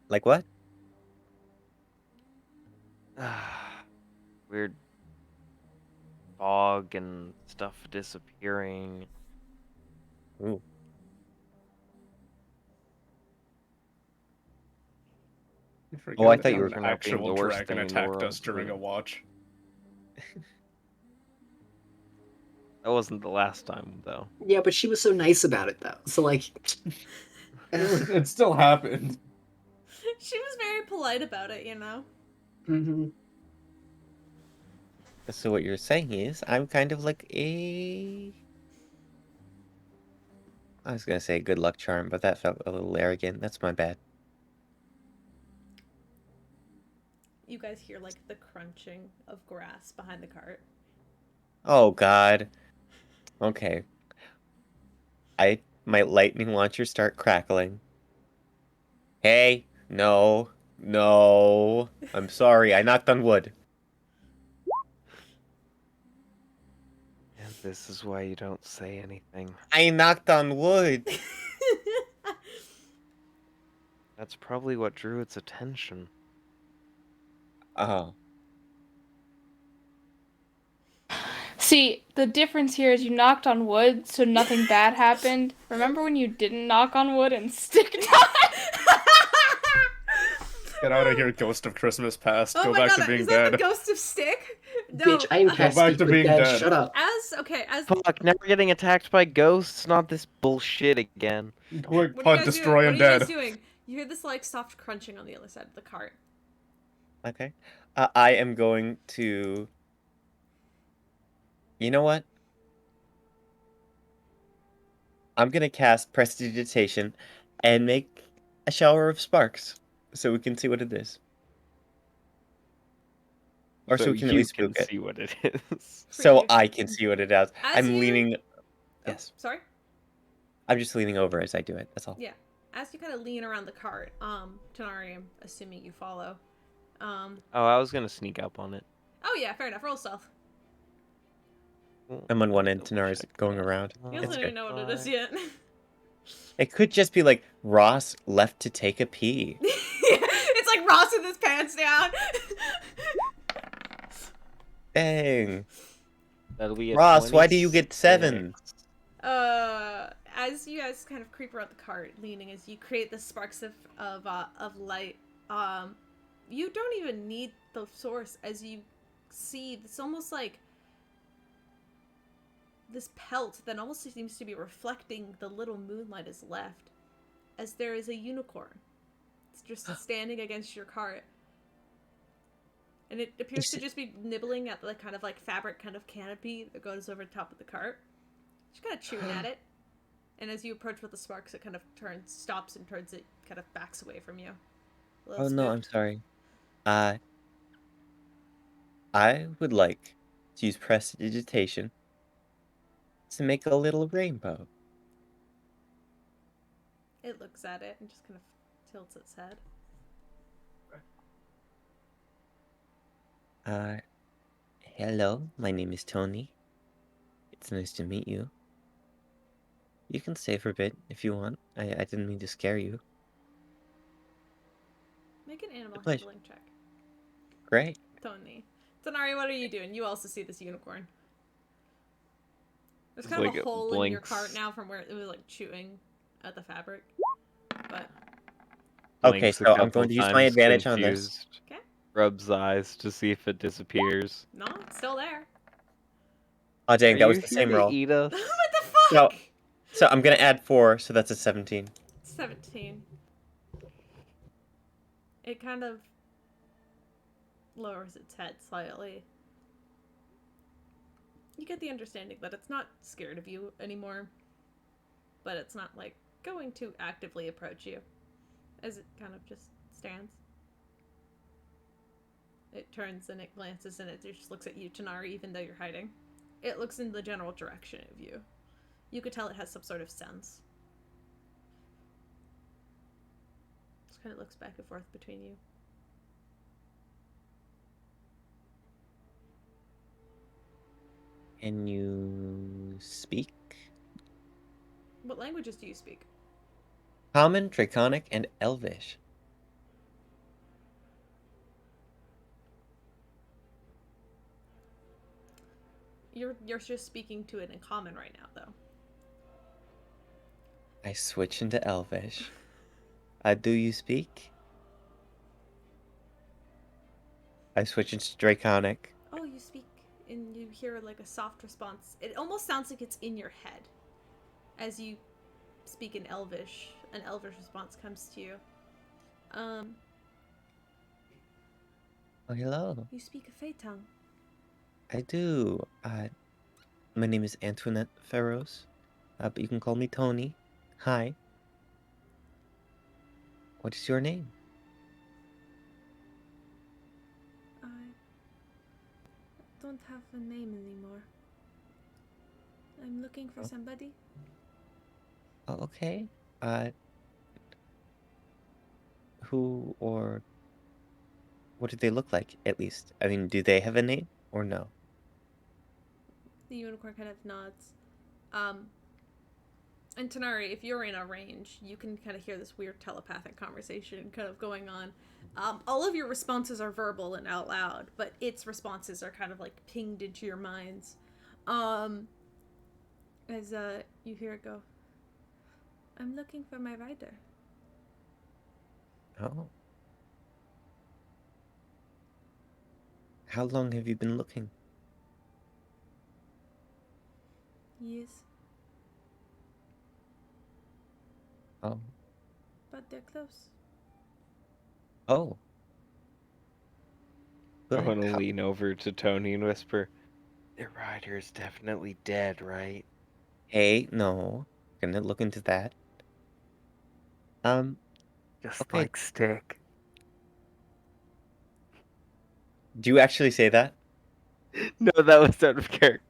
S4: like what?
S5: Weird fog and stuff disappearing.
S4: Ooh.
S7: You
S4: Oh, I
S7: forget
S4: thought you
S7: that
S4: were.
S7: an
S5: Turned out being
S7: actual
S5: the worst
S7: dragon
S5: thing in the
S7: attacked
S5: world.
S7: us during a watch.
S5: That wasn't the last time, though.
S1: Yeah, but she was so nice about it though. So like,
S7: It still happened.
S2: She was very polite about it, you know?
S1: mm-hmm.
S4: So what you're saying is, I'm kind of like a. I was gonna say good luck charm, but that felt a little arrogant. That's my bad.
S2: You guys hear like the crunching of grass behind the cart.
S4: Oh God. Okay. My lightning launcher start crackling. Hey, no, no. I'm sorry. I knocked on wood.
S5: And this is why you don't say anything.
S4: I knocked on wood.
S5: That's probably what drew its attention.
S4: Oh.
S9: See, the difference here is you knocked on wood, so nothing bad happened. Remember when you didn't knock on wood and stick died?
S7: Get out of here, ghost of Christmas past.
S2: Oh
S7: Go
S2: my
S7: back
S2: god,
S7: to being
S2: is that
S7: dead.
S2: the ghost of Stick? No.
S1: Bitch, I am
S7: Go
S1: past
S7: back
S1: speak
S7: to
S1: with
S7: being
S1: dead.
S7: dead.
S1: Shut up.
S2: As
S5: Fuck, now we're getting attacked by ghosts, not this bullshit again.
S7: Quick,
S2: what are you
S7: Pud,
S2: guys
S7: destroy
S2: doing? What are you
S7: undead.
S2: guys doing? You hear this like soft crunching on the other side of the cart.
S4: Okay. I am going to. You know what? I'm gonna cast Prestidigitation and make a shower of sparks so we can see what it is. Or so we can at
S5: you
S4: least
S5: can
S4: spook it.
S5: see what it is.
S4: So
S2: you.
S4: I can see what it is.
S2: As
S4: I'm
S2: you-
S4: leaning.
S2: Oh,
S4: Yes.
S2: sorry.
S4: I'm just leaning over as I do it. That's all.
S2: Yeah. As you kind of lean around the cart, Tanari, I'm assuming you follow.
S5: Oh, I was gonna sneak up on it.
S2: Oh yeah, fair enough. Roll stealth.
S4: I'm on one end,
S5: Double
S4: Tanar's
S5: check
S4: going
S5: that.
S4: around.
S2: He
S4: It's
S2: doesn't
S4: good.
S2: even know what it is yet.
S4: It could just be like Ross left to take a pee.
S2: It's like Ross with his pants down.
S4: Dang.
S5: That'll be a
S4: Ross, why do you get 7?
S5: 26.
S2: As you guys kind of creep around the cart, leaning as you create the sparks of light, you don't even need the source as you see. It's almost like this pelt that almost seems to be reflecting the little moonlight is left, as there is a unicorn. It's just standing against your cart. And it appears to just be nibbling at the kind of like fabric kind of canopy that goes over the top of the cart. She's kind of chewing at it. And as you approach with the sparks, it kind of stops and turns it, kind of backs away from you. A little
S4: Oh no, I'm
S2: spooked.
S4: sorry. I would like to use Prestidigitation to make a little rainbow.
S2: It looks at it and just kind of tilts its head.
S4: Uh, hello, my name is Tony. It's nice to meet you. You can stay for a bit if you want. I didn't mean to scare you.
S2: Make an animal
S4: A pleasure.
S2: handling check.
S4: Great.
S2: Tony. Tanari, what are you doing? You also see this unicorn. There's
S5: It's
S2: kind of
S5: like
S2: a hole in your
S5: blinks.
S2: cart now from where it was like chewing at the fabric. But
S4: Okay,
S5: Blinks a
S4: so I'm
S5: couple
S4: going to use my
S5: times,
S4: advantage on this.
S5: confused.
S2: okay,
S5: Rubs eyes to see if it disappears.
S2: no, it's still there.
S4: Oh dang,
S5: Are
S4: that was
S5: you
S4: the
S5: here
S4: same
S5: to
S4: roll.
S5: eat us?
S2: What the
S4: So,
S2: fuck?
S4: so I'm gonna add 4, so that's a 17.
S2: 17. It kind of lowers its head slightly. You get the understanding that it's not scared of you anymore, but it's not like going to actively approach you, as it kind of just stands. It turns and it glances and it just looks at you, Tanari, even though you're hiding. It looks in the general direction of you. You could tell it has some sort of sense. Just kind of looks back and forth between you.
S4: Can you speak?
S2: What languages do you speak?
S4: Common, Draconic, and Elvish.
S2: You're just speaking to it in common right now, though.
S4: I switch into Elvish. Do you speak? I switch into Draconic.
S2: Oh, you speak, and you hear like a soft response. It almost sounds like it's in your head as you speak in Elvish. An Elvish response comes to you.
S4: Oh, hello.
S2: You speak a Fey tongue.
S4: I do. My name is Antoinette Ferros, but you can call me Tony. Hi. What is your name?
S2: I don't have a name anymore. I'm looking for
S4: Oh.
S2: somebody.
S4: Oh, okay. Who or what do they look like, at least? I mean, do they have a name or no?
S2: The unicorn kind of nods. And Tanari, if you're in a range, you can kind of hear this weird telepathic conversation kind of going on. All of your responses are verbal and out loud, but its responses are kind of like pinged into your minds. As you hear it go, I'm looking for my rider.
S4: Oh. How long have you been looking?
S2: Yes,
S4: Oh.
S2: but they're close.
S4: Oh.
S5: I
S4: Good.
S5: want to lean over to Tony and whisper, "Their rider is definitely dead, right?"
S4: Hey, no. Gonna look into that.
S5: Just
S4: Okay.
S5: like Stick.
S4: Do you actually say that?
S5: No, that was out of character.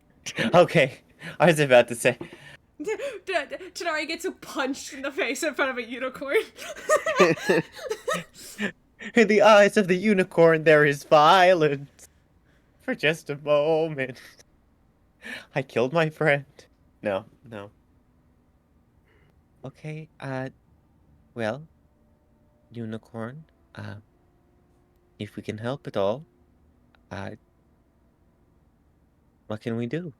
S4: Okay. I was about to say.
S2: Tanari gets punched in the face in front of a unicorn.
S4: In the eyes of the unicorn, there is violence. For just a moment. I killed my friend. No, no. Okay, well, unicorn, if we can help at all, uh, what can we do?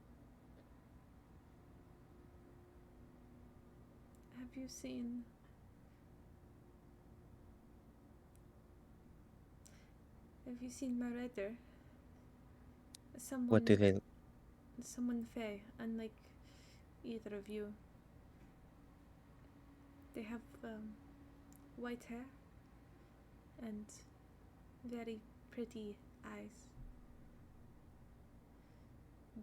S2: Have you seen... Have you seen my rider?
S4: What do they...
S2: Someone Fey, unlike either of you. They have white hair and very pretty eyes.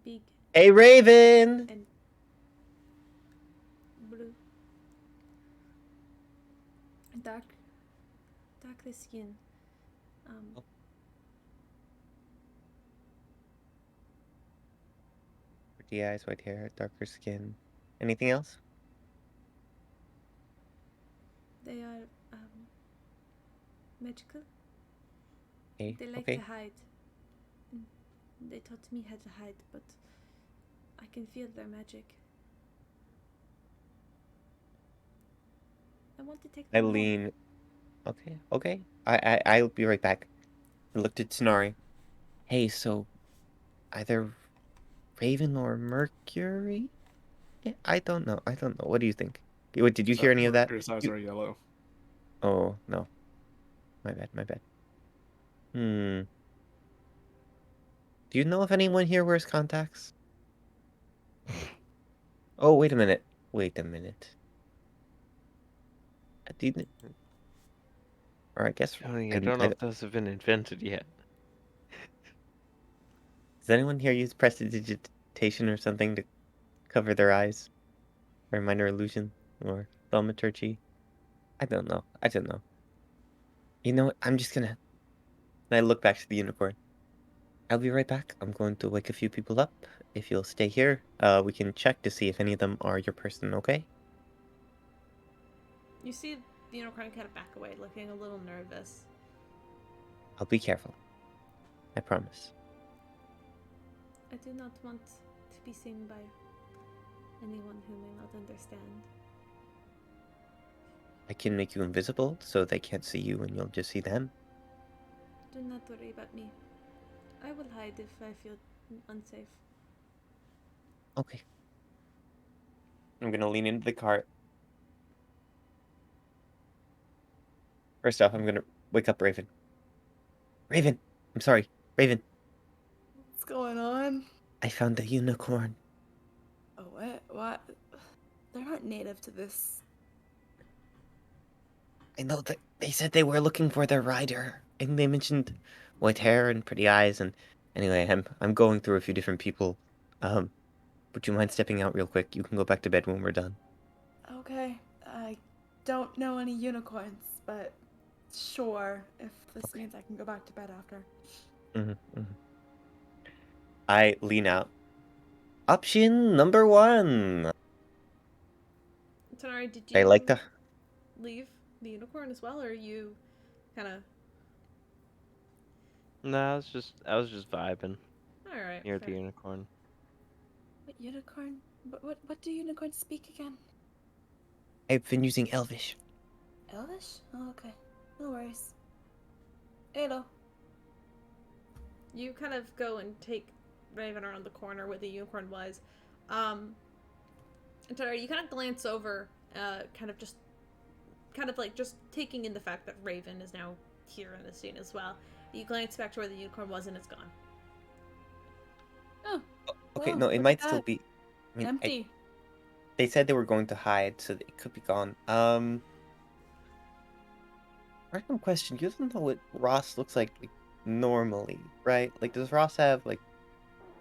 S2: Big
S4: Hey, Raven!
S2: and blue. Darker skin.
S4: Oh. Pretty eyes, white hair, darker skin. Anything else?
S2: They are magical.
S4: Hey,
S2: They like
S4: okay.
S2: to hide They taught me how to hide, but I can feel their magic. I want to take
S4: I
S2: them home.
S4: lean. Okay, okay. I'll be right back. I looked at Sonari. Hey, so either Raven or Mercury? Yeah, I don't know. I don't know. What do you think? What, did you hear any of that?
S7: Mercury's eyes are yellow.
S4: Oh, no. My bad, my bad. Hmm. Do you know if anyone here wears contacts? Oh, wait a minute. Wait a minute. Do you, or I guess
S5: Tony, I don't know if those have been invented yet.
S4: does anyone here use prestidigitation or something to cover their eyes? Or minor illusion? Or thaumaturgy? I don't know. I don't know. You know what? I'm just gonna... And I look back to the unicorn. I'll be right back. I'm going to wake a few people up. If you'll stay here, we can check to see if any of them are your person, okay?
S2: You see the unicorn kind of back away, looking a little nervous.
S4: I'll be careful. I promise.
S2: I do not want to be seen by anyone who may not understand.
S4: I can make you invisible so they can't see you and you'll just see them.
S2: Do not worry about me. I will hide if I feel unsafe.
S4: Okay. I'm gonna lean into the cart. First off, I'm gonna wake up Raven. Raven! I'm sorry. Raven,
S6: What's going on?
S4: I found a unicorn.
S6: Oh, what? What? They're not native to this.
S4: I know that they said they were looking for their rider, and they mentioned white hair and pretty eyes. And anyway, I'm going through a few different people. Would you mind stepping out real quick? You can go back to bed when we're done.
S6: Okay, I don't know any unicorns, but sure, if this
S4: Okay.
S6: means I can go back to bed after.
S4: I lean out. Option number one.
S2: Tanari, did
S4: I
S2: you
S4: like the.
S2: leave the unicorn as well, or are you kind of...
S5: No, I was just vibing
S2: Alright,
S5: near
S2: fair.
S5: the unicorn.
S6: What unicorn? What do unicorns speak again?
S4: I've been using Elvish.
S6: Elvish? Oh, okay. No worries. Hello.
S2: You kind of go and take Raven around the corner where the unicorn was. And Tanari, you kind of glance over, kind of like just taking in the fact that Raven is now here in the scene as well. You glance back to where the unicorn was and it's gone.
S6: Oh.
S4: Okay,
S6: Well,
S4: no, it
S6: look
S4: might
S6: at
S4: still
S6: that.
S4: be. I mean,
S6: Empty.
S4: they said they were going to hide, so it could be gone. Random question. You don't know what Ross looks like normally, right? Like, does Ross have like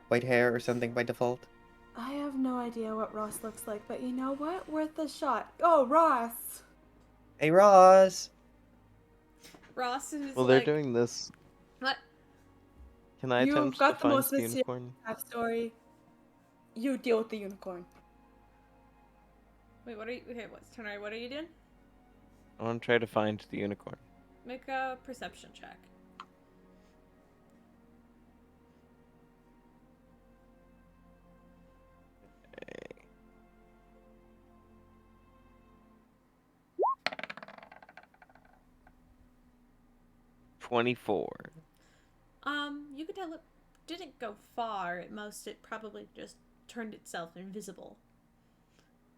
S4: white hair or something by default?
S6: I have no idea what Ross looks like, but you know what? Worth a shot. Oh, Ross!
S4: Hey, Ross.
S2: Ross is
S5: Well, they're
S2: like,
S5: doing this.
S2: what?
S5: Can I
S6: You've
S5: attempt to
S6: got the
S5: find
S6: most
S5: the
S6: mysterious
S5: unicorn?
S6: backstory. You deal with the unicorn.
S2: Wait, what are you? Okay, what's Tanari? What are you doing?
S5: I want to try to find the unicorn.
S2: Make a perception check.
S5: Okay. 24.
S2: You could tell it didn't go far. At most, it probably just turned itself invisible.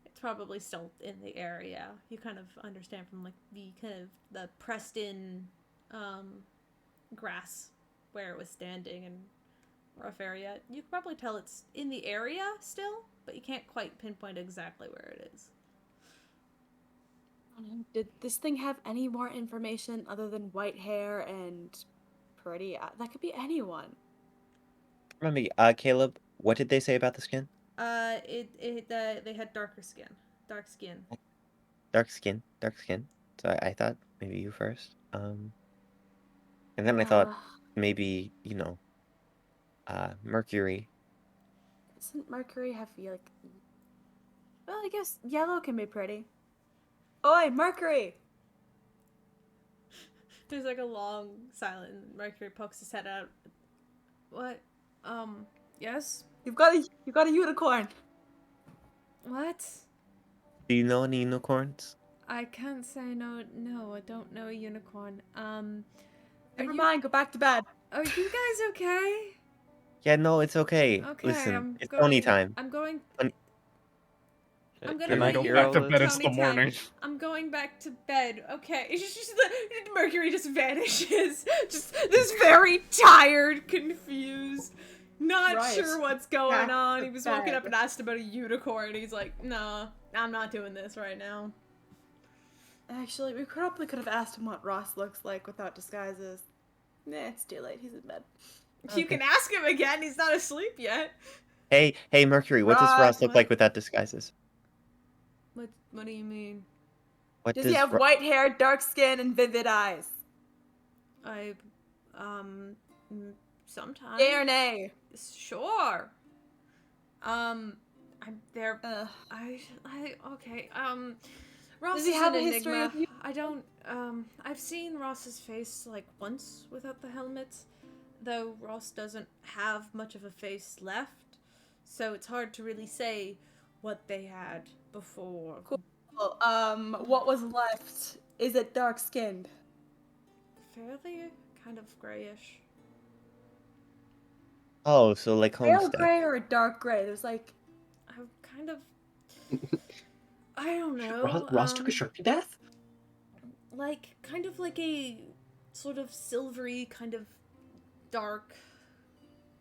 S2: It's probably still in the area. You kind of understand from like the kind of the pressed in grass where it was standing and rough area. You could probably tell it's in the area still, but you can't quite pinpoint exactly where it is.
S6: Did this thing have any more information other than white hair and pretty? That could be anyone.
S4: Remember, Caleb, what did they say about the skin?
S2: They had dark skin.
S4: Dark skin, dark skin. So I thought maybe you first. And then I thought
S6: Uh,
S4: maybe, Mercury.
S6: doesn't Mercury have like? Well, I guess yellow can be pretty. Oi, Mercury!
S2: There's like a long silence. Mercury pokes his head out. What? Yes?
S6: You've got a unicorn.
S2: What?
S4: Do you know any unicorns?
S2: I can't say no, I don't know a unicorn.
S6: Never mind. Go back to bed.
S2: Are you guys okay?
S4: Yeah, no, it's okay.
S2: Okay,
S4: Listen,
S2: I'm
S4: it's
S2: going.
S4: Tony time.
S2: I'm going.
S4: Tony-
S2: I'm gonna
S5: Can I
S2: write
S7: Go
S5: hear
S7: back
S5: all
S7: to
S5: this?
S7: bed. It's the
S2: Tony time.
S7: morning.
S2: I'm going back to bed. Okay. It's just Mercury just vanishes. Just this very tired, confused, not
S6: Right.
S2: sure what's going
S6: Back
S2: on.
S6: to
S2: He was woken up
S6: bed.
S2: and asked about a unicorn. He's like, "No, I'm not doing this right now."
S6: Actually, we probably could have asked him what Ross looks like without disguises. Nah, it's too late. He's in bed.
S2: You can ask him again. He's not asleep yet.
S4: Hey, Mercury, what does Ross look
S2: what?
S4: like without disguises?
S2: What do you mean?
S4: What
S6: Does
S4: does
S6: he have white hair, dark skin, and vivid eyes?
S2: I, sometimes.
S6: Yay or nay?
S2: Sure. I'm there.
S6: Ugh.
S2: Okay. Ross
S6: Does he
S2: is
S6: have
S2: an
S6: a history
S2: enigma.
S6: of you?
S2: I don't. I've seen Ross's face like once without the helmet, though Ross doesn't have much of a face left, so it's hard to really say what they had before.
S6: Cool. What was left? Is it dark skinned?
S2: Fairly kind of grayish.
S4: Oh, so like
S6: Pale
S4: Homestead.
S6: gray or a dark gray? There's like
S2: I'm kind of. I don't know.
S1: Ross took a Sharpie bath?
S2: Like kind of like a sort of silvery, kind of dark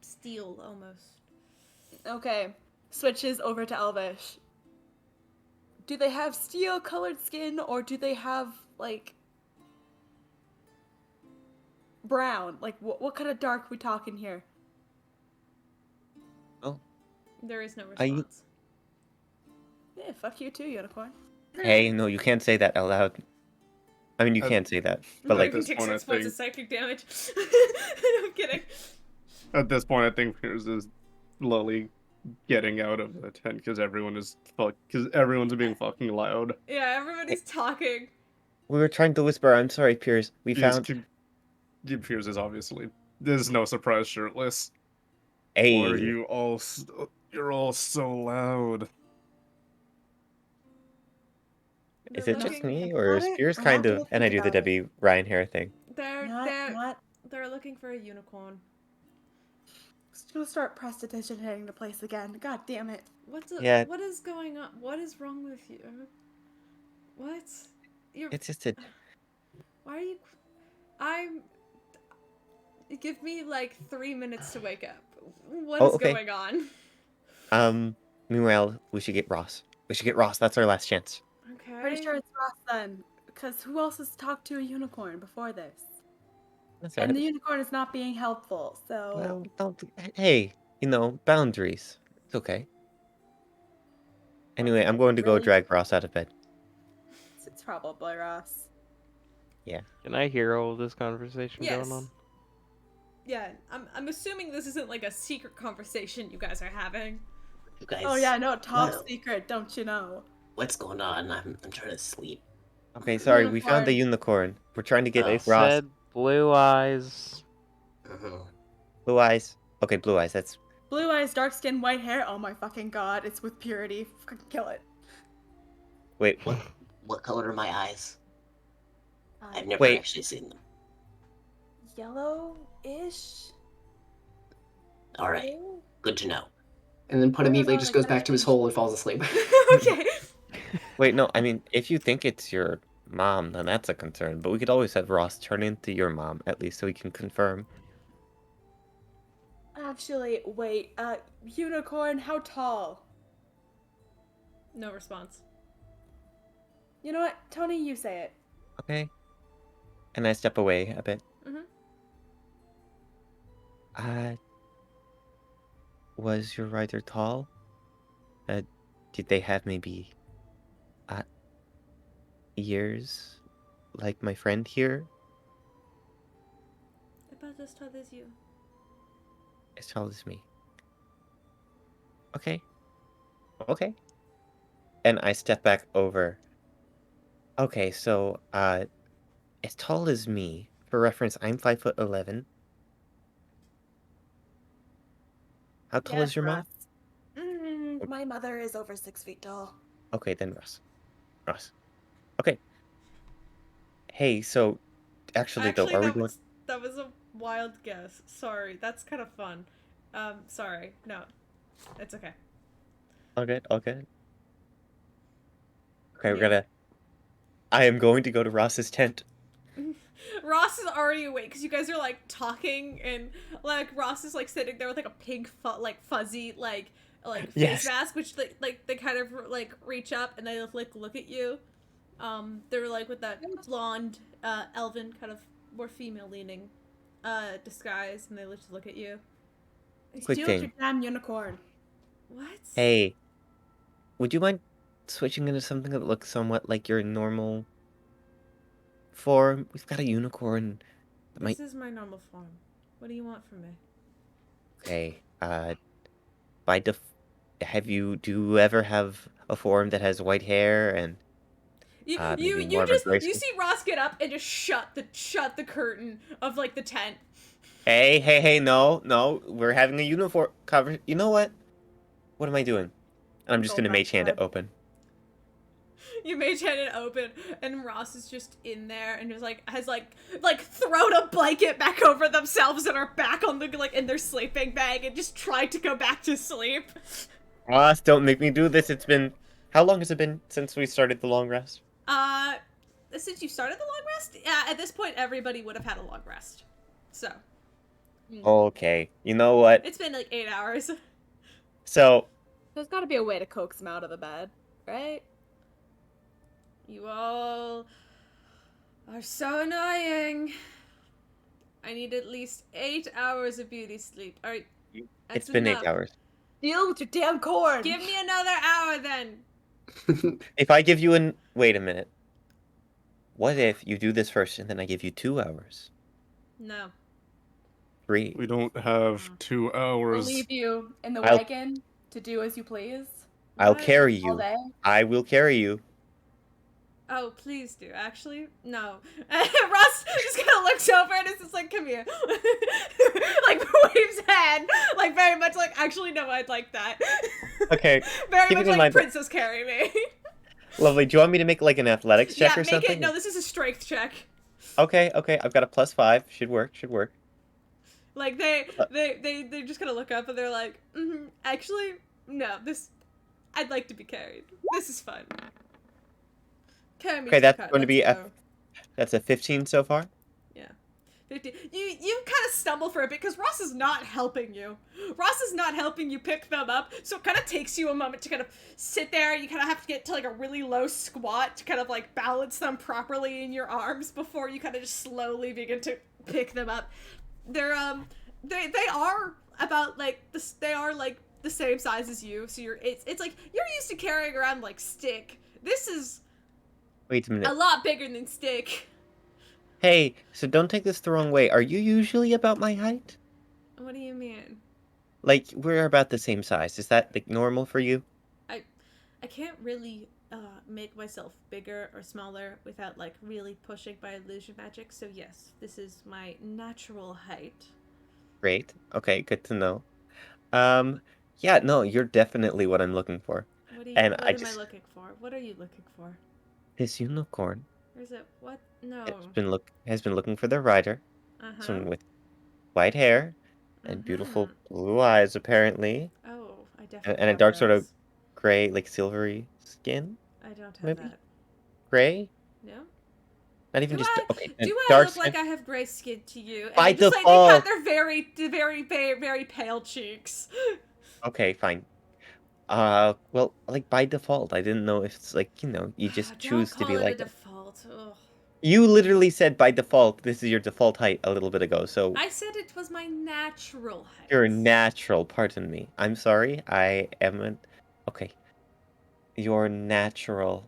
S2: steel almost.
S6: okay. Switches over to Elvish. Do they have steel colored skin or do they have like brown? Like what kind of dark we talking here?
S4: Oh,
S2: There is no
S4: Are you-
S2: response.
S6: Yeah, fuck you too, unicorn.
S4: hey, no, you can't say that out loud. I mean, you
S7: At-
S4: can't say that,
S2: But
S4: but
S2: like,
S4: like,
S2: can
S7: this
S2: take
S7: point, I
S2: 6 points of
S7: think-
S2: psychic damage. I'm kidding.
S7: At this point, I think Piers is slowly getting out of the tent because everyone's being fucking loud.
S2: Yeah, everybody's talking.
S4: we were trying to whisper. I'm sorry, Piers. We found
S7: Piers is obviously. There's no surprise shirtless.
S4: a.
S7: Or you're all so loud.
S4: Is
S2: They're
S4: it just
S2: looking-
S4: me, or is
S6: Got it.
S4: Piers
S6: I'm
S4: kind
S6: not
S4: of?
S6: gonna
S4: And I
S6: think
S4: do the
S6: about it.
S4: Debbie Ryan hair thing.
S2: They're looking for a unicorn.
S6: Just gonna start prestidigitating the place again. God damn it.
S4: Yeah.
S2: What is going on? What is wrong with you? What? You're.
S4: It's just a.
S2: Why are you? Give me like 3 minutes to wake up. What is
S4: okay.
S2: going on?
S4: Meanwhile, we should get Ross. That's our last chance.
S2: Okay.
S6: Pretty sure it's Ross then. Because who else has talked to a unicorn before this?
S4: That's
S6: And
S4: right.
S6: the unicorn is not being helpful, so
S4: Well, don't. Hey, boundaries. It's okay. Anyway, I'm going to go
S6: Really?
S4: drag Ross out of bed.
S6: it's probably Ross.
S5: Can I hear all this conversation
S2: Yes.
S5: going on?
S2: Yeah, I'm assuming this isn't like a secret conversation you guys are having.
S8: You guys.
S6: Oh yeah, no, top
S8: Well,
S6: secret, don't you know?
S8: What's going on? I'm trying to sleep.
S4: Okay, sorry, we found the unicorn. We're trying to get
S8: Oh.
S5: They
S4: Ross.
S5: said blue eyes.
S8: Mhm.
S4: Blue eyes. Okay, blue eyes. That's
S6: Blue eyes, dark skin, white hair. Oh my fucking god, it's with purity. Fucking kill it.
S4: wait.
S8: What color are my eyes? I've never
S4: Wait.
S8: actually seen them.
S6: Yellow-ish.
S8: All right,
S6: Blue?
S8: good to know.
S1: And then Put
S6: Where
S1: immediately
S6: about
S1: just
S6: I
S1: goes
S6: gotta
S1: back to his
S6: finish-
S1: hole and falls asleep.
S2: Okay.
S4: Wait, no. I mean, if you think it's your mom, then that's a concern. But we could always have Ross turn into your mom, at least, so we can confirm.
S6: Actually, wait, unicorn, how tall?
S2: No response.
S6: You know what, Tony, you say it.
S4: Okay. And I step away a bit.
S2: Mhm.
S4: Was your rider tall? Did they have maybe ears like my friend here?
S2: About as tall as you.
S4: As tall as me. Okay. Okay. And I step back over. Okay, so as tall as me. For reference, I'm 5'11". How tall
S6: Yes,
S4: is your mom?
S6: Russ. My mother is over 6 feet tall.
S4: Okay, then Russ. Russ. Okay. Hey, so actually though,
S2: Actually,
S4: are we going?
S2: that was a wild guess. Sorry, that's kind of fun. Sorry, no, it's okay.
S4: All good, all good. Okay, we're
S2: Yeah.
S4: gonna. I am going to go to Ross's tent.
S2: Ross is already awake because you guys are like talking and like Ross is like sitting there with like a pink fuzzy face
S4: Yes.
S2: mask, which they kind of like reach up and they like look at you. They're like with that blonde elven kind of more female leaning disguise, and they just look at you.
S4: Quick
S6: Steal
S4: thing.
S6: your damn unicorn.
S2: What?
S4: Hey, would you mind switching into something that looks somewhat like your normal form? We've got a unicorn that
S2: This
S4: might.
S2: is my normal form. What do you want from me?
S4: Okay. By def, do you ever have a form that has white hair and maybe more of a gray
S2: You
S4: skin?
S2: see Ross get up and just shut the curtain of like the tent.
S4: Hey, no, we're having a uniform cover. You know what? What am I doing? And I'm just
S6: Go
S4: gonna
S6: back
S4: mage hand it
S6: inside.
S4: open.
S2: You mage hand it open, and Ross is just in there and just like has like thrown a blanket back over themselves and are back on the like in their sleeping bag and just tried to go back to sleep.
S4: Ross, don't make me do this. It's been how long has it been since we started the long rest?
S2: Uh, since you started the long rest, yeah, at this point everybody would have had a long rest. So
S4: Okay. You know what?
S2: it's been like 8 hours.
S4: So
S6: There's got to be a way to coax him out of the bed, right?
S2: You all are so annoying. I need at least 8 hours of beauty sleep. Alright,
S4: it's
S2: that's
S4: been
S2: enough.
S4: 8 hours.
S6: Deal with your damn corn.
S2: Give me another hour then.
S4: If I give you an wait a minute. What if you do this first and then I give you 2 hours?
S2: No.
S4: 3.
S7: We don't have
S2: Mm.
S7: 2 hours.
S6: We'll leave you in the
S4: I'll-
S6: wagon to do as you please
S4: I'll
S2: What?
S4: carry
S6: all
S4: you.
S6: day.
S4: I will carry you.
S2: Oh, please do. Actually, no. Ross just kind of looks over and is just like, come here. Like, waves hand. Like, very much like, actually, no, I'd like that.
S4: Okay.
S2: Very
S4: keep
S2: much
S4: it in
S2: like,
S4: mind that-
S2: princess carry me.
S4: Lovely. Do you want me to make like an athletics check
S2: Yeah,
S4: or
S2: make
S4: something?
S2: it. No, this is a strength check.
S4: Okay. I've got a +5. Should work.
S2: Like they just kind of look up and they're like, actually, no, this, I'd like to be carried. This is fun. Carry me
S4: Okay,
S2: to the
S4: that's
S2: car,
S4: going to be
S2: let's go.
S4: that's a 15 so far.
S2: Yeah. 50. You kind of stumble for a bit because Ross is not helping you. Ross is not helping you pick them up, so it kind of takes you a moment to kind of sit there. You kind of have to get to like a really low squat to kind of like balance them properly in your arms before you kind of just slowly begin to pick them up. They're they are about like this. They are like the same size as you, so it's like you're used to carrying around like stick. This is
S4: Wait a minute.
S2: a lot bigger than stick.
S4: Hey, so don't take this the wrong way. Are you usually about my height?
S2: What do you mean?
S4: Like we're about the same size. Is that like normal for you?
S2: I can't really make myself bigger or smaller without like really pushing my illusion magic. So yes, this is my natural height.
S4: Great. Okay, good to know. Yeah, no, you're definitely what I'm looking for.
S2: What
S4: And
S2: am I looking for? What are you looking for?
S4: this unicorn
S2: Or is it what? No.
S4: has been looking for their rider.
S2: Uh-huh.
S4: Someone with white hair and beautiful blue eyes, apparently,
S2: Oh, I definitely
S4: and a
S2: have
S4: dark sort of
S2: those.
S4: gray, like silvery skin.
S2: I don't have
S4: maybe?
S2: that.
S4: Gray?
S2: No?
S4: Not even
S2: Do
S4: just
S2: I,
S4: okay.
S2: do I
S4: dark
S2: look like
S4: skin.
S2: I have gray skin to you? And
S4: By
S2: just like
S4: default.
S2: they're very pale cheeks.
S4: Okay, fine. Well, like by default, I didn't know if it's like, you just choose
S2: Don't
S4: to be
S2: call it
S4: like
S2: a
S4: that.
S2: default. Ugh.
S4: You literally said by default, this is your default height a little bit ago, so
S2: I said it was my natural height.
S4: you're natural, pardon me. I'm sorry, I am an... Okay. Your natural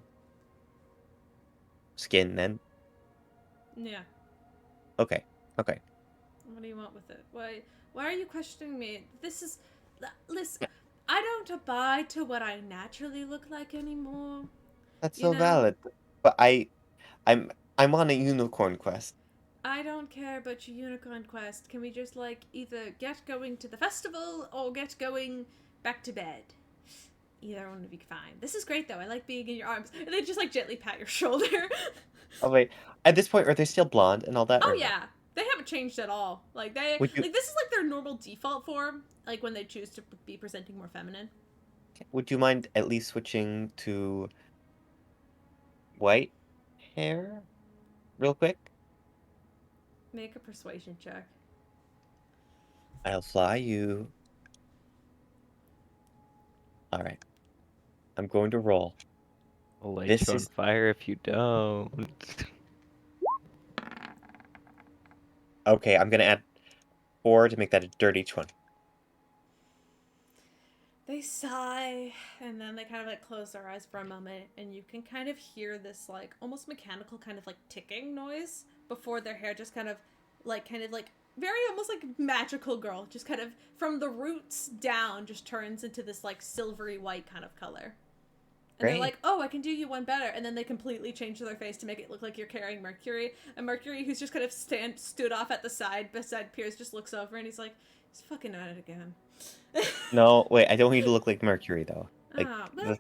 S4: skin, then?
S2: Yeah.
S4: Okay.
S2: What do you want with it? Why are you questioning me? Listen, I don't abide to what I naturally look like anymore.
S4: That's
S2: You
S4: so
S2: know-
S4: valid. But I'm on a unicorn quest.
S2: I don't care about your unicorn quest. Can we just, like, either get going to the festival or get going back to bed? Either one would be fine. This is great, though. I like being in your arms. And they just, like, gently pat your shoulder.
S4: Oh wait, at this point, are they still blonde and all that?
S2: Oh,
S4: or no?
S2: yeah. They haven't changed at all. Like, they,
S4: Would you
S2: like, this is, like, their normal default form. Like, when they choose to be presenting more feminine.
S4: would you mind at least switching to white hair, real quick?
S2: Make a persuasion check.
S4: I'll fly you. All right, I'm going to roll.
S5: I'll light
S4: This
S5: you on
S4: is
S5: fire if you don't.
S4: okay. I'm gonna add 4 to make that a dirty 20.
S2: They sigh, and then they kind of, like, close their eyes for a moment, and you can kind of hear this, like, almost mechanical kind of, like, ticking noise before their hair just kind of, very almost, like, magical girl, just kind of, from the roots down, just turns into this, like, silvery white kind of color. And they're
S4: Great.
S2: like, oh, I can do you one better. And then they completely change their face to make it look like you're carrying Mercury. And Mercury, who's just kind of stood off at the side beside Piers, just looks over and he's like, he's fucking at it again.
S4: No, wait. I don't need to look like Mercury though. Like
S2: Ah, well,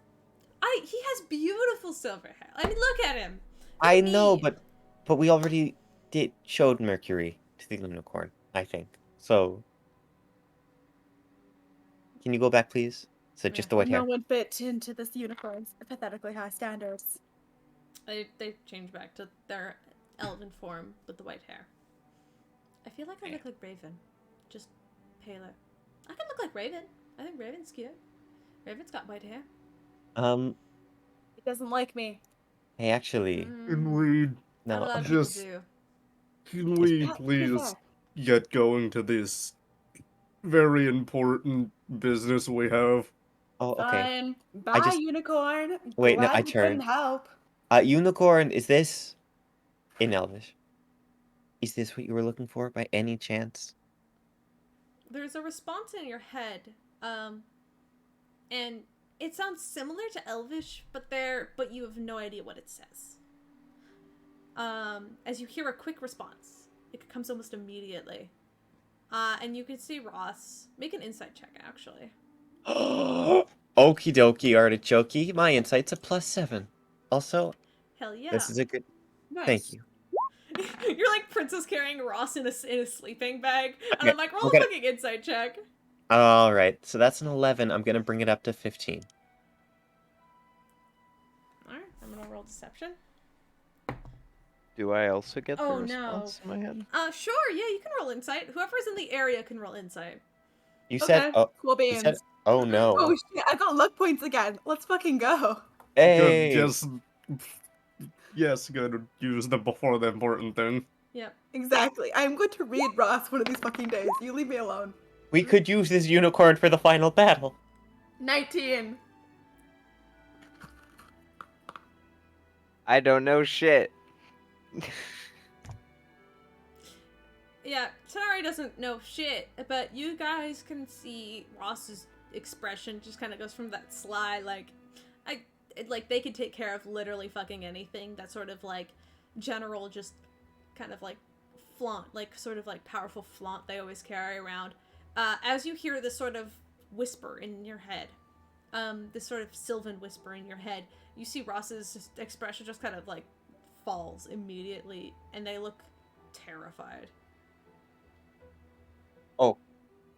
S2: he has beautiful silver hair. I mean, look at him. Look
S4: I
S2: at
S4: know,
S2: me.
S4: but we already showed Mercury to the unicorn. I think so. Can you go back, please? So just the white
S6: No
S4: hair.
S6: one fit into this unicorn's pathetically high standards.
S2: They change back to their elven form with the white hair. I feel like I look like Raven, just paler. I can look like Raven. I think Raven's cute. Raven's got white hair.
S6: He doesn't like me.
S4: Hey, actually,
S7: Can we
S2: A
S4: no.
S2: lot of
S7: just-
S2: people do.
S7: can we
S6: Yeah,
S7: please get going to this very important business we have?
S4: Oh, okay.
S6: Fine. Bye,
S4: just-
S6: unicorn.
S4: Wait, no,
S6: Glad
S4: I
S6: we couldn't
S4: turn.
S6: help.
S4: Unicorn, is this in Elvish? Is this what you were looking for by any chance?
S2: There's a response in your head, and it sounds similar to Elvish, but you have no idea what it says. As you hear a quick response, it comes almost immediately, and you can see Ross make an insight check. Actually,
S4: Okie dokie, artichokey. My insight's a +7. Also,
S2: hell yeah!
S4: this is a good.
S6: Nice.
S4: Thank you.
S2: You're like princess carrying Ross in a sleeping bag, and
S4: Okay,
S2: I'm like, roll
S4: okay.
S2: a fucking insight check.
S4: All right, so that's an 11. I'm gonna bring it up to 15.
S2: All right, I'm gonna roll deception.
S5: Do I also get the
S2: Oh, no.
S5: response in my head?
S2: Sure, yeah, you can roll insight. Whoever's in the area can roll insight.
S4: You said,
S6: Okay, cool
S4: you said,
S6: beans.
S4: oh no.
S6: Oh shit, I got luck points again. Let's fucking go.
S4: Hey.
S7: Good, yes, good. Use them before the important thing.
S2: Yep.
S6: Exactly. I'm going to read Ross one of these fucking days. You leave me alone.
S4: We could use this unicorn for the final battle.
S6: 19.
S5: I don't know shit.
S2: Yeah, Sonari doesn't know shit, but you guys can see Ross's expression just kind of goes from that sly, like they could take care of literally fucking anything. That sort of like general, just kind of like flaunt, like sort of like powerful flaunt they always carry around. As you hear this sort of whisper in your head, this sort of sylvan whisper in your head, you see Ross's expression just kind of like falls immediately, and they look terrified.
S4: Oh,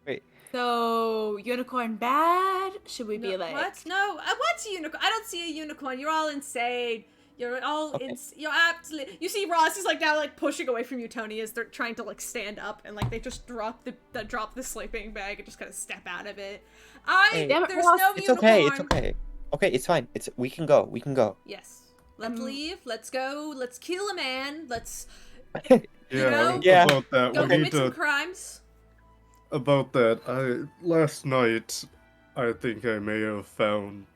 S4: wait.
S6: So, unicorn bad? Should we be
S2: No,
S6: like...
S2: what? No, what's a unicorn? I don't see a unicorn. You're all insane. You're all
S4: Okay.
S2: you're absolutely. You see Ross is like now like pushing away from you, Tony, as they're trying to like stand up, and like they just drop the sleeping bag and just kind of step out of it.
S4: Hey.
S6: Damn it,
S2: There's
S6: Ross.
S2: no
S4: It's
S2: unicorn.
S4: okay. It's okay. Okay, it's fine. We can go. We can go.
S2: Yes. Let's leave. Let's go. Let's kill a man. Let's
S7: Yeah,
S2: know?
S4: Yeah.
S7: about that,
S2: go
S7: we need
S2: commit some
S7: to...
S2: crimes.
S7: About that, last night, I think I may have found...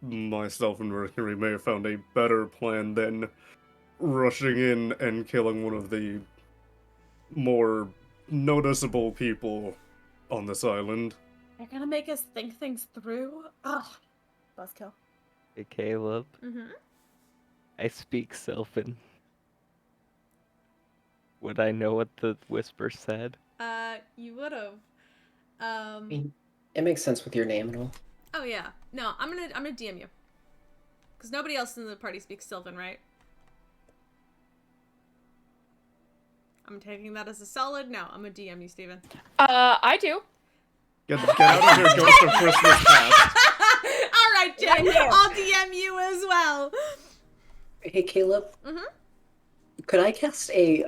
S7: myself and Mercury may have found a better plan than rushing in and killing one of the more noticeable people on this island.
S6: You're gonna make us think things through? Ugh. Buzzkill.
S5: Hey, Caleb.
S2: Mm-hmm.
S5: I speak Sylvan. Would I know what the whisper said?
S2: You would have.
S1: I mean, it makes sense with your name and all.
S2: Oh yeah. No, I'm gonna DM you. Because nobody else in the party speaks Sylvan, right? I'm taking that as a solid. No, I'm gonna DM you, Steven.
S9: I do.
S7: Get out of here, Ghost of Christmas Past.
S2: All right, Jay. I'll DM you as well.
S1: Hey, Caleb.
S2: Mm-hmm.
S1: Could I cast a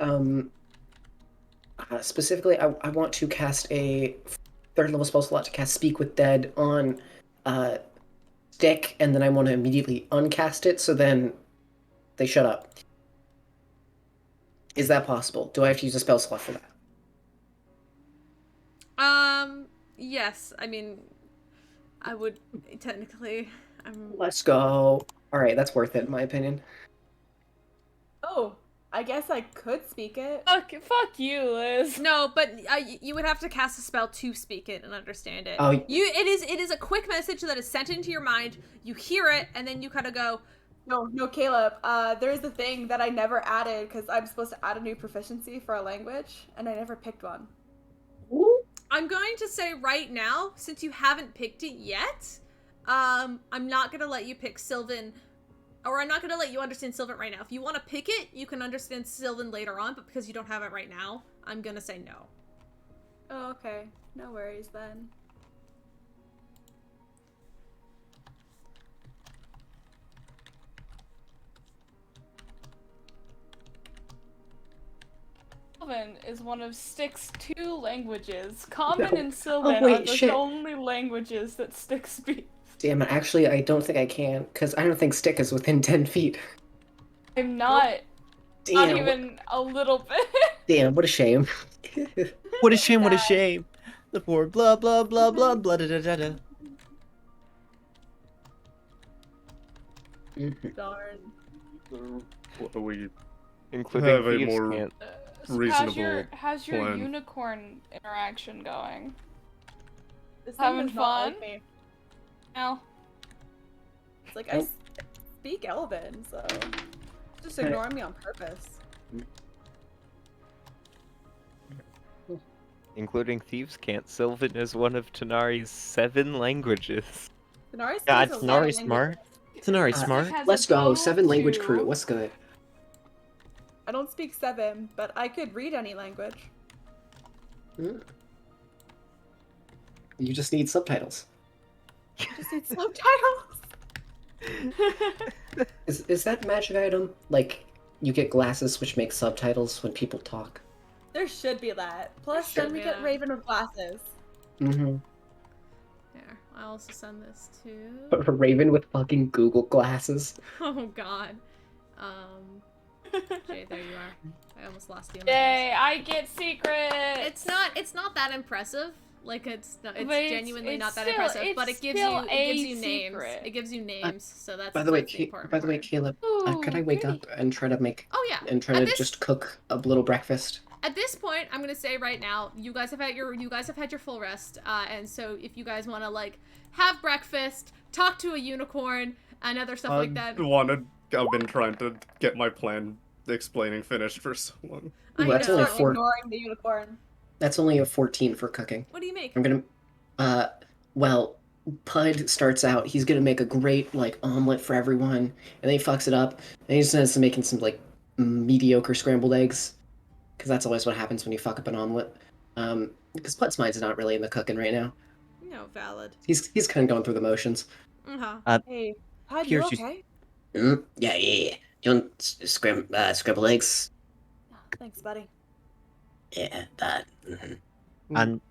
S1: specifically? I want to cast a third level spell slot to cast Speak with Dead on Stick, and then I want to immediately uncast it. So then they shut up. Is that possible? Do I have to use a spell slot for that?
S2: Yes. I mean, I would technically.
S1: Let's go. All right, that's worth it in my opinion.
S6: Oh, I guess I could speak it.
S9: Fuck you, Liz.
S2: No, but you would have to cast a spell to speak it and understand it.
S1: Oh.
S2: It is a quick message that is sent into your mind. You hear it, and then you kind of go.
S6: No, Caleb. There's a thing that I never added because I'm supposed to add a new proficiency for a language, and I never picked one.
S2: I'm going to say right now, since you haven't picked it yet, I'm not gonna let you pick Sylvan, or I'm not gonna let you understand Sylvan right now. If you want to pick it, you can understand Sylvan later on, but because you don't have it right now, I'm gonna say no.
S6: Oh, okay. No worries then.
S9: Sylvan is one of Stick's 2 languages. Common and Sylvan
S1: wait,
S9: are the
S1: shit.
S9: only languages that Stick speaks.
S1: Damn it! Actually, I don't think I can because I don't think Stick is within 10 feet.
S9: I'm not.
S1: Damn.
S9: Not even a little bit.
S1: Damn! What a shame.
S4: What a shame, what a shame. The poor blah blah blah blah blah da da da da.
S6: Darn.
S7: So, what do we
S5: Including
S7: have a
S5: thieves
S7: more
S5: can't.
S9: So
S7: reasonable
S9: how's your
S7: plan?
S9: unicorn interaction going?
S6: This
S9: Having
S6: thing does not
S9: fun?
S6: like me.
S9: Al?
S6: It's like I speak Elven, so just ignoring me on purpose.
S5: Including thieves can't. Sylvan is one of Tanari's 7 languages.
S6: Denari
S4: God,
S6: speaks a lot
S4: Tanari
S6: of
S4: smart.
S6: languages.
S4: Tanari
S1: Uh,
S4: smart.
S9: Has
S1: Let's
S9: a
S1: go.
S9: total
S1: 7 language
S9: 2.
S1: crew. What's good?
S6: I don't speak 7, but I could read any language.
S1: You just need subtitles.
S6: I just need subtitles.
S1: Is that magic item like you get glasses which make subtitles when people talk?
S6: There should be that. Plus,
S2: There
S6: then we
S2: should
S6: get
S2: be.
S6: Raven with glasses.
S1: Mm-hmm.
S2: There, I also send this to.
S1: A raven with fucking Google glasses.
S2: Oh God. Jay, there you are. I almost lost you.
S9: Yay, I get secret!
S2: It's not that impressive. Like it's
S9: But
S2: genuinely
S9: it's
S2: not that
S9: still-
S2: impressive.
S9: it's
S2: But it gives
S9: still
S2: you names.
S9: secret.
S2: It gives you names. So that's
S1: By the way,
S2: that's the important
S1: by the way,
S2: part.
S1: Caleb, could I
S9: Ooh,
S1: wake
S9: pretty.
S1: up and try to make
S2: Oh yeah.
S1: and try
S2: At
S1: to
S2: this-
S1: just cook a little breakfast?
S2: At this point, I'm gonna say right now, you guys have had your full rest, and so if you guys want to like have breakfast, talk to a unicorn, and other stuff like that.
S7: I've been trying to get my plan explaining finished for so long.
S1: Ooh,
S2: I
S1: that's
S2: know.
S1: only
S6: Start
S1: 4.
S6: ignoring the unicorn.
S1: That's only a 14 for cooking.
S2: What do you make?
S1: I'm gonna, well, Pud starts out. He's gonna make a great like omelet for everyone, and then he fucks it up, and he just ends up making some like mediocre scrambled eggs, because that's always what happens when you fuck up an omelet. Because Pud's mind's not really in the cooking right now.
S2: No, valid.
S1: He's kind of going through the motions.
S2: Uh-huh.
S6: Hey, Pud, you
S4: Here's you-
S6: okay?
S8: Yeah. You want scrambled eggs?
S6: Oh, thanks, buddy.
S8: Yeah, that. Mhm.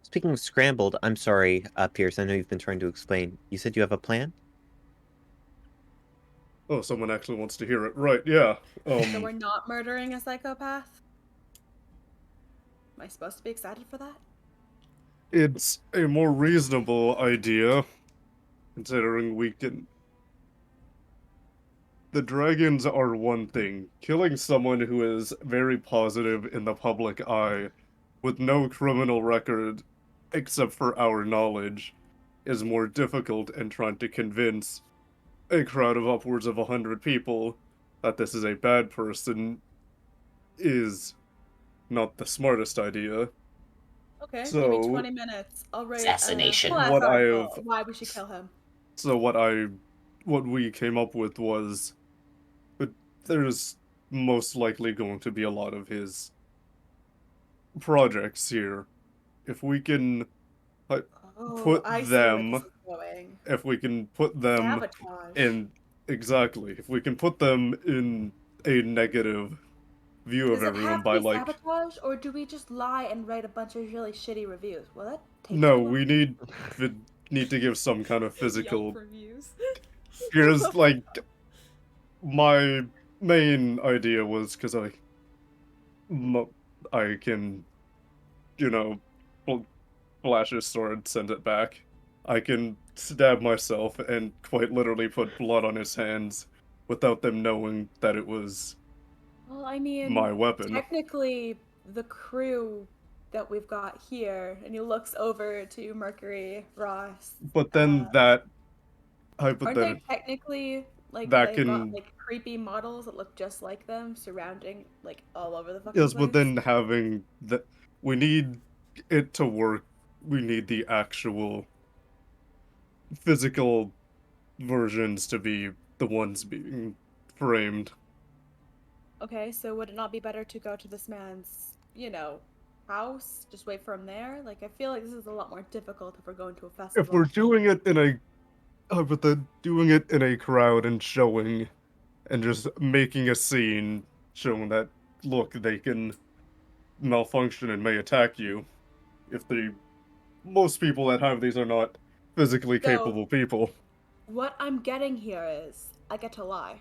S4: Speaking of scrambled, I'm sorry, Pierce. I know you've been trying to explain. You said you have a plan.
S7: Oh, someone actually wants to hear it. Right, yeah.
S6: So we're not murdering a psychopath? Am I supposed to be excited for that?
S7: It's a more reasonable idea, considering we can. The dragons are one thing. Killing someone who is very positive in the public eye, with no criminal record, except for our knowledge, is more difficult, and trying to convince a crowd of upwards of 100 people that this is a bad person is not the smartest idea.
S6: Okay, give me
S7: So
S6: 20 minutes. I'll write a
S8: Assassination.
S6: class
S7: what I
S6: article.
S7: have,
S6: Why we should kill him.
S7: so what we came up with was, that there's most likely going to be a lot of his projects here. If we can
S6: Oh,
S7: put
S6: I see where this
S7: them,
S6: is going.
S7: if we can put them
S6: Sabotage.
S7: in, exactly, if we can put them in a negative view of
S6: Does it
S7: everyone
S6: have to
S7: by
S6: be
S7: like,
S6: sabotage, or do we just lie and write a bunch of really shitty reviews? Will that take
S7: no,
S6: too long?
S7: we need to give some kind of
S2: Yelp
S7: physical.
S2: reviews.
S7: Here's like my main idea was because I can, you know, flash his sword, send it back. I can stab myself and quite literally put blood on his hands without them knowing that it was
S6: Well, I mean,
S7: my weapon.
S6: technically, the crew that we've got here, and he looks over to Mercury, Ross.
S7: But then that
S6: Aren't they
S7: hypothetical
S6: technically like
S7: that
S6: they've got
S7: can,
S6: like creepy models that look just like them surrounding like all over the fucking
S7: yes, but
S6: place?
S7: then having that, we need it to work. We need the actual physical versions to be the ones being framed.
S6: Okay, so would it not be better to go to this man's, house? Just wait for him there? Like, I feel like this is a lot more difficult if we're going to a
S7: If we're
S6: festival.
S7: doing it in a doing it in a crowd and showing and just making a scene showing that, look, they can malfunction and may attack you if the most people that have these are not physically
S6: So,
S7: capable people.
S6: what I'm getting here is I get to lie.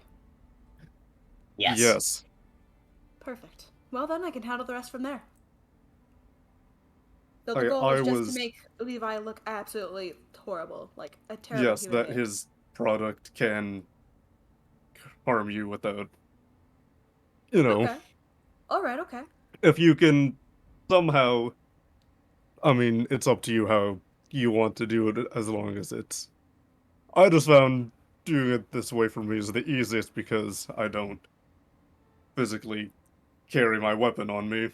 S8: Yes.
S7: Yes.
S6: Perfect. Well, then I can handle the rest from there. So the
S7: I
S6: goal
S7: I
S6: is just to
S7: was,
S6: make Levi look absolutely horrible, like a terrible
S7: yes,
S6: human
S7: that
S6: being.
S7: his product can harm you without, you know,
S6: Okay. All right. Okay.
S7: if you can somehow, I mean, it's up to you how you want to do it as long as it's, I just found doing it this way for me is the easiest because I don't physically carry my weapon on me,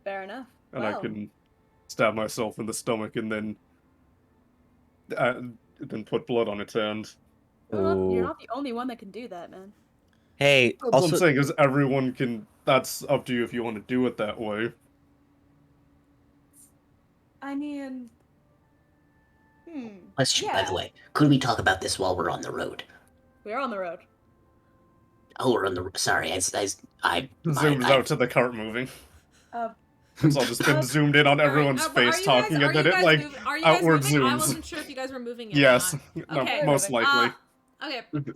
S6: Fair enough.
S7: and I
S6: Well,
S7: can stab myself in the stomach and uh, then put blood on its hand.
S6: you're
S4: Ooh.
S6: not the only one that can do that, man.
S4: Hey,
S7: That's what I'm
S4: also,
S7: saying is everyone can. That's up to you if you want to do it that way.
S6: I mean,
S8: Question, by the
S6: yeah.
S8: way. Could we talk about this while we're on the road?
S6: We're on the road.
S8: Oh, we're on the. Sorry,
S7: Zooms out to the cart moving.
S6: Uh,
S7: It's all just been
S6: uh,
S7: zoomed in on
S2: All right.
S7: everyone's
S2: But
S7: face talking, and then it like
S2: Are you guys
S7: outward
S2: moving? I
S7: zooms.
S2: wasn't sure if you guys were moving yet or
S7: Yes,
S2: not.
S7: no,
S2: Okay.
S6: We're
S7: most
S6: moving.
S7: likely.
S2: Okay.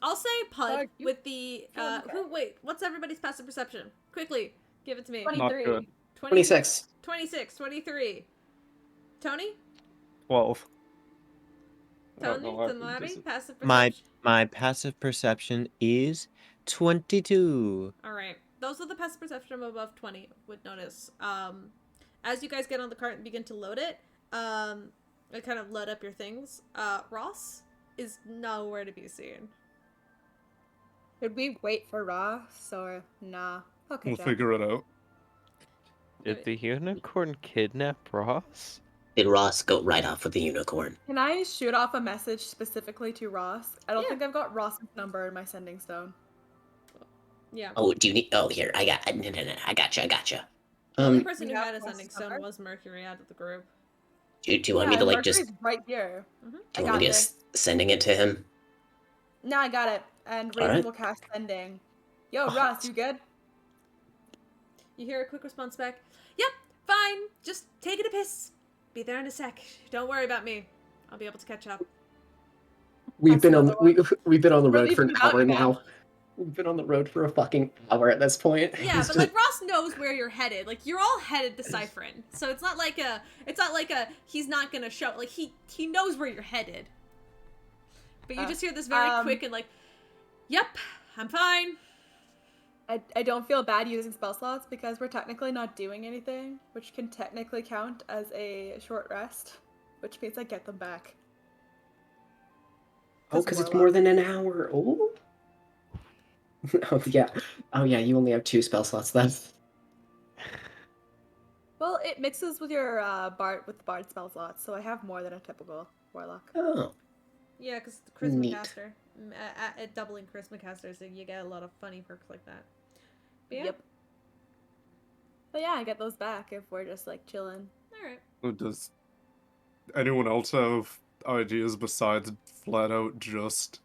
S2: I'll say Pud
S6: you
S2: with the
S6: killed me.
S2: who wait, what's everybody's passive perception? Quickly, give it to me.
S6: 23.
S7: Not good.
S1: 26.
S2: 26, 23. Tony?
S7: 12.
S2: Tony?
S7: no,
S2: Tonari? Passive
S4: my
S2: perception?
S4: my passive perception is 22.
S2: Alright. Those with the passive perception of above 20 would notice. As you guys get on the cart and begin to load it, and kind of load up your things, Ross is nowhere to be seen.
S6: Should we wait for Ross or nah? Okay,
S7: We'll
S6: Jack.
S7: figure it out.
S5: Did the unicorn kidnap Ross?
S8: Did Ross go right off with the unicorn?
S6: Can I shoot off a message specifically to Ross? I don't
S2: Yeah.
S6: think I've got Ross's number in my sending stone.
S2: Yeah.
S8: Oh, do you need? Oh, here, no, I gotcha.
S2: The only
S8: Um,
S2: person
S6: You
S2: who
S6: have
S2: had a
S6: Ross's
S2: sending stone
S6: number?
S2: was Mercury out of the group.
S8: do you want
S6: Yeah,
S8: me to
S6: and
S8: like
S6: Mercury's
S8: just?
S6: right here.
S2: Mm-hmm.
S8: Do
S6: I
S8: you want
S6: got
S8: me to
S6: this.
S8: sending it to him?
S6: No, I got it. And Raven
S8: Alright.
S6: will cast sending. Yo,
S8: Oh,
S6: Ross, you good?
S2: You hear a quick response back. Yep, fine. Just taking a piss. Be there in a sec. Don't worry about me. I'll be able to catch up.
S1: We've
S6: That's
S1: been on
S6: another one.
S1: we've been on the
S6: We're
S1: road for
S6: leaving
S1: an
S6: without
S1: hour
S6: you, man.
S1: now. We've been on the road for a fucking hour at this point.
S2: Yeah,
S1: He's
S2: but
S1: just-
S2: like Ross knows where you're headed. Like you're all headed to Cyphrin. So it's not like he's not gonna show, like he knows where you're headed. But you just hear this very quick and like, yep, I'm fine.
S6: I don't feel bad using spell slots because we're technically not doing anything, which can technically count as a short rest, which means I get them back.
S1: oh, because it's more than an hour. Oh, Oh yeah. Oh yeah. You only have 2 spell slots left.
S6: Well, it mixes with your bard spell slots, so I have more than a typical warlock.
S1: Oh.
S2: Yeah, because the charisma
S1: Neat.
S2: caster, at doubling charisma caster, so you get a lot of funny perks like that. But yeah.
S6: Yep. But yeah, I get those back if we're just like chilling.
S2: All right.
S7: Does anyone else have ideas besides flat out just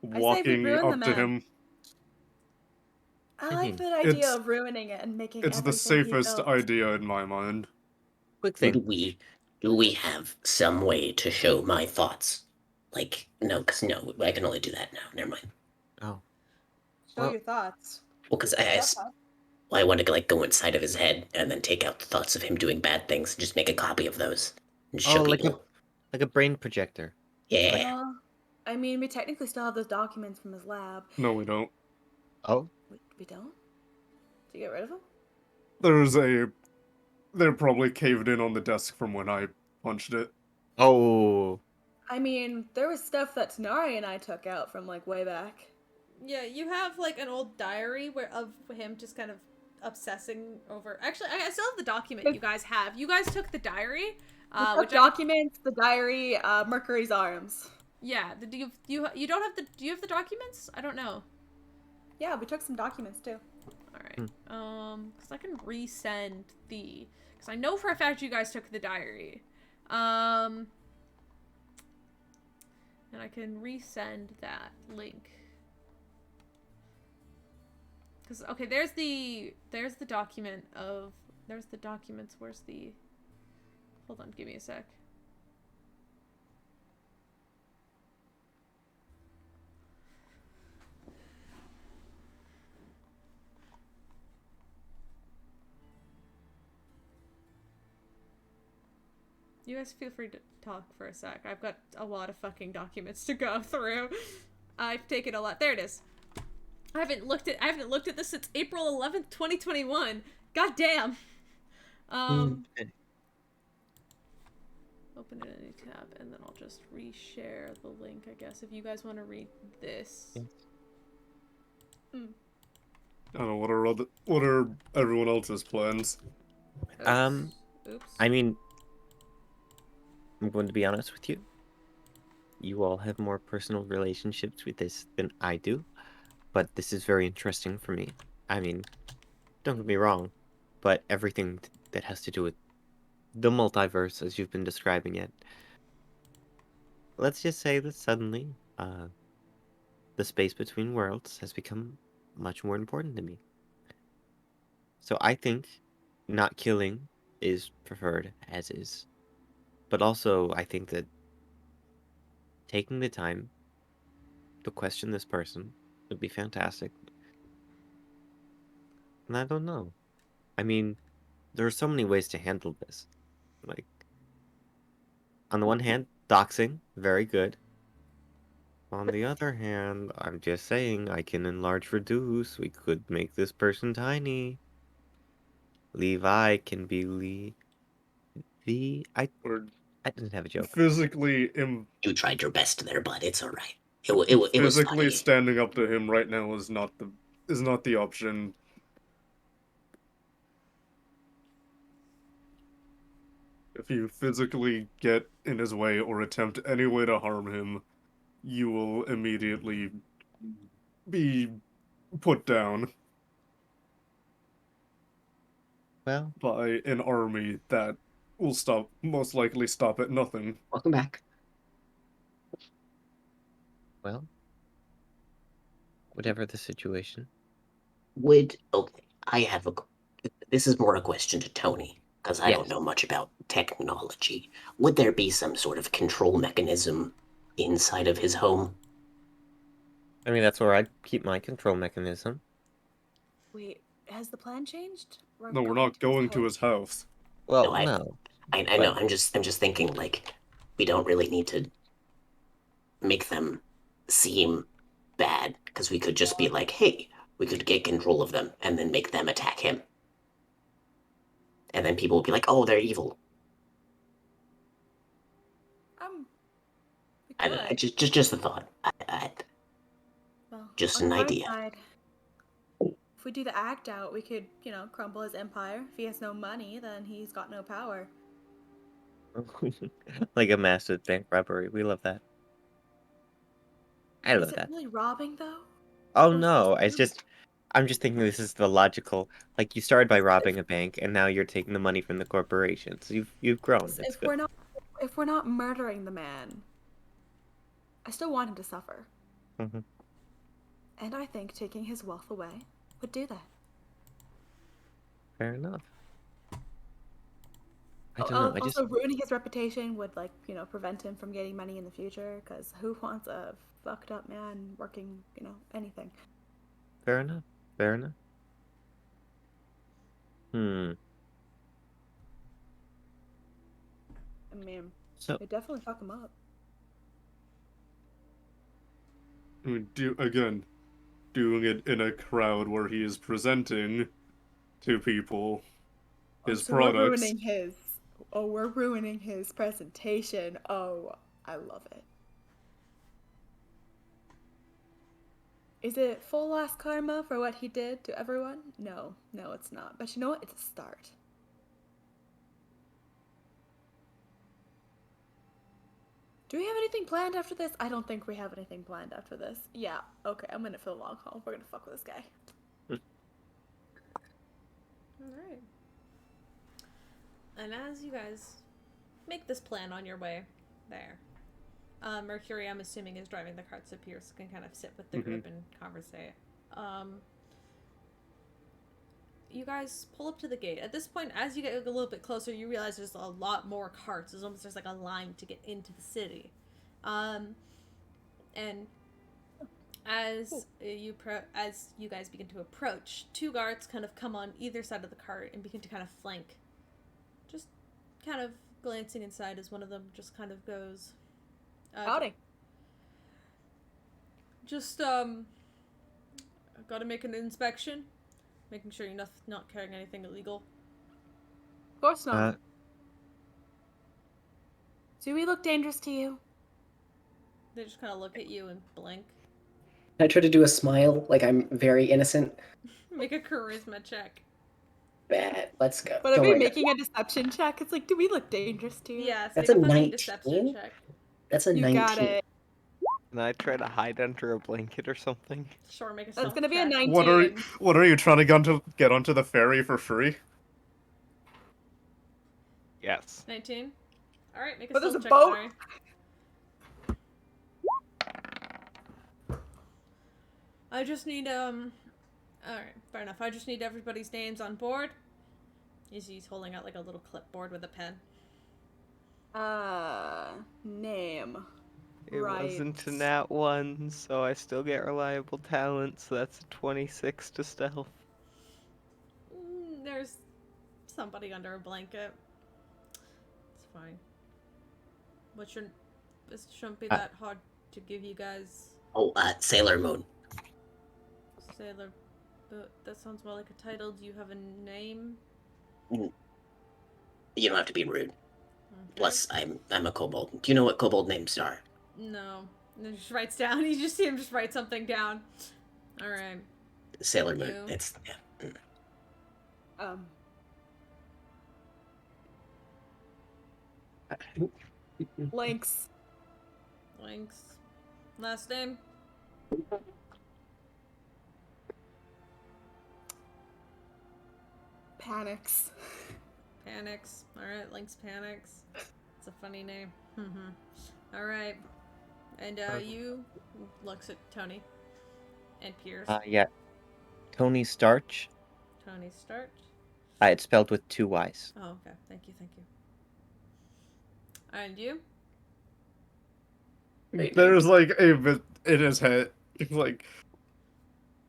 S6: I say we
S7: walking
S6: ruin the
S7: up to
S6: map.
S7: him?
S6: I
S4: I
S6: like
S4: mean,
S6: that idea
S7: it's-
S6: of ruining it and making
S7: It's the
S6: everything he
S7: safest
S6: built.
S7: idea in my mind.
S4: quick
S8: Do
S4: thing.
S8: we have some way to show my thoughts? Like, no, because no, I can only do that now. Never mind.
S4: Oh,
S6: Show
S4: well,
S6: your thoughts.
S8: Well, because I want to like go inside of his head and then take out the thoughts of him doing bad things, and just make a copy of those and just show
S4: like
S8: people.
S4: a brain projector.
S8: Yeah.
S6: I mean, we technically still have those documents from his lab.
S7: No, we don't.
S4: Oh,
S6: We don't? Did you get rid of them?
S7: They're probably caved in on the desk from when I punched it.
S4: oh,
S6: I mean, there was stuff that Tanari and I took out from like way back.
S2: Yeah, you have like an old diary of him just kind of obsessing over. Actually, I still have the document you guys have. You guys took the diary,
S6: The documents, the diary, Mercury's arms.
S2: Yeah, you don't have the. Do you have the documents? I don't know.
S6: Yeah, we took some documents too.
S2: All right. Because I can resend the. Because I know for a fact you guys took the diary. And I can resend that link. Because okay, there's the document of there's the documents. Where's the? Hold on, give me a sec. You guys feel free to talk for a sec. I've got a lot of fucking documents to go through. I've taken a lot. There it is. I haven't looked at this since April 11th, 2021. God damn. Open it in a new tab, and then I'll just reshare the link, I guess, if you guys want to read this.
S7: I don't know, what are everyone else's plans?
S2: Oops.
S4: I mean, I'm going to be honest with you. You all have more personal relationships with this than I do, but this is very interesting for me. I mean, don't get me wrong, but everything that has to do with the multiverse, as you've been describing it, let's just say that suddenly, the space between worlds has become much more important to me. So I think not killing is preferred as is. But also, I think that taking the time to question this person would be fantastic. And I don't know. I mean, there are so many ways to handle this. Like, on the one hand, doxing, very good. On the other hand, I'm just saying, I can enlarge reduce. We could make this person tiny. Levi can be
S7: Or
S4: I didn't have a joke.
S7: physically
S8: You tried your best there, but it's all right. It was
S7: physically
S8: funny.
S7: standing up to him right now is not the option. If you physically get in his way or attempt any way to harm him, you will immediately be put down
S4: Well,
S7: by an army that will most likely stop at nothing.
S1: Welcome back.
S4: well, whatever the situation.
S8: Okay, I have a. This is more a question to Tony because I don't
S4: Yes.
S8: know much about technology. Would there be some sort of control mechanism inside of his home?
S4: I mean, that's where I'd keep my control mechanism.
S6: Wait, has the plan changed?
S7: No, we're not going to his house.
S4: Well,
S8: No,
S4: no.
S8: I know. I'm just thinking like we don't really need to make them seem bad because we could just be like, hey, we could get control of them and then make them attack him, and then people will be like, oh, they're evil.
S6: We
S8: I don't know.
S6: could.
S8: Just a thought.
S6: Well,
S8: Just
S6: on
S8: an
S6: the bright
S8: idea.
S6: side, If we do the act out, we could, crumble his empire. If he has no money, then he's got no power.
S4: Like a massive bank robbery. We love that. I love
S6: Is it
S4: that.
S6: really robbing though?
S4: Oh
S6: Or is it
S4: no,
S6: just
S4: I'm just thinking this is the logical. Like you started by robbing a bank, and now you're taking the money from the corporation. So you've grown. It's
S6: if
S4: good.
S6: we're not murdering the man, I still want him to suffer.
S4: Hmm.
S6: And I think taking his wealth away would do that.
S4: Fair enough. I don't know. I just
S6: Also, ruining his reputation would, prevent him from getting money in the future, because who wants a fucked up man working, anything?
S4: fair enough. Fair enough. Hmm.
S6: I mean,
S4: So
S6: it definitely fuck him up.
S7: I mean, doing it in a crowd where he is presenting to people his
S6: So
S7: products.
S6: we're ruining his presentation. Oh, I love it. Is it full ass karma for what he did to everyone? No, it's not. But you know what? It's a start. Do we have anything planned after this? I don't think we have anything planned after this. Yeah, okay, I'm in it for the long haul. We're gonna fuck with this guy.
S2: Alright. And as you guys make this plan on your way there, Mercury, I'm assuming, is driving the cart so Pierce can kind of sit with the group and conversate. You guys pull up to the gate. At this point, as you get a little bit closer, you realize there's a lot more carts. There's like a line to get into the city. And as you guys begin to approach, two guards kind of come on either side of the cart and begin to kind of flank. Just kind of glancing inside as one of them just kind of goes,
S6: Howdy.
S2: Just gotta make an inspection, making sure you're not carrying anything illegal.
S6: Of course not. Do we look dangerous to you?
S2: They just kind of look at you and blink.
S1: I try to do a smile, like I'm very innocent.
S2: Make a charisma check.
S1: Bad. Let's go.
S6: But are
S1: Don't
S6: we
S1: worry.
S6: making a deception check? It's like, do we look dangerous to you?
S2: Yes,
S1: That's
S2: make
S1: a
S2: a fucking
S1: 19?
S2: deception check.
S1: That's a
S6: You
S1: 19.
S6: got it.
S5: Can I try to hide under a blanket or something?
S2: Sure, make a
S6: That's
S2: stealth
S6: gonna be a
S2: check.
S6: 19.
S7: What are you trying to get onto the ferry for free?
S5: Yes.
S2: 19. All right, make a
S6: But there's
S2: stealth
S6: a
S2: check.
S6: boat?
S2: Sorry. I just need Alright, fair enough. I just need everybody's names on board. He's holding out like a little clipboard with a pen.
S6: Name.
S5: It
S6: Right.
S5: wasn't a nat 1, so I still get reliable talent, so that's a 26 to stealth.
S2: There's somebody under a blanket. It's fine. This shouldn't be that hard to give you guys.
S8: Sailor Moon.
S2: Sailor, but that sounds more like a title. Do you have a name?
S8: You don't have to be rude.
S2: Okay.
S8: Plus, I'm a kobold. Do you know what kobold names are?
S2: No. And then just writes down. You just see him just write something down. All right.
S8: Sailor
S2: Thank
S8: Moon.
S2: you.
S8: It's
S6: Links.
S2: Links. Last name?
S6: Panics.
S2: Panics. Alright, Links Panics. It's a funny name. Alright. And you looks at Tony. And Pierce.
S4: Yeah. Tony Starch.
S2: Tony Starch.
S4: It's spelled with 2 Y's.
S2: Oh, okay. Thank you. And you?
S7: There's like a bit in his head, like,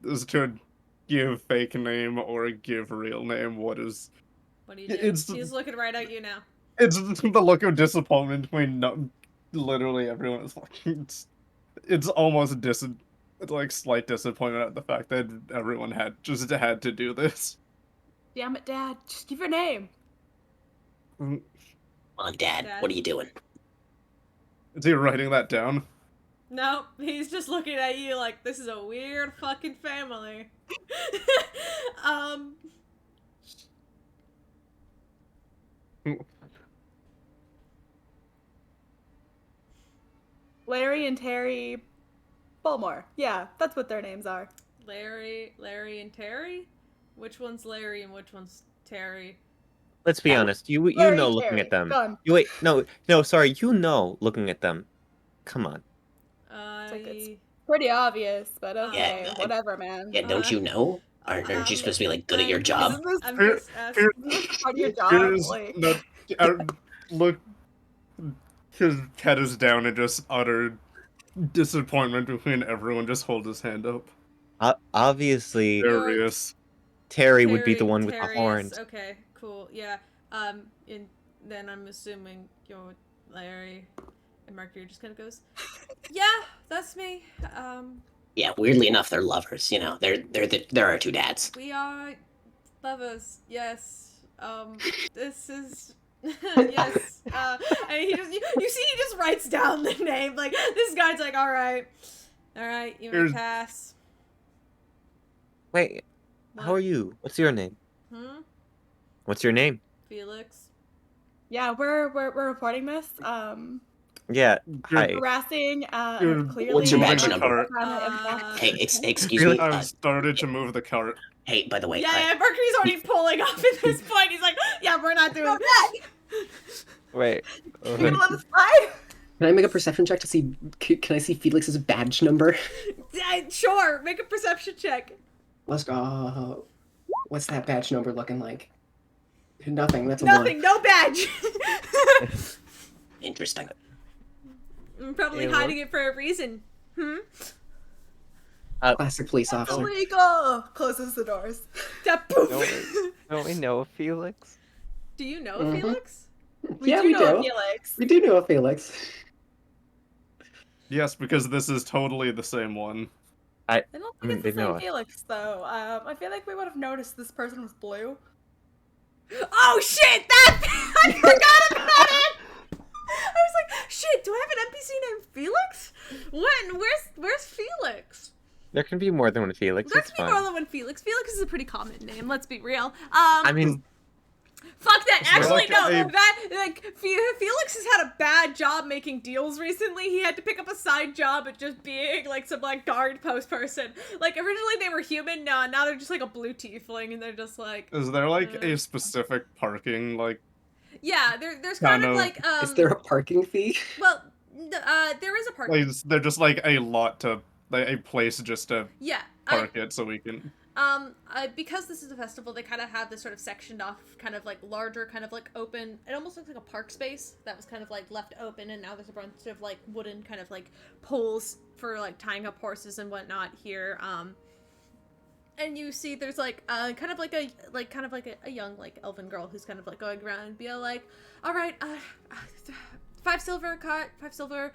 S7: is to give fake name or give real name. What do you do?
S2: He's looking right at you now.
S7: It's the look of disappointment between literally everyone is fucking. It's almost it's like slight disappointment at the fact that everyone had to do this.
S6: Damn it, Dad. Just give your name.
S8: Come on, Dad. What are you doing?
S7: Is he writing that down?
S2: No, he's just looking at you like this is a weird fucking family. um.
S6: Larry and Terry Bulmore. Yeah, that's what their names are.
S2: Larry, and Terry? Which one's Larry and which one's Terry?
S4: Let's be honest. You
S6: Larry
S4: know
S6: and
S4: looking
S6: Terry.
S4: at them.
S6: Done.
S4: You wait. No. Sorry. You know looking at them. Come on.
S2: I.
S6: Pretty obvious, but okay,
S8: Yeah,
S6: whatever, man.
S8: Yeah, don't you know? Aren't you supposed to be like good at your job?
S6: Isn't this
S2: I'm just asking.
S6: part of your job?
S7: Here's
S6: Like,
S7: no, look, his head is down and just utter disappointment between everyone. Just hold his hand up.
S4: Obviously,
S7: There he is.
S4: Terry would be the one with the
S2: Terry is-
S4: horns.
S2: Okay, cool. Yeah. And then I'm assuming you're Larry, and Mercury just kind of goes, "Yeah, that's me.
S8: Yeah, weirdly enough, they're lovers. You know, they're our two dads.
S2: We are lovers. Yes. This is." Yes. And he just you see he just writes down the name. Like this guy's like, all right, you may
S7: Here's-
S2: pass.
S4: Wait, how are you? What's your name? What's your name?
S2: Felix.
S6: yeah, we're reporting this.
S4: Yeah, hi.
S6: Harassing.
S7: Dude,
S6: Clearly.
S8: what's your badge
S6: some
S8: number?
S6: kind of impact.
S8: Hey, excuse me.
S7: I've started to move the cart.
S8: Hey, by the way,
S2: Yeah, Mercury's already pulling up at this point. He's like, yeah, we're not doing that.
S5: Wait.
S6: You gonna let us fly?
S1: Can I make a perception check to see? Can I see Felix's badge number?
S2: Yeah, sure, make a perception check.
S1: Let's go. What's that badge number looking like? Nothing. That's a
S2: Nothing,
S1: one.
S2: no badge.
S8: interesting.
S2: I'm probably
S5: It
S2: hiding it for a reason.
S1: Classic police officer.
S6: Illegal. Closes the doors.
S2: That poof.
S5: Don't we know a Felix?
S2: Do you know
S1: Mhm.
S2: Felix?
S1: Yeah, we
S6: know
S1: do.
S6: Felix.
S1: We do know a Felix.
S7: Yes, because this is totally the same one.
S6: I don't
S4: I
S6: think
S4: mean,
S6: it's
S4: they
S6: the
S4: know
S6: same
S4: us.
S6: Felix though. I feel like we would have noticed this person was blue.
S2: Oh shit! That I forgot about it. I was like, shit. Do I have an NPC named Felix? When? Where's Felix?
S4: There can be more than one Felix.
S2: There
S4: It's
S2: can be more
S4: fine.
S2: than one Felix. Felix is a pretty common name. Let's be real.
S4: I mean,
S2: Fuck that. Actually, no.
S7: Okay.
S2: That like Felix has had a bad job making deals recently. He had to pick up a side job at just being like some like guard post person. Like originally they were human. Now they're just like a blue tiefling, and they're just like.
S7: Is there like a specific parking like?
S2: Yeah, there's kind of like
S1: Is there a parking fee?
S2: well, there is a park.
S7: Like, they're just like a lot to like a place just to
S2: Yeah.
S7: park it so we can.
S2: Because this is a festival, they kind of have this sort of sectioned off, kind of like larger, kind of like open. It almost looks like a park space that was kind of like left open, and now there's a bunch of like wooden kind of like poles for like tying up horses and whatnot here. And you see there's like kind of like a young like elven girl who's kind of like going around and be like, all right, 5 silver a cart, 5 silver,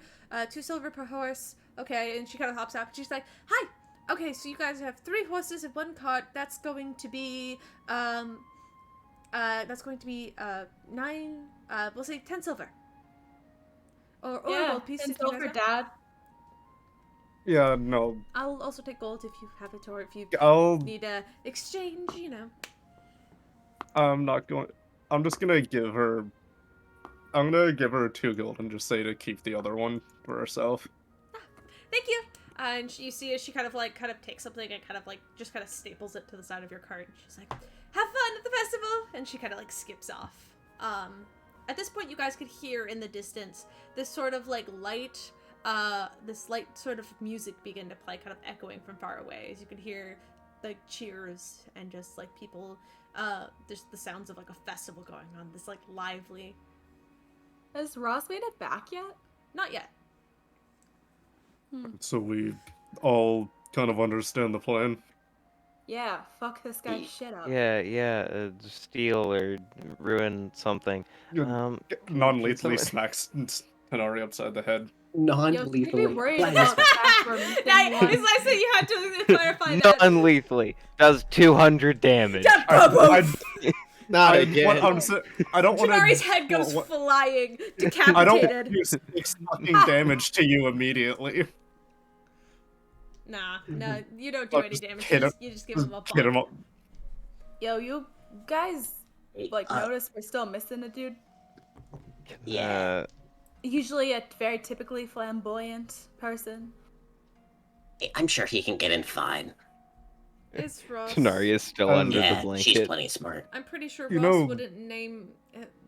S2: 2 silver per horse. Okay, and she kind of hops up and she's like, hi. Okay, so you guys have 3 horses and 1 cart. That's going to be 9. We'll say 10 silver. Or a gold piece.
S6: And
S2: if you guys
S6: silver,
S2: have-
S6: Dad.
S7: Yeah, no.
S2: I'll also take gold if you have it, or if you
S7: I'll.
S2: need a exchange. You know.
S7: I'm not going. I'm just gonna give her. I'm gonna give her 2 gold and just say to keep the other one for herself.
S2: Thank you. And you see as she kind of takes something and kind of staples it to the side of your cart. And she's like, "Have fun at the festival," and she kind of like skips off. At this point, you guys could hear in the distance this sort of like light sort of music begin to play, kind of echoing from far away. As you could hear like cheers and just like people. There's the sounds of like a festival going on. This like lively.
S6: Has Ross made it back yet?
S2: Not yet.
S7: So we all kind of understand the plan.
S6: Yeah, fuck this guy's shit up.
S5: Yeah, steal or ruin something.
S7: Non-lethally
S5: someone-
S7: smacks Tenari upside the head.
S6: Yo,
S1: Non-lethally.
S6: be worried
S1: That
S6: about
S1: is-
S6: that from thing
S2: It's
S6: one.
S2: nice that you had to clarify
S5: Not
S2: that.
S5: unlethally. Does 200 damage.
S4: not
S7: I
S4: again.
S7: don't want
S2: Janari's
S7: to.
S2: head goes flying,
S7: I don't want
S2: decapitated.
S7: to do 6 fucking damage to you immediately.
S2: Nah, no, you don't do any
S7: Just
S2: damage.
S7: hit him.
S2: You just give him a
S7: Hit him
S2: bump.
S7: up.
S6: Yo, you guys
S8: Hey,
S6: notice we're still missing a dude?
S8: Yeah.
S6: Usually a very typically flamboyant person.
S8: I'm sure he can get in fine.
S2: It's Ross.
S5: Tanari is still under the
S8: Yeah, she's
S5: blanket.
S8: plenty smart.
S2: I'm pretty sure
S7: You
S2: Ross
S7: know-
S2: wouldn't name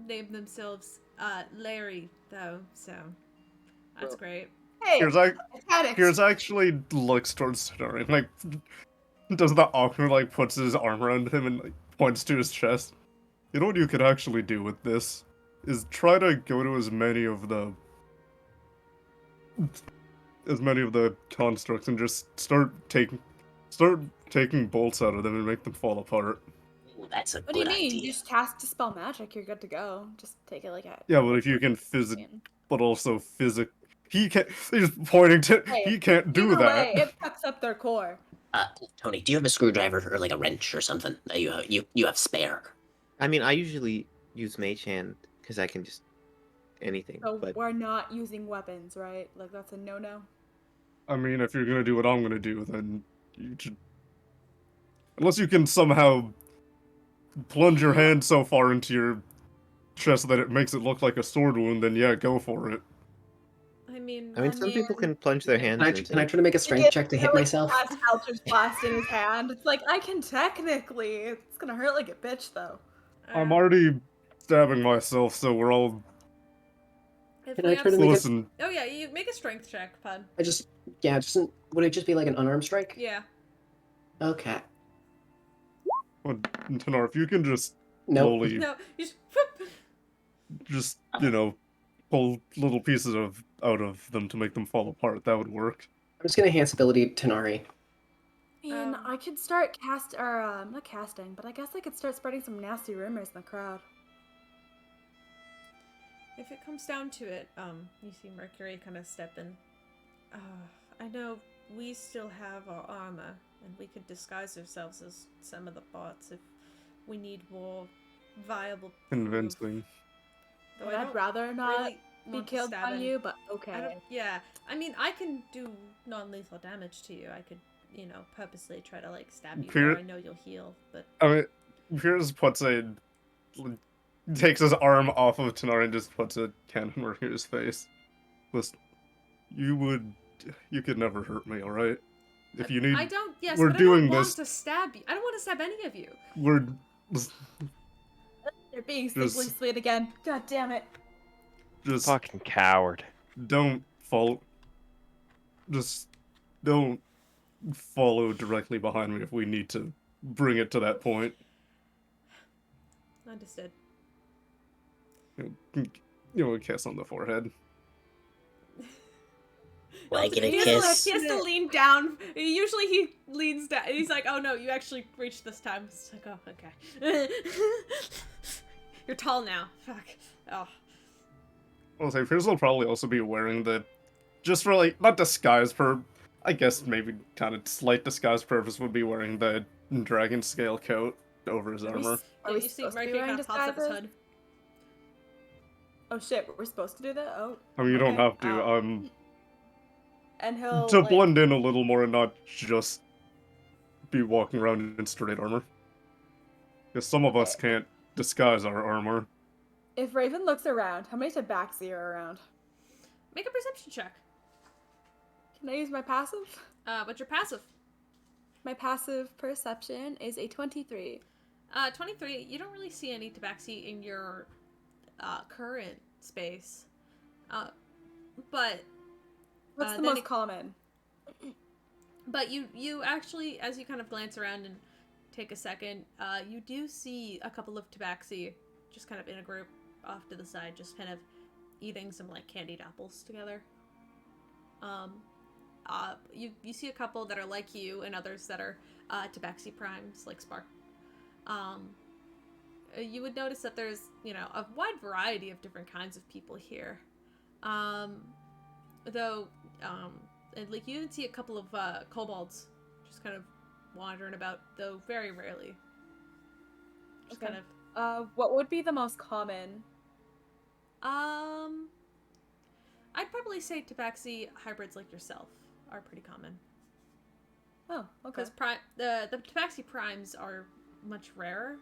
S2: themselves Larry though, so that's
S1: Well-
S2: great.
S6: Hey, mechanics.
S7: Here's actually looks towards Tanari, like does the awkward like puts his arm around him and like points to his chest. You know what you could actually do with this is try to go to as many of the constructs and just start taking bolts out of them and make them fall apart.
S8: Ooh, that's a
S6: What do you
S8: good
S6: mean?
S8: idea.
S6: You just cast Dispel Magic, you're good to go. Just take it like a...
S7: Yeah, but if you can but also he can't. He's pointing to.
S6: Hey,
S7: He can't do
S6: Either
S7: that.
S6: way, it fucks up their core.
S8: Tony, do you have a screwdriver or like a wrench or something that you have spare?
S4: I mean, I usually use Mage Hand because I can just anything.
S6: So
S4: But
S6: we're not using weapons, right? Like, that's a no-no?
S7: I mean, if you're gonna do what I'm gonna do, then you should. Unless you can somehow plunge your hand so far into your chest that it makes it look like a sword wound, then yeah, go for it.
S2: I mean,
S4: some people can plunge their hands into.
S1: Can I try to make a strength check to hit myself?
S6: Has Eldritch Blast in his hand. It's like, I can technically. It's gonna hurt like a bitch, though.
S7: I'm already stabbing myself, so we're all.
S2: If
S1: Can
S2: we
S1: I
S2: have
S1: try to
S2: some-
S1: make
S7: Listen,
S2: Oh yeah, you make a strength check, Pud.
S1: Would it just be like an unarmed strike?
S2: Yeah.
S1: Okay.
S7: Tanar, if you can just
S1: Nope.
S7: slowly,
S2: No, you just
S7: pull little pieces out of them to make them fall apart, that would work.
S1: I'm just gonna enhance ability Tanari.
S6: Man, I could start not casting, but I guess I could start spreading some nasty rumors in the crowd.
S2: If it comes down to it, you see Mercury kind of step in. I know we still have our armor, and we could disguise ourselves as some of the bots if we need more viable proof.
S7: Convincing.
S2: Though
S6: And
S2: I
S6: I'd
S2: don't
S6: rather not
S2: really
S6: be
S2: want to
S6: killed
S2: stab
S6: by
S2: any-
S6: you, but
S2: I
S6: okay.
S2: don't, yeah, I mean, I can do non-lethal damage to you. I could, purposely try to like stab you where I know you'll heal, but
S7: I mean, here's puts takes his arm off of Tanar and just puts a cannon over his face. Listen, you could never hurt me, alright? If you need,
S2: I don't. Yes,
S7: we're
S2: but I
S7: doing
S2: don't want
S7: this.
S2: to stab you. I don't want to stab any of you.
S7: We're
S6: They're being
S7: Just-
S6: simply sweet again. God damn it.
S7: just
S5: Fucking coward.
S7: don't follow. Just don't follow directly behind me if we need to bring it to that point.
S2: Understood.
S7: A kiss on the forehead.
S8: Will I get a
S2: He has
S8: kiss?
S2: to- He has to lean down. Usually he leans down. He's like, "Oh no, you actually reached this time." It's like, "Oh, okay." You're tall now. Fuck. Oh.
S7: I'll say Fierce will probably also be wearing just for like not disguise I guess maybe kind of slight disguise purpose would be wearing the dragon scale coat over his armor.
S2: Yeah,
S6: we
S2: you see
S6: supposed to be
S2: Mercury
S6: wearing
S2: kind of pops up his
S6: disguises?
S2: hood.
S6: Oh shit, we're supposed to do that? Oh.
S7: I mean, you don't
S6: Okay.
S7: have to.
S6: And he'll
S7: To
S6: like,
S7: blend in a little more and not just be walking around in straight armor. Because some of us can't disguise our armor.
S6: if Raven looks around, how many tabaxi are around?
S2: Make a perception check.
S6: Can I use my passive?
S2: What's your passive?
S6: My passive perception is a 23.
S2: 23. You don't really see any tabaxi in your current space. But
S6: What's the
S2: then
S6: most
S2: it-
S6: common?
S2: But you actually, as you kind of glance around and take a second, you do see a couple of tabaxi just kind of in a group off to the side, just kind of eating some like candied apples together. You see a couple that are like you and others that are tabaxi primes like Spark. You would notice that there's, a wide variety of different kinds of people here. Though, and like you even see a couple of kobolds just kind of wandering about, though very rarely. Just
S6: Okay.
S2: kind of.
S6: What would be the most common?
S2: I'd probably say tabaxi hybrids like yourself are pretty common.
S6: Oh, okay.
S2: Because the tabaxi primes are much rarer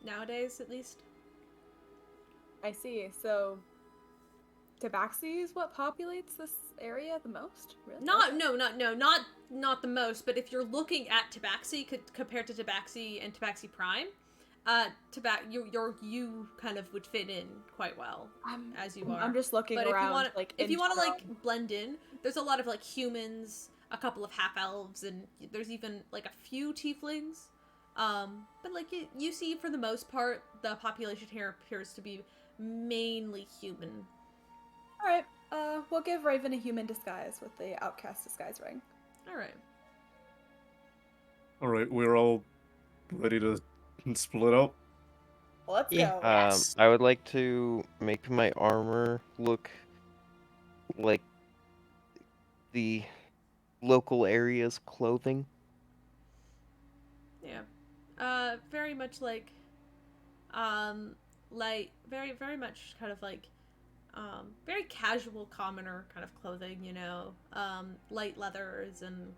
S2: nowadays, at least.
S6: I see. So, tabaxi is what populates this area the most? Really?
S2: Not the most. But if you're looking at tabaxi compared to tabaxi and tabaxi prime, you kind of would fit in quite well as you are.
S6: I'm just looking
S2: But
S6: around.
S2: if you want to like blend in, there's a lot of like humans, a couple of half elves, and there's even like a few tieflings. But like you see, for the most part, the population here appears to be mainly human.
S6: All right. We'll give Raven a human disguise with the outcast disguise ring.
S2: All right.
S7: All right, we're all ready to split up.
S6: Let's
S1: Yeah.
S6: go.
S1: Yes.
S5: I would like to make my armor look like the local area's clothing.
S2: Yeah. Very much like very very much kind of like very casual commoner kind of clothing, you know, light leathers and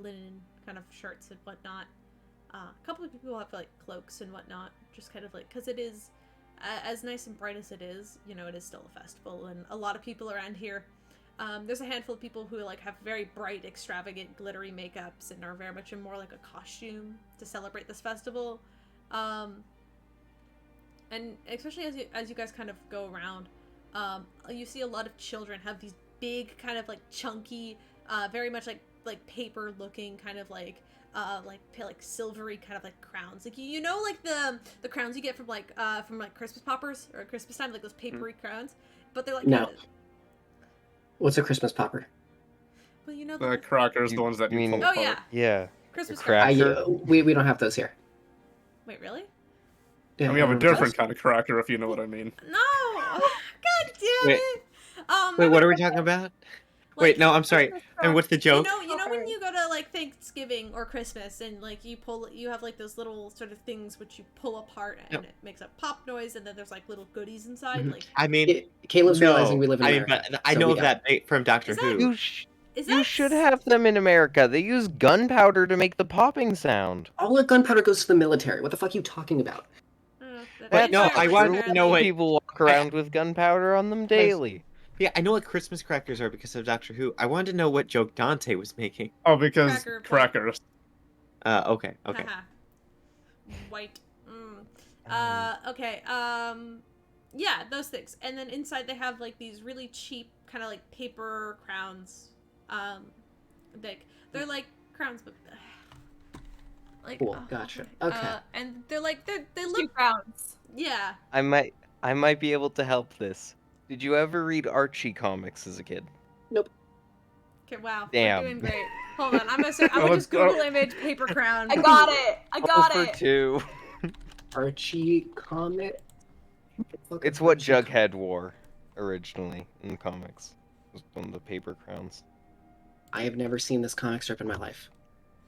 S2: linen kind of shirts and whatnot. A couple of people have like cloaks and whatnot, just kind of like, because it is as nice and bright as it is, you know, it is still a festival, and a lot of people around here. There's a handful of people who like have very bright, extravagant, glittery makeups and are very much in more like a costume to celebrate this festival. And especially as you guys kind of go around, you see a lot of children have these big kind of like chunky, very much like paper looking kind of like silvery kind of like crowns, like you know, like the crowns you get from like Christmas poppers or Christmas time, like those papery crowns, but they're like
S1: No.
S2: kinda,
S1: What's a Christmas popper?
S2: well, you know
S7: The crackers, the
S5: You
S7: ones that you
S5: mean-
S7: pull
S2: oh
S7: apart.
S2: yeah,
S5: Yeah.
S2: Christmas
S5: cracker.
S2: crackers.
S1: We don't have those here.
S2: Wait, really?
S1: Yeah,
S7: And we have a
S1: don't those?
S7: different kind of cracker, if you know what I mean.
S2: No. God damn
S4: Wait.
S2: it.
S4: Wait, what are we talking about? Wait, no, I'm sorry. And what's the joke?
S2: You know when you go to like Thanksgiving or Christmas and like you have like those little sort of things which you pull apart and
S4: Yep.
S2: it makes a pop noise, and then there's like little goodies inside.
S1: Mhm.
S2: Like,
S4: I mean,
S1: Caleb's
S4: no.
S1: realizing we live in
S4: I mean,
S1: America.
S4: but I
S1: so
S4: know
S1: we
S4: of
S1: don't.
S4: that bait from Doctor
S2: Is that-
S4: Who.
S5: You should have them in America. They use gunpowder to make the popping sound.
S1: All our gunpowder goes to the military. What the fuck are you talking about?
S4: But no, I want
S5: true.
S4: to know what-
S5: People walk around with gunpowder on them daily.
S4: Yeah, I know what Christmas crackers are because of Doctor Who. I wanted to know what joke Dante was making.
S7: Oh, because
S2: Cracker point.
S7: crackers.
S4: Okay.
S2: Haha. White. Okay. Yeah, those things. And then inside they have like these really cheap kind of like paper crowns. They're like crowns, but like
S1: Cool, gotcha. Okay.
S2: and they
S6: Two
S2: look,
S6: crowns.
S2: yeah.
S5: I might be able to help this. Did you ever read Archie comics as a kid?
S2: Okay, wow.
S5: Damn.
S2: We're doing great. Hold on, I'm gonna just
S7: go.
S2: Google image paper crown.
S6: I got it. I got
S5: for
S6: it.
S5: 2.
S1: Archie comic.
S5: It's what Jughead wore originally in the comics. It was one of the paper crowns.
S1: I have never seen this comic strip in my life.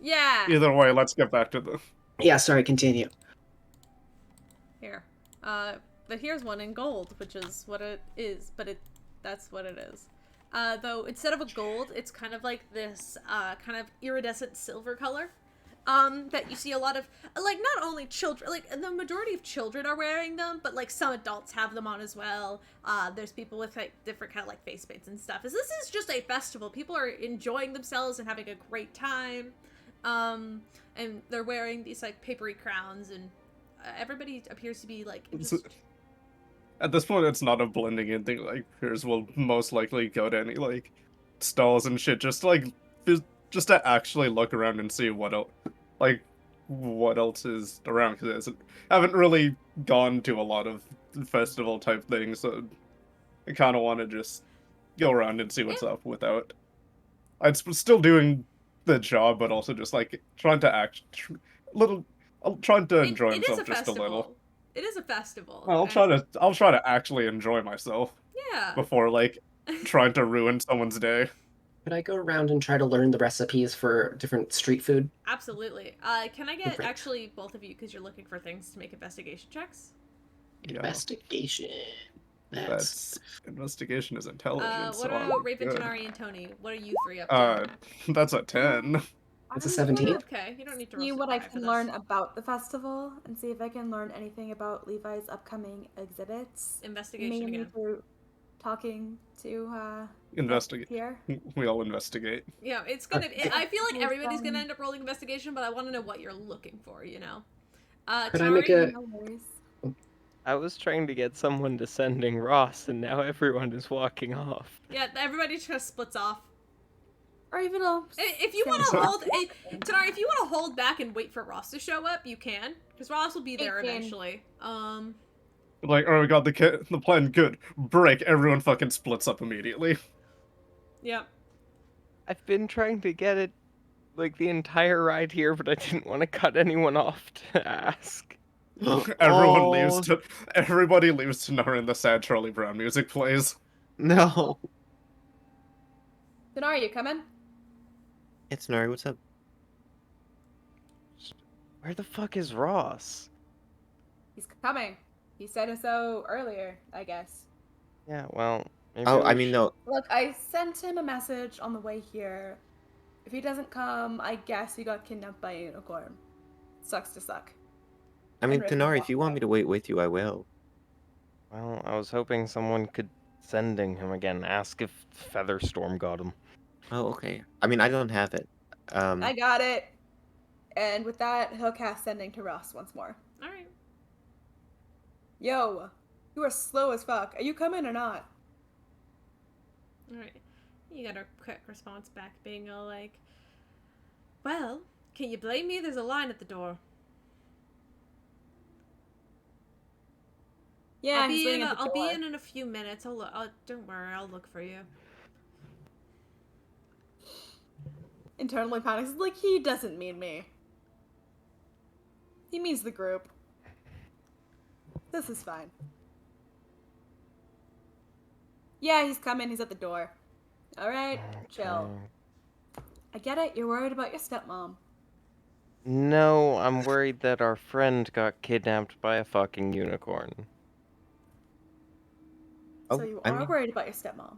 S2: Yeah.
S7: Either way, let's get back to the.
S1: Yeah, sorry, continue.
S2: Here. But here's one in gold, which is what it is, but that's what it is. Though instead of a gold, it's kind of like this kind of iridescent silver color. That you see a lot of, like, not only children, like, the majority of children are wearing them, but, like, some adults have them on as well. There's people with, like, different kind of, like, face paints and stuff. This is just a festival. People are enjoying themselves and having a great time. And they're wearing these, like, papery crowns, and everybody appears to be, like, just...
S7: At this point, it's not a blending in thing. Like, peers will most likely go to any, like, stalls and shit, just to actually look around and see what else, like, what else is around, because I haven't really gone to a lot of festival type things, so I kind of want to just go around and see what's up without. I'm still doing the job, but also just, like, trying to I'm trying to enjoy
S2: It is a
S7: myself just a
S2: festival.
S7: little.
S2: It is a festival.
S7: Well, I'll try to actually enjoy myself
S2: Yeah.
S7: before, like, trying to ruin someone's day.
S1: Could I go around and try to learn the recipes for different street food?
S2: Absolutely. Can I get
S1: Great.
S2: actually both of you, because you're looking for things to make investigation checks?
S7: Yeah.
S1: Investigation.
S7: That's investigation is intelligence.
S2: What
S7: So I'm
S2: about Raven,
S7: good.
S2: Tanari, and Tony? What are you three up to?
S7: That's a 10.
S1: It's a
S6: I
S1: 17.
S6: wanna
S2: Okay, you don't need to roll
S6: see
S2: super
S6: what I
S2: high for
S6: can
S2: this.
S6: learn about the festival and see if I can learn anything about Levi's upcoming exhibits.
S2: Investigation
S6: Mainly
S2: again.
S6: through talking to
S7: Investigate.
S6: here.
S7: We all investigate.
S2: Yeah, it's gonna. I feel like
S6: With,
S2: everybody's gonna end up rolling investigation, but I want to know what you're looking for. You know.
S1: Could I make a?
S6: No worries.
S5: I was trying to get someone descending Ross, and now everyone is walking off.
S2: Yeah, everybody just kind of splits off.
S6: Or even a
S2: If you want to hold, Tanari, if you want to hold back and wait for Ross to show up, you can, because Ross will be there
S6: 18.
S2: eventually.
S7: Like, oh, we got the plan. Good. Break. Everyone fucking splits up immediately.
S2: Yep.
S5: I've been trying to get it like the entire ride here, but I didn't want to cut anyone off to ask.
S7: Everyone leaves
S4: Oh,
S7: to. Everybody leaves to Nara, and the sad Charlie Brown music plays.
S4: no.
S6: Denari, you coming?
S4: It's Nari, what's up?
S5: Where the fuck is Ross?
S6: He's coming. He said so earlier, I guess.
S5: Yeah, well, maybe
S4: Oh,
S5: we
S4: I mean,
S5: should-
S4: no.
S6: Look, I sent him a message on the way here. If he doesn't come, I guess he got kidnapped by a unicorn. Sucks to suck.
S4: I mean,
S6: And Raven
S4: Tenari, if
S6: walked
S4: you want
S6: away.
S4: me to wait with you, I will.
S5: Well, I was hoping someone could sending him again. Ask if Featherstorm got him.
S4: Oh, okay. I mean, I don't have it.
S6: I got it. And with that, he'll cast sending to Ross once more.
S2: All right.
S6: Yo, you are slow as fuck. Are you coming or not?
S2: All right. You got a quick response back, being all like, "Well, can you blame me? There's a line at the door."
S6: Yeah,
S2: I'll
S6: he's
S2: be
S6: waiting
S2: in.
S6: at the
S2: I'll be
S6: door.
S2: in a few minutes. I'll look. Don't worry. I'll look for you.
S6: Internally panics. Like, he doesn't mean me. He means the group. This is fine. Yeah, he's coming. He's at the door. Alright, chill.
S5: Okay.
S6: I get it. You're worried about your stepmom.
S5: No, I'm worried that our friend got kidnapped by a fucking unicorn.
S6: So
S4: Oh,
S6: you
S4: I
S6: are
S4: mean,
S6: worried about your stepmom.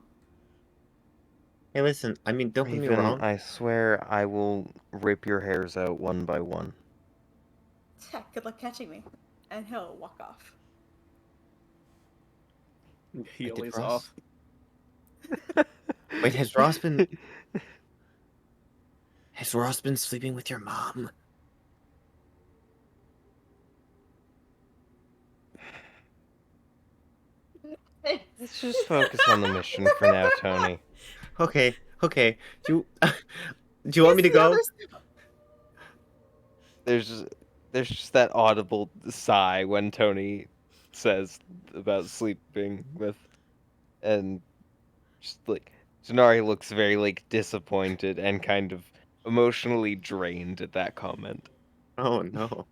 S4: hey, listen, I mean, don't get me
S5: Raven,
S4: wrong.
S5: I swear I will rip your hairs out one by one.
S6: Yeah, good luck catching me. And he'll walk off.
S7: Healy's
S4: Ross-
S7: off.
S4: Wait, has Ross been sleeping with your mom?
S5: Let's just focus on the mission for now, Tony.
S4: Okay, okay. Do you want me to go?
S5: There's just that audible sigh when Tony says about sleeping with, and just like Zanari looks very like disappointed and kind of emotionally drained at that comment.
S4: Oh no.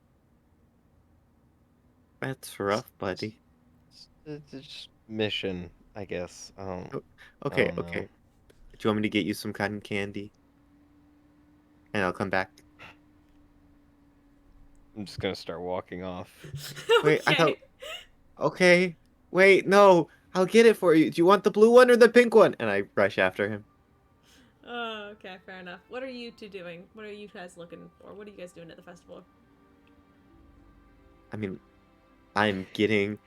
S4: That's rough, buddy.
S5: It's just mission, I guess.
S4: Okay,
S5: don't know.
S4: okay. Do you want me to get you some cotton candy? And I'll come back.
S5: I'm just gonna start walking off.
S4: Wait, I
S2: Okay.
S4: thought. Okay. Wait, no. I'll get it for you. Do you want the blue one or the pink one? And I rush after him.
S2: Oh, okay, fair enough. What are you two doing? What are you guys looking for? What are you guys doing at the festival?
S4: I mean, I'm trying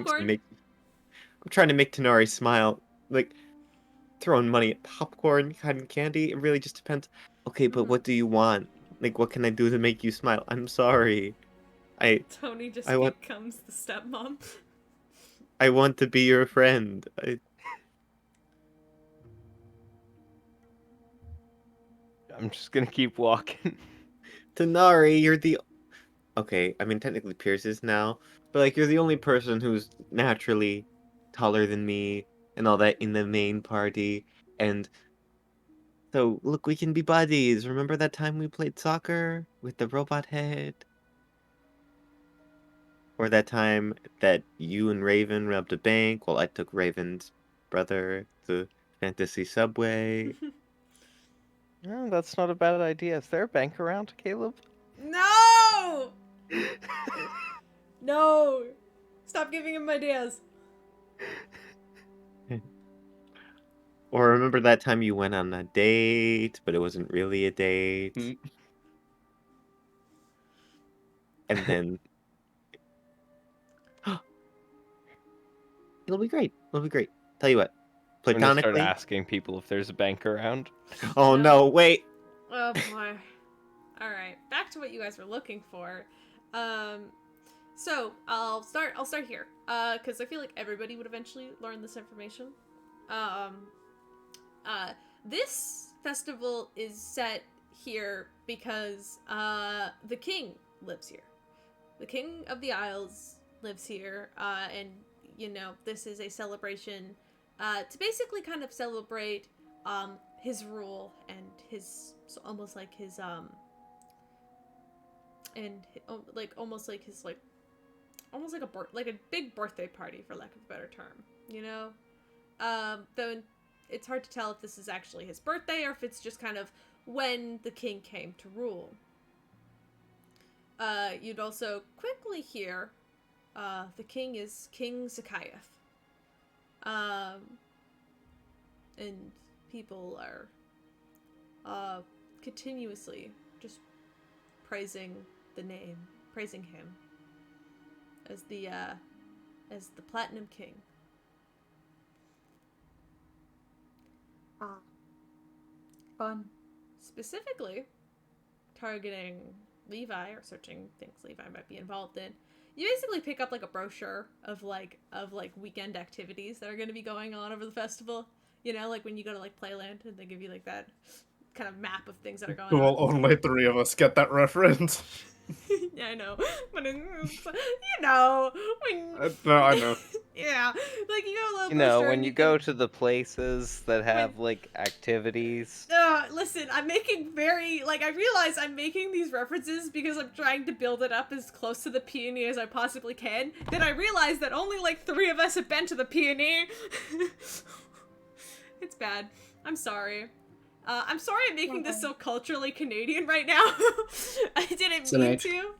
S2: popcorn?
S4: I'm trying to make Tenari smile. Like, throwing money at popcorn, cotton candy, it really just depends. Okay, but what do you want? Like, what can I do to make you smile? I'm sorry.
S2: Tony just
S4: I want-
S2: becomes the stepmom.
S4: I want to be your friend.
S5: I'm just gonna keep walking.
S4: Tenari, you're the... Okay, I mean, technically Pierce is now, but, like, you're the only person who's naturally taller than me and all that in the main party, and so, look, we can be buddies. Remember that time we played soccer with the robot head? Or that time that you and Raven robbed a bank while I took Raven's brother to Fantasy Subway?
S5: No, that's not a bad idea. Is there a bank around, Caleb?
S2: No! No! Stop giving him ideas.
S4: Or remember that time you went on a date, but it wasn't really a date?
S7: Mm.
S4: And then it'll be great. It'll be great. Tell you what,
S5: I'm gonna start
S4: platonically.
S5: asking people if there's a bank around.
S4: Oh no, wait.
S2: Oh boy. All right, back to what you guys were looking for. So I'll start here, because I feel like everybody would eventually learn this information. This festival is set here because the king lives here. The king of the Isles lives here, and this is a celebration to basically kind of celebrate his rule and his almost like his almost like a big birthday party, for lack of a better term. Though it's hard to tell if this is actually his birthday or if it's just kind of when the king came to rule. You'd also quickly hear the king is King Zacchaeus. And people are continuously just praising him as the Platinum King.
S6: Fun.
S2: Specifically targeting Levi or searching things Levi might be involved in. You basically pick up like a brochure of weekend activities that are going to be going on over the festival. Like when you go to like Playland and they give you like that kind of map of things that are going
S7: Cool,
S2: on.
S7: only 3 of us get that reference.
S2: Yeah, I know, but when
S7: No, I know.
S2: yeah, like you go a little.
S5: You know, when you go to the places that have like activities.
S2: Listen, I'm making I realize I'm making these references because I'm trying to build it up as close to the peony as I possibly can. Then I realize that only like 3 of us have been to the peony. It's bad. I'm sorry. I'm sorry I'm making this so culturally Canadian right now. I didn't mean to.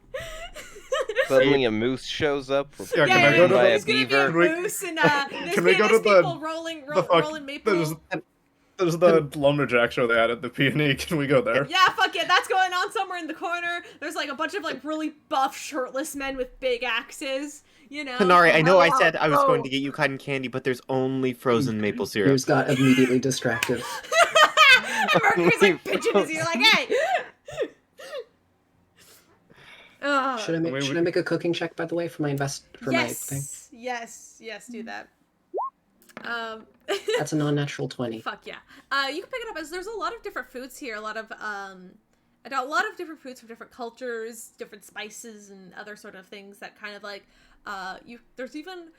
S5: Suddenly a moose shows up.
S7: Yeah, can I go to
S2: there's
S7: the...
S2: gonna be a moose and there's
S7: Can we go to
S2: people rolling maple.
S7: There's the lumberjack show they had at the Peony. Can we go there?
S2: Yeah, fuck yeah, that's going on somewhere in the corner. There's like a bunch of like really buff shirtless men with big axes.
S4: Kanari, I know I said I was going to get you cotton candy, but there's only frozen maple syrup.
S1: Yours got immediately distracted.
S2: Mercury's like pinching his ear like, hey!
S1: Should I make a cooking check, by the way, for my my thing?
S2: Yes, do that.
S1: That's a non-natural 20.
S2: Fuck yeah. You can pick it up as there's a lot of different foods here, a lot of different foods from different cultures, different spices and other sort of things that kind of like there's even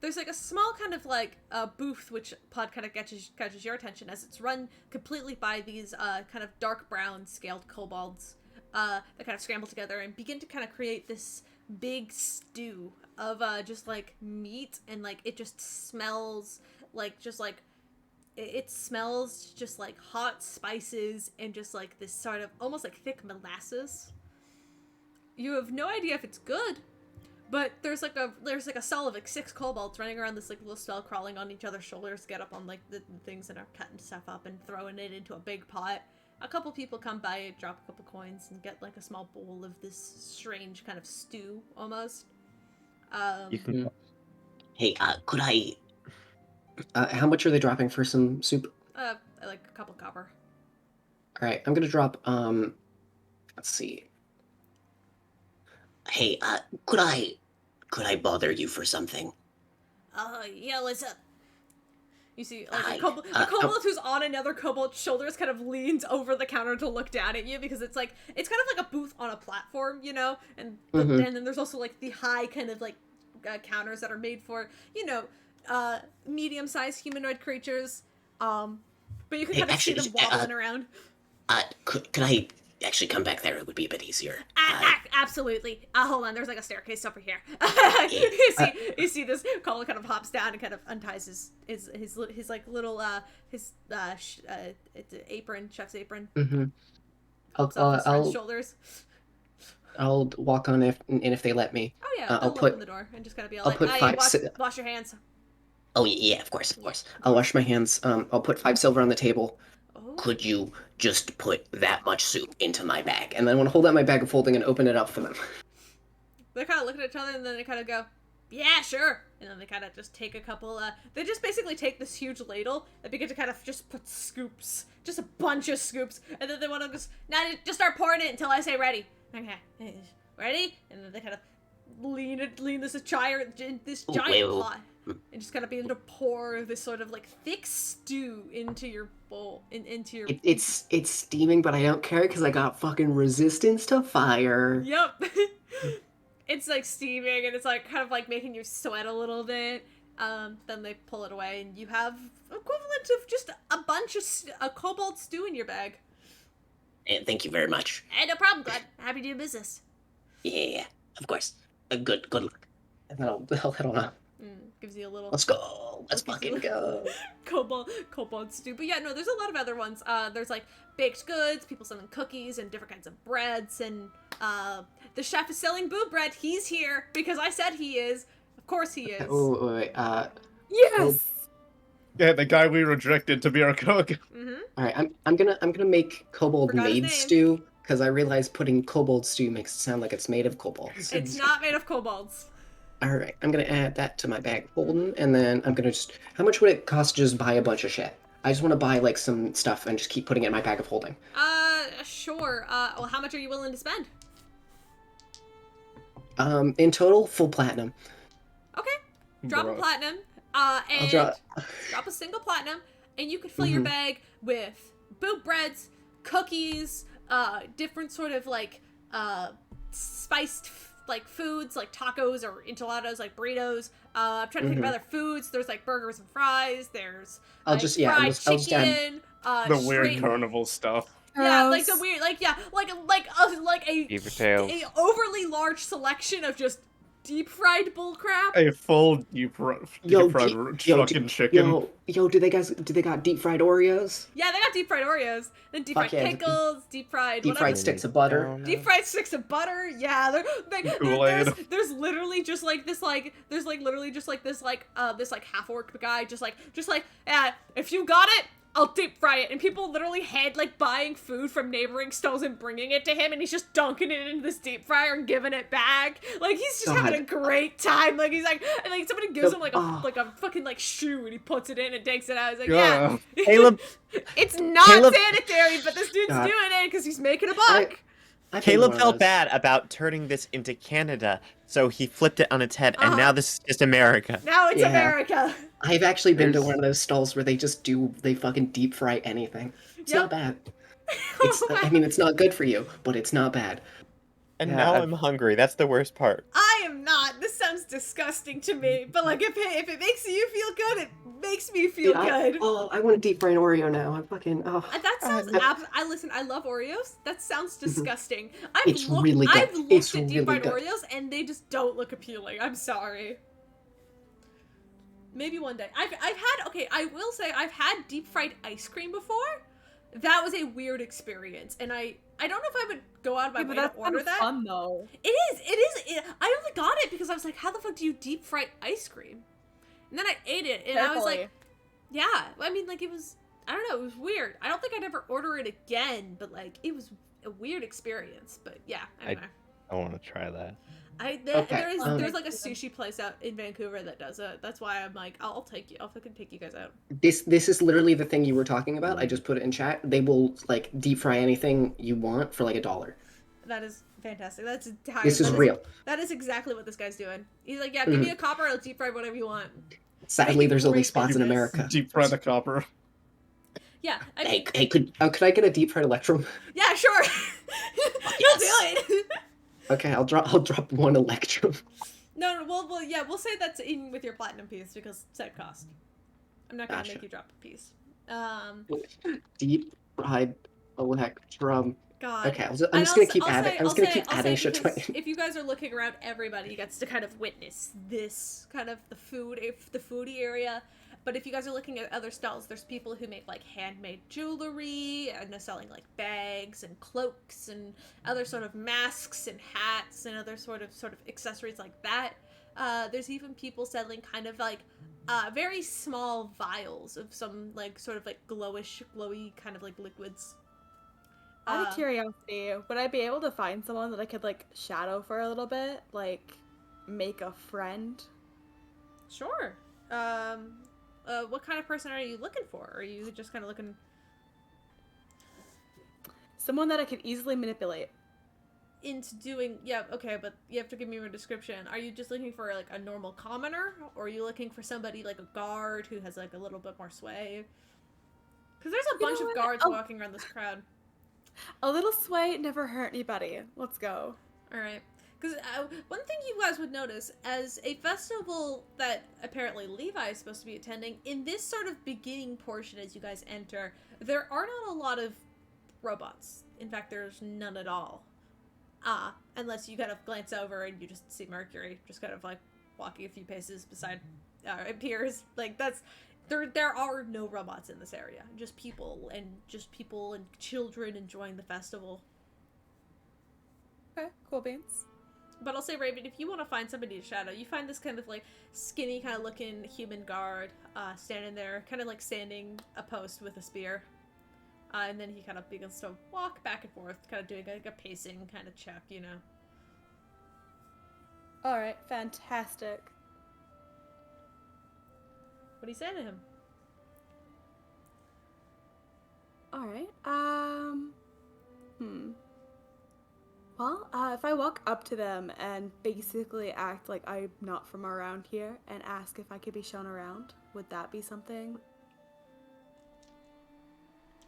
S2: there's like a small kind of like booth which Pod kind of catches your attention as it's run completely by these kind of dark brown scaled kobolds that kind of scramble together and begin to kind of create this big stew of just like meat, and like it just smells like it smells just like hot spices and just like this sort of almost like thick molasses. You have no idea if it's good, but there's like a cell of like 6 kobolds running around this like little spell, crawling on each other's shoulders, get up on like the things and are cutting stuff up and throwing it into a big pot. A couple people come by, drop a couple coins, and get like a small bowl of this strange kind of stew almost.
S4: You can.
S8: Hey, could I...
S1: How much are they dropping for some soup?
S2: Like a couple copper.
S1: All right, I'm gonna drop. Let's see.
S8: Hey, could I bother you for something?
S2: Yeah, what's up? You see, like, a kobold who's on another kobold's shoulders kind of leans over the counter to look down at you, because it's kind of like a booth on a platform, and then there's also like the high kind of like counters that are made for, medium-sized humanoid creatures, but you can kind of see them wobbling around.
S8: Could I actually come back there? It would be a bit easier.
S2: Absolutely. Hold on, there's like a staircase over here. You see this kobold kind of hops down and kind of unties his like little apron, chef's apron.
S1: Mm-hmm.
S2: Hops off his friend's shoulders.
S1: I'll walk on if they let me.
S2: Oh yeah,
S1: I'll
S2: open the door and just kind of be like,
S1: wash
S2: your hands.
S8: Oh yeah, of course, of course.
S1: I'll wash my hands. I'll put 5 silver on the table.
S2: Oh.
S8: Could you just put that much soup into my bag?
S1: And then I want to hold out my bag of holding and open it up for them.
S2: They kind of look at each other and then they kind of go, yeah, sure. And then they kind of just take a couple, they just basically take this huge ladle and begin to kind of just put scoops, just a bunch of scoops. And then they want to just, now just start pouring it until I say ready. Okay, ready? And then they kind of lean this giant
S8: wait.
S2: pot. And just kind of begin to pour this sort of like thick stew into your bowl, into your...
S1: It's steaming, but I don't care because I got fucking resistance to fire.
S2: Yep. It's like steaming and it's like kind of like making you sweat a little bit. Then they pull it away and you have equivalent of just a bunch of a cobalt stew in your bag.
S8: And thank you very much.
S2: Hey, no problem, Glad. Happy to do business.
S8: Yeah, of course. Good luck.
S1: And then I'll head on up.
S2: Gives you a little...
S8: Let's go. Let's fucking go.
S2: cobalt stew. But yeah, no, there's a lot of other ones. There's like baked goods, people selling cookies and different kinds of breads, and the chef is selling boob bread. He's here because I said he is. Of course he is.
S1: Oh, wait,
S6: Yes.
S7: Yeah, the guy we rejected to be our cook.
S1: all right, I'm gonna make kobold
S2: Forgot his
S1: made
S2: name.
S1: stew because I realized putting kobold stew makes it sound like it's made of kobolds.
S2: It's not made of kobolds.
S1: All right, I'm gonna add that to my bag of holding, and then I'm gonna just. How much would it cost to just buy a bunch of shit? I just want to buy like some stuff and just keep putting it in my bag of holding.
S2: Sure. Well, how much are you willing to spend?
S1: In total, full platinum.
S2: Okay. Drop a
S7: Bruh.
S2: platinum. And
S1: I'll drop.
S2: drop a single platinum, and you could fill your bag with boob breads, cookies, different sort of like spiced like foods like tacos or enchiladas, like burritos. I'm trying to think of other foods. There's like burgers and fries. There's
S1: I'll
S2: like,
S1: just yeah,
S2: fried
S1: I'll just add.
S2: chicken.
S7: The weird
S2: straight-
S7: carnival stuff.
S2: Yeah, like
S9: Gross.
S2: the weird, like yeah, like a
S5: Beaver tails.
S2: a overly large selection of just deep fried bullcrap.
S7: A full deep fried fucking chicken.
S1: Yo, do they got deep fried Oreos?
S2: Yeah, they got deep fried Oreos, then deep
S1: Fuck
S2: fried
S1: yeah.
S2: pickles, deep fried
S1: Deep
S2: whatever.
S1: fried sticks of butter.
S2: Deep fried sticks of butter, yeah.
S7: Kool-Aid.
S2: There's literally just like this like there's like literally just like this like half-orc guy just like yeah, if you got it, I'll deep fry it. And people literally had like buying food from neighboring stalls and bringing it to him, and he's just dunking it into this deep fryer and giving it back. Like he's just having a great time. Like he's like, and like somebody gives him like a fucking like shoe, and he puts it in and takes it out. He's like, yeah.
S4: Caleb,
S2: It's not
S4: Caleb-
S2: sanitary, but this dude's
S1: God.
S2: doing it because he's making a buck.
S1: I've been
S4: Caleb
S1: one of
S4: felt
S1: those.
S4: bad about turning this into Canada, so he flipped it on its head, and now this is just America.
S2: Now it's
S1: Yeah.
S2: America.
S1: I've actually been to
S7: There's-
S1: one of those stalls where they fucking deep fry anything. It's
S2: Yep.
S1: not bad. I mean, it's not good for you, but it's not bad.
S4: And
S1: Yeah,
S4: now
S1: I've-
S4: I'm hungry. That's the worst part.
S2: I am not. This sounds disgusting to me. But like, if it makes you feel good, it makes me feel
S1: Dude,
S2: good.
S1: I want to deep fry an Oreo now. I'm fucking.
S2: That sounds. I listen. I love Oreos. That sounds disgusting. I've
S1: It's
S2: looked.
S1: really good.
S2: I've looked
S1: It's
S2: at deep fried
S1: really good.
S2: Oreos, and they just don't look appealing. I'm sorry. Maybe one day. I've had. Okay, I will say I've had deep fried ice cream before. That was a weird experience, and I don't know if I would go out of my
S6: Yeah,
S2: way
S6: but
S2: to
S6: that's kind
S2: order
S6: of
S2: that.
S6: fun though.
S2: It is. I only got it because I was like, how the fuck do you deep fry ice cream? And then I ate it, and I was like,
S6: Carefully.
S2: yeah. I mean, like, it was, I don't know, it was weird. I don't think I'd ever order it again, but, like, it was a weird experience. But, yeah, anyway.
S5: I want to try that.
S1: Okay,
S2: There's, like, a sushi place out in Vancouver that does it. That's why I'm like, I'll take you. I'll fucking take you guys out.
S1: This is literally the thing you were talking about. I just put it in chat. They will like deep fry anything you want for like $1.
S2: That is fantastic. That's entirely.
S1: This is real.
S2: That is exactly what this guy's doing. He's like, yeah, give me a copper, I'll deep fry whatever you want.
S1: Sadly, there's only
S2: Great
S1: spots in
S2: business.
S1: America.
S7: Deep fry the copper.
S2: Yeah, I mean,
S8: Hey, could
S1: Could I get a deep fried Electrum?
S2: yeah, sure. You'll do it.
S1: Okay, I'll drop one Electrum.
S2: No, we'll say that's in with your platinum piece because same cost. I'm not gonna
S1: Gotcha.
S2: make you drop a piece.
S1: Deep fried Electrum.
S2: God.
S1: Okay, I'm just gonna keep adding. I'm just gonna keep
S2: I'll
S1: adding
S2: say
S1: shit to
S2: because
S1: my.
S2: if you guys are looking around, everybody gets to kind of witness this kind of the foodie area. But if you guys are looking at other stalls, there's people who make like handmade jewelry and they're selling like bags and cloaks and other sort of masks and hats and other sort of accessories like that. There's even people selling kind of like very small vials of some like sort of like glowy kind of like liquids.
S6: Out of curiosity, would I be able to find someone that I could like shadow for a little bit, like make a friend?
S2: Sure. What kind of person are you looking for? Are you just kind of looking
S6: Someone that I could easily manipulate.
S2: into doing? Yeah, okay, but you have to give me a description. Are you just looking for like a normal commoner, or are you looking for somebody like a guard who has like a little bit more sway? Because there's a bunch of guards walking around this crowd.
S6: A little sway never hurt anybody. Let's go.
S2: All right. Because one thing you guys would notice, as a festival that apparently Levi is supposed to be attending, in this sort of beginning portion as you guys enter, there are not a lot of robots. In fact, there's none at all. Unless you kind of glance over and you just see Mercury just kind of like walking a few paces beside Piers. Like that's there are no robots in this area. Just people and children enjoying the festival.
S6: Okay, cool beans.
S2: But I'll say, Raven, if you want to find somebody to shadow, you find this kind of like skinny kind of looking human guard standing there, kind of like standing a post with a spear. And then he kind of begins to walk back and forth, kind of doing like a pacing kind of check, you know.
S6: Alright, fantastic.
S2: What do you say to him?
S6: Alright, Well, if I walk up to them and basically act like I'm not from around here and ask if I could be shown around, would that be something?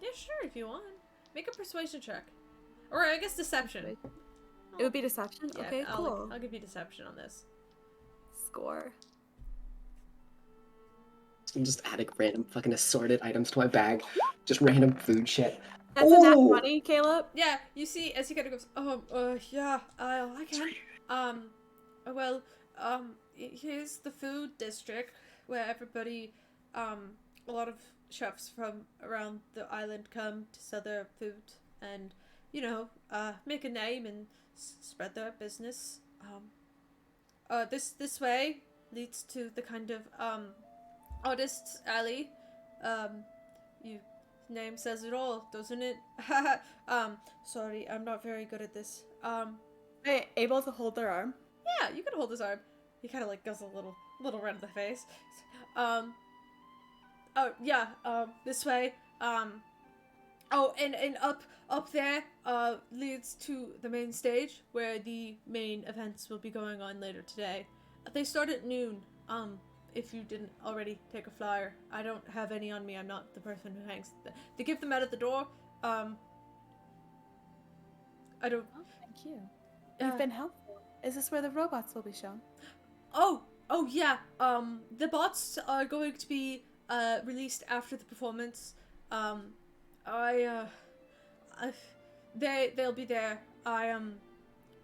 S2: Yeah, sure, if you want. Make a persuasion check. Or I guess deception.
S6: It would be deception?
S2: Yeah,
S6: Okay, cool.
S2: I'll give you deception on this.
S6: Score.
S1: I'm just adding random fucking assorted items to my bag. Just random food shit.
S6: That's a nat
S1: Ooh!
S6: 20, Caleb?
S2: Yeah, you see as he kind of goes, yeah, I can. Here's the food district where everybody, a lot of chefs from around the island come to sell their food and, you know, make a name and spread their business. This way leads to the kind of, artist's alley. Name says it all, doesn't it? Sorry, I'm not very good at this.
S6: Hey, able to hold their arm?
S2: Yeah, you can hold his arm. He kind of like goes a little red in the face. This way. And up there, leads to the main stage where the main events will be going on later today. They start at noon. If you didn't already take a flyer. I don't have any on me. I'm not the person who hangs. They give them out at the door. I don't.
S6: Oh, thank you. You've been helpful. Is this where the robots will be shown?
S2: Oh yeah. The bots are going to be released after the performance. They'll be there.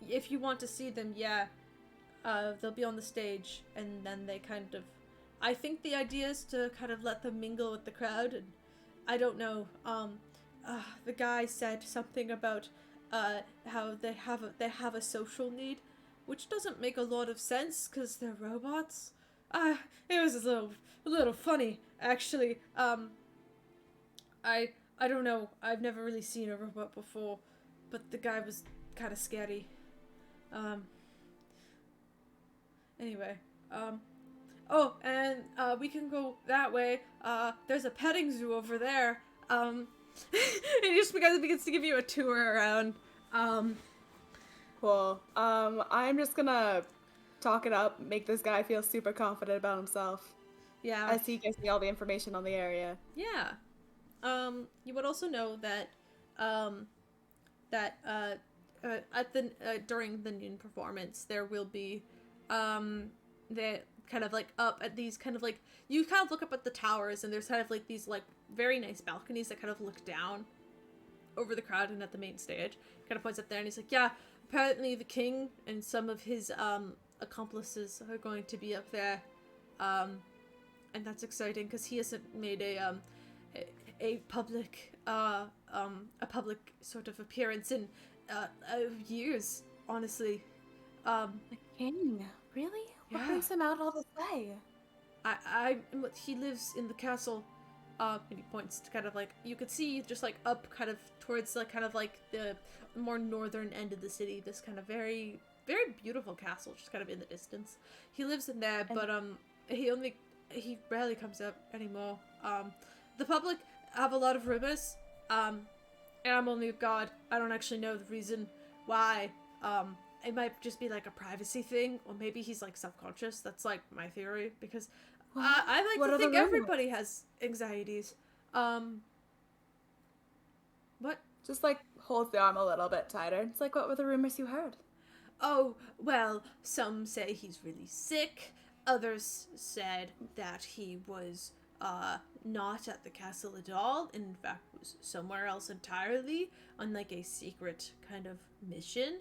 S2: If you want to see them, yeah. They'll be on the stage, and then they kind of... I think the idea is to kind of let them mingle with the crowd, and I don't know. The guy said something about how they have a social need, which doesn't make a lot of sense because they're robots. It was a little funny, actually. I don't know. I've never really seen a robot before, but the guy was kind of scary. Anyway, we can go that way. There's a petting zoo over there. He just begins to give you a tour around.
S6: Cool. I'm just gonna talk it up, make this guy feel super confident about himself.
S2: Yeah.
S6: As he gives me all the information on the area.
S2: Yeah. You would also know that, during the noon performance, there will be, the kind of like up at these kind of like, you kind of look up at the towers and there's kind of like these like very nice balconies that kind of look down over the crowd and at the main stage. Kind of points up there and he's like, yeah, apparently the king and some of his accomplices are going to be up there, and that's exciting because he hasn't made a public a public sort of appearance in years, honestly.
S6: The king? Really? What
S2: Yeah.
S6: brings him out all this way?
S2: He lives in the castle. And he points to kind of like, you could see just like up kind of towards like kind of like the more northern end of the city, this kind of very, very beautiful castle just kind of in the distance. He lives in there, but he rarely comes out anymore. The public have a lot of rumors, and I'm only a god. I don't actually know the reason why. It might just be like a privacy thing, or maybe he's like subconscious. That's like my theory, because I like
S6: What
S2: to
S6: are the
S2: think
S6: rumors?
S2: everybody has anxieties. What?
S6: Just like holds the arm a little bit tighter. It's like, what were the rumors you heard?
S2: Oh, well, some say he's really sick. Others said that he was not at the castle at all, and in fact was somewhere else entirely on like a secret kind of mission.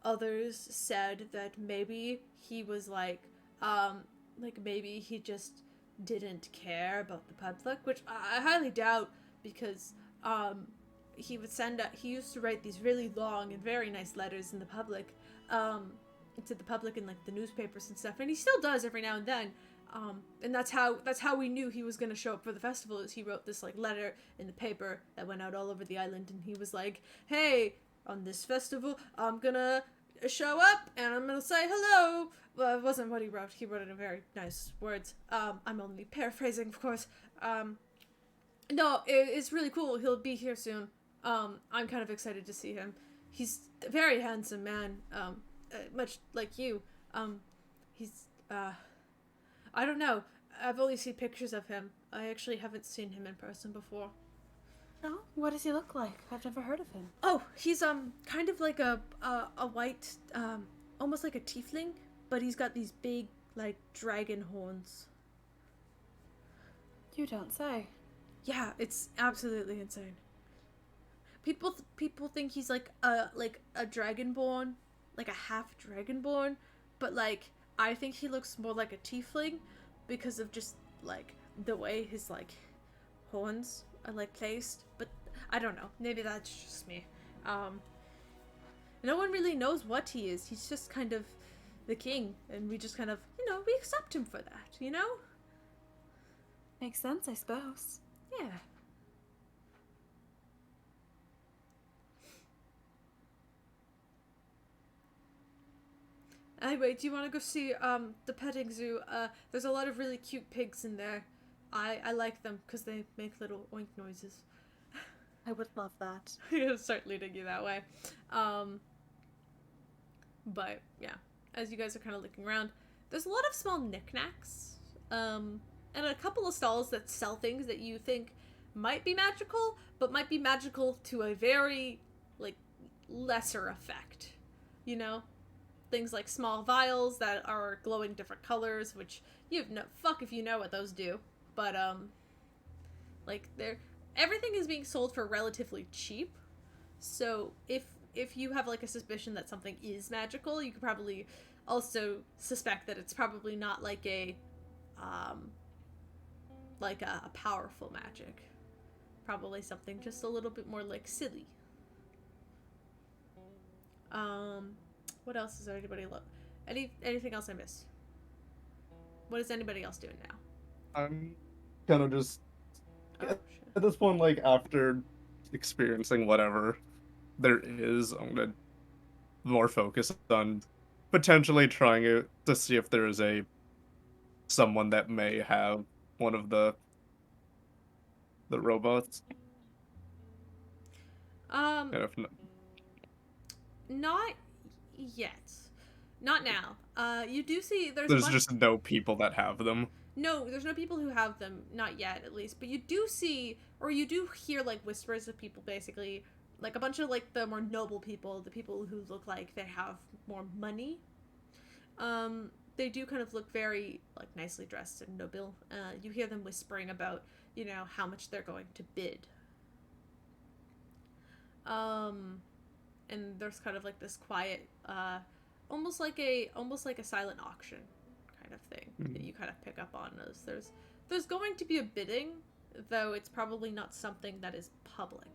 S2: Others said that maybe he was like maybe he just didn't care about the public, which I highly doubt because he would he used to write these really long and very nice letters in the public, to the public in like the newspapers and stuff, and he still does every now and then. And that's how we knew he was gonna show up for the festival. Is he wrote this like letter in the paper that went out all over the island, and he was like, "Hey, on this festival, I'm gonna show up and I'm gonna say hello." Well, it wasn't what he wrote. He wrote it in very nice words. I'm only paraphrasing, of course. No, it's really cool. He'll be here soon. I'm kind of excited to see him. He's a very handsome man, much like you. He's, I don't know. I've only seen pictures of him. I actually haven't seen him in person before.
S6: No? What does he look like? I've never heard of him.
S2: Oh, he's, kind of like a white, almost like a tiefling, but he's got these big, like, dragon horns.
S6: You don't say.
S2: Yeah, it's absolutely insane. People think he's like a dragonborn, like a half dragonborn, but like I think he looks more like a tiefling because of just like the way his like horns are like placed. But I don't know. Maybe that's just me. No one really knows what he is. He's just kind of the king, and we just kind of we accept him for that.
S6: Makes sense, I suppose.
S2: Yeah. Anyway, do you want to go see the petting zoo? There's a lot of really cute pigs in there. I like them because they make little oink noises.
S6: I would love that.
S2: He'll start leading you that way. But yeah, as you guys are kind of looking around, there's a lot of small knickknacks, and a couple of stalls that sell things that you think might be magical, but might be magical to a very like lesser effect. Things like small vials that are glowing different colors, which you have no fuck if you know what those do. But like everything is being sold for relatively cheap. So if you have like a suspicion that something is magical, you could probably also suspect that it's probably not like a powerful magic. Probably something just a little bit more like silly. What else is anybody anything else I missed? What is anybody else doing now?
S7: I'm kind of just
S2: Oh,
S7: at
S2: shit.
S7: this point, like after experiencing whatever there is, I'm gonna more focus on potentially trying to see if there is someone that may have one of the robots. And if not,
S2: Not yet. Not now. You do see
S7: there's just no people that have them.
S2: No, there's no people who have them, not yet at least, but you do see, or you do hear like whispers of people basically, like a bunch of like the more noble people, the people who look like they have more money. They do kind of look very like nicely dressed and noble. You hear them whispering about, how much they're going to bid. And there's kind of like this quiet, almost like a silent auction, kind of thing that you kind of pick up on. Is there's going to be a bidding, though it's probably not something that is public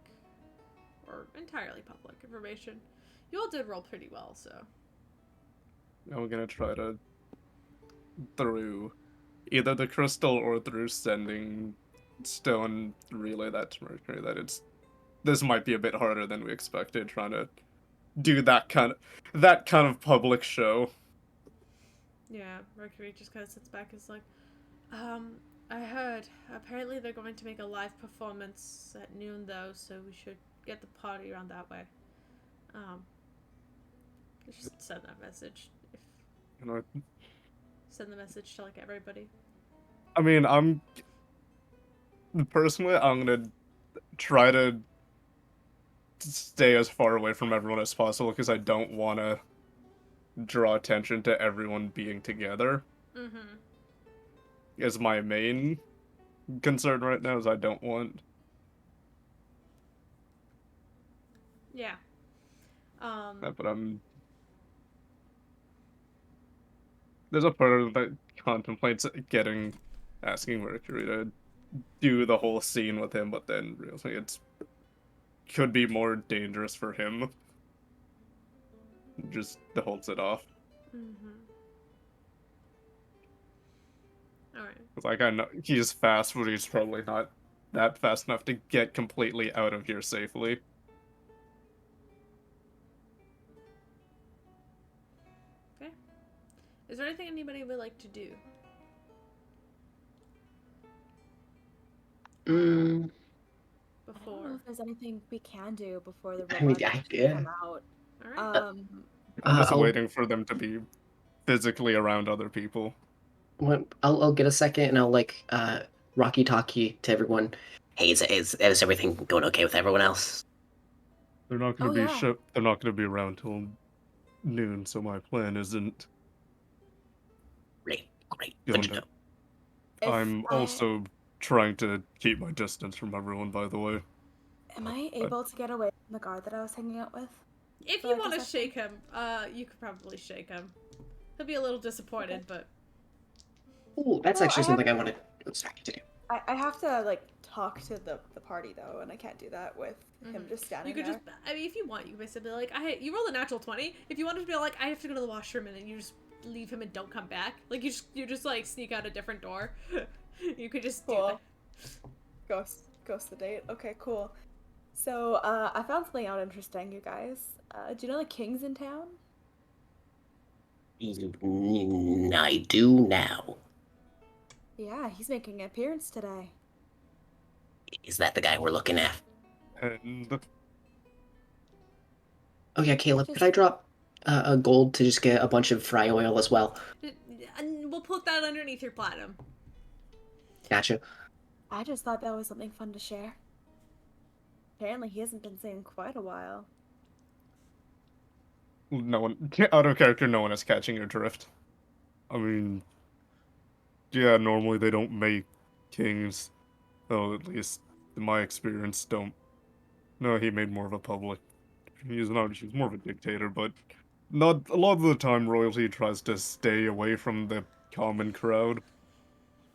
S2: or entirely public information. You all did roll pretty well, so.
S7: Now we're gonna try to, through either the crystal or through sending stone, relay that to Mercury that this might be a bit harder than we expected, trying to do that kind of public show.
S2: Yeah, Mercury just kind of sits back and is like, I heard. Apparently they're going to make a live performance at noon, though, so we should get the party around that way. Just send that message. Send the message to, like, everybody.
S7: I mean, I'm gonna try to stay as far away from everyone as possible because I don't want to draw attention to everyone being together.
S2: Mm-hmm.
S7: Is my main concern right now, is I don't want.
S2: Yeah.
S7: But there's a part of that contemplates asking Mercury to do the whole scene with him, but then really it's could be more dangerous for him. Just holds it off.
S2: Mm-hmm. Alright.
S7: Like, I know he's fast, but he's probably not that fast enough to get completely out of here safely.
S2: Okay. Is there anything anybody would like to do?
S6: I don't know
S2: Before.
S6: if there's anything we can do before the
S1: I mean,
S6: robots
S1: yeah.
S6: come out.
S2: Alright.
S7: I'm just
S1: I'll-
S7: waiting for them to be physically around other people.
S1: I'll get a second and I'll like Rocky talkie to everyone.
S8: Hey, is everything going okay with everyone else?
S7: They're not going
S6: Oh,
S7: to be
S6: yeah.
S7: They're not going to be around till noon, so my plan isn't.
S8: Great. Good
S7: Going
S8: to know.
S7: I'm also trying to keep my distance from everyone, by the way.
S6: Am I able to get away from the guard that I was hanging out with?
S2: If
S6: So
S2: you
S6: I
S2: want to
S6: guess
S2: shake him, you could probably shake him. He'll be a little disappointed, but...
S1: Ooh, that's
S6: Well,
S1: actually
S6: I
S1: something I
S6: haven't-
S1: wanted to do.
S6: I have to, like, talk to the party, though, and I can't do that with him just standing
S2: You could
S6: there.
S2: just, I mean, if you want, you could basically be like, you rolled a natural 20. If you wanted to be like, I have to go to the washroom, and then you just leave him and don't come back. Like, you just like, sneak out a different door. You could just do
S6: Cool.
S2: that.
S6: Ghost the date. Okay, cool. So, I found something out interesting, you guys. Do you know the king's in town?
S8: I do now.
S6: Yeah, he's making an appearance today.
S8: Is that the guy we're looking at?
S7: And
S1: Oh yeah, Caleb, could I drop a gold to just get a bunch of fry oil as well?
S2: And we'll put that underneath your platinum.
S1: Gotcha.
S6: I just thought that was something fun to share. Apparently, he hasn't been seen in quite a while.
S7: no one, out of character, no one is catching your drift. I mean, yeah, normally they don't make kings. Well, at least in my experience, don't. No, he made more of a public. He's more of a dictator, but not a lot of the time royalty tries to stay away from the common crowd.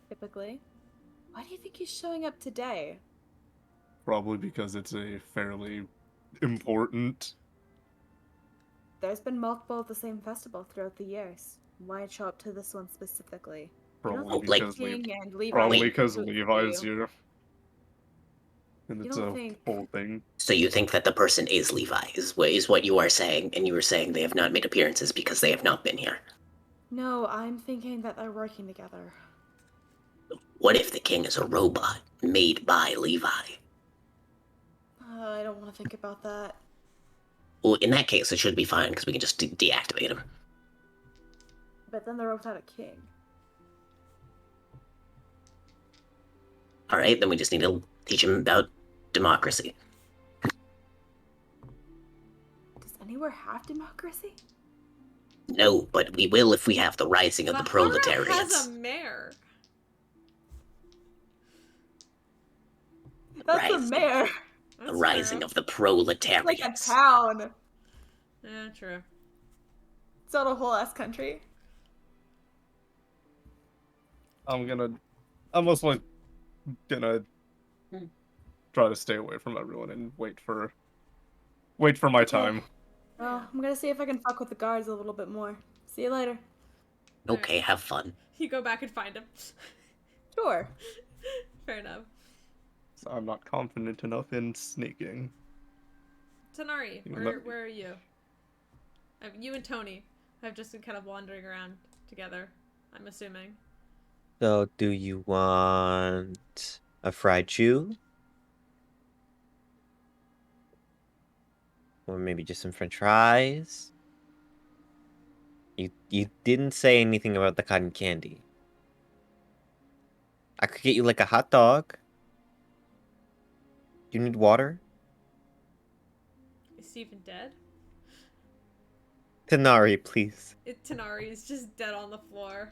S6: Typically. Why do you think he's showing up today?
S7: Probably because it's a fairly important.
S6: There's been multiple of the same festival throughout the years. Why show up to this one specifically?
S7: Probably
S8: like-
S7: because
S6: King and Levi
S7: probably
S6: should
S7: because
S6: do it for
S7: Levi's
S6: you.
S7: here. And
S6: You
S7: it's
S6: don't
S7: a
S6: think-
S7: whole thing.
S8: So you think that the person is Levi, is what you are saying, and you were saying they have not made appearances because they have not been here.
S6: No, I'm thinking that they're working together.
S8: What if the king is a robot made by Levi?
S6: I don't want to think about that.
S8: Well, in that case, it should be fine because we can just deactivate him.
S6: But then they're without a king.
S8: All right, then we just need to teach him about democracy.
S6: Does anywhere have democracy?
S8: No, but we will if we have the rising of the
S2: Bahara has
S8: proletariats.
S2: a mayor.
S6: That's the
S8: Rising.
S6: mayor.
S8: The
S2: That's
S8: rising
S2: true.
S8: of the
S6: It's like a
S8: proletariats.
S6: town.
S2: Yeah, true.
S6: It's not a whole ass country.
S7: I'm most like gonna try to stay away from everyone and wait for my time.
S6: Well, I'm gonna see if I can fuck with the guards a little bit more. See you later.
S8: Okay, have fun.
S2: You go back and find him.
S6: Sure.
S2: Fair enough.
S7: So I'm not confident enough in sneaking.
S2: Tanari,
S7: Even though-
S2: where are you? You and Tony have just been kind of wandering around together, I'm assuming.
S4: So, do you want a fried chew? Or maybe just some french fries? You didn't say anything about the cotton candy. I could get you like a hot dog. Do you need water?
S2: Is Steven dead?
S4: Tanari, please.
S2: Tanari is just dead on the floor.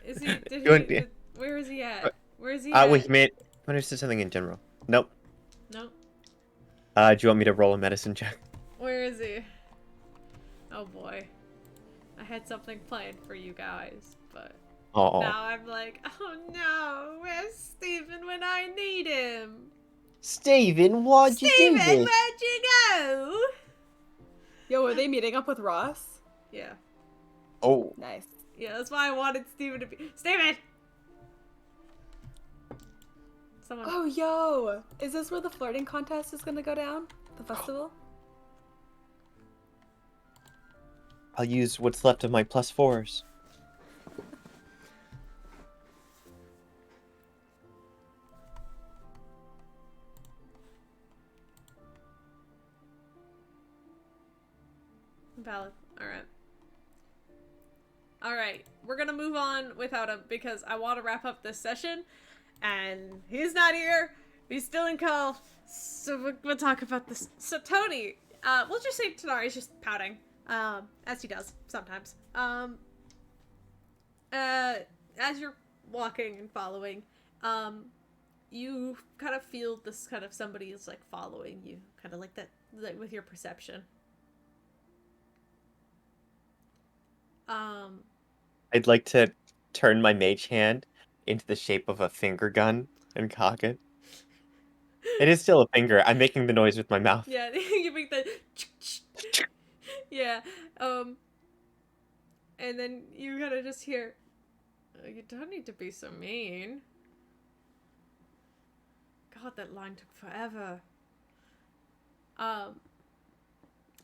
S2: Is he?
S4: You want-
S2: Where is he at? Where is he at?
S4: wait a minute. I want to say something in general. Nope.
S2: No.
S4: Do you want me to roll a medicine check?
S2: Where is he? Oh boy. I had something planned for you guys, but
S4: Oh.
S2: now I'm like, oh no, where's Steven when I need him?
S4: Steven, why'd you do
S2: Steven,
S4: this?
S2: where'd you go?
S6: Yo, are they meeting up with Ross?
S2: Yeah.
S4: Oh.
S6: Nice.
S2: Yeah, that's why I wanted Steven to be. Steven! Someone.
S6: Oh, yo! Is this where the flirting contest is gonna go down? The festival?
S4: I'll use what's left of my +4s.
S2: Valid. Alright. Alright, we're gonna move on without him because I want to wrap up this session. And he's not here. He's still in call. So we'll talk about this. So Tony, we'll just say Tanari's just pouting. As he does sometimes. As you're walking and following, you kind of feel this kind of somebody is like following you, kind of like that, like with your perception.
S4: I'd like to turn my mage hand into the shape of a finger gun and cock it. It is still a finger. I'm making the noise with my mouth.
S2: Yeah, you make the yeah, and then you kind of just hear, "Oh, you don't need to be so mean." God, that line took forever.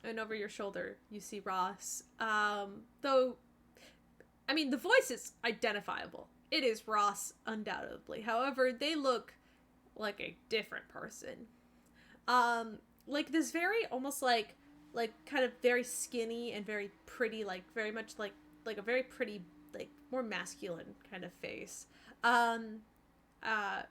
S2: And over your shoulder, you see Ross. Though, I mean, the voice is identifiable. It is Ross, undoubtedly. However, they look like a different person. Like this very, almost like kind of very skinny and very pretty, like very much like a very pretty, like more masculine kind of face.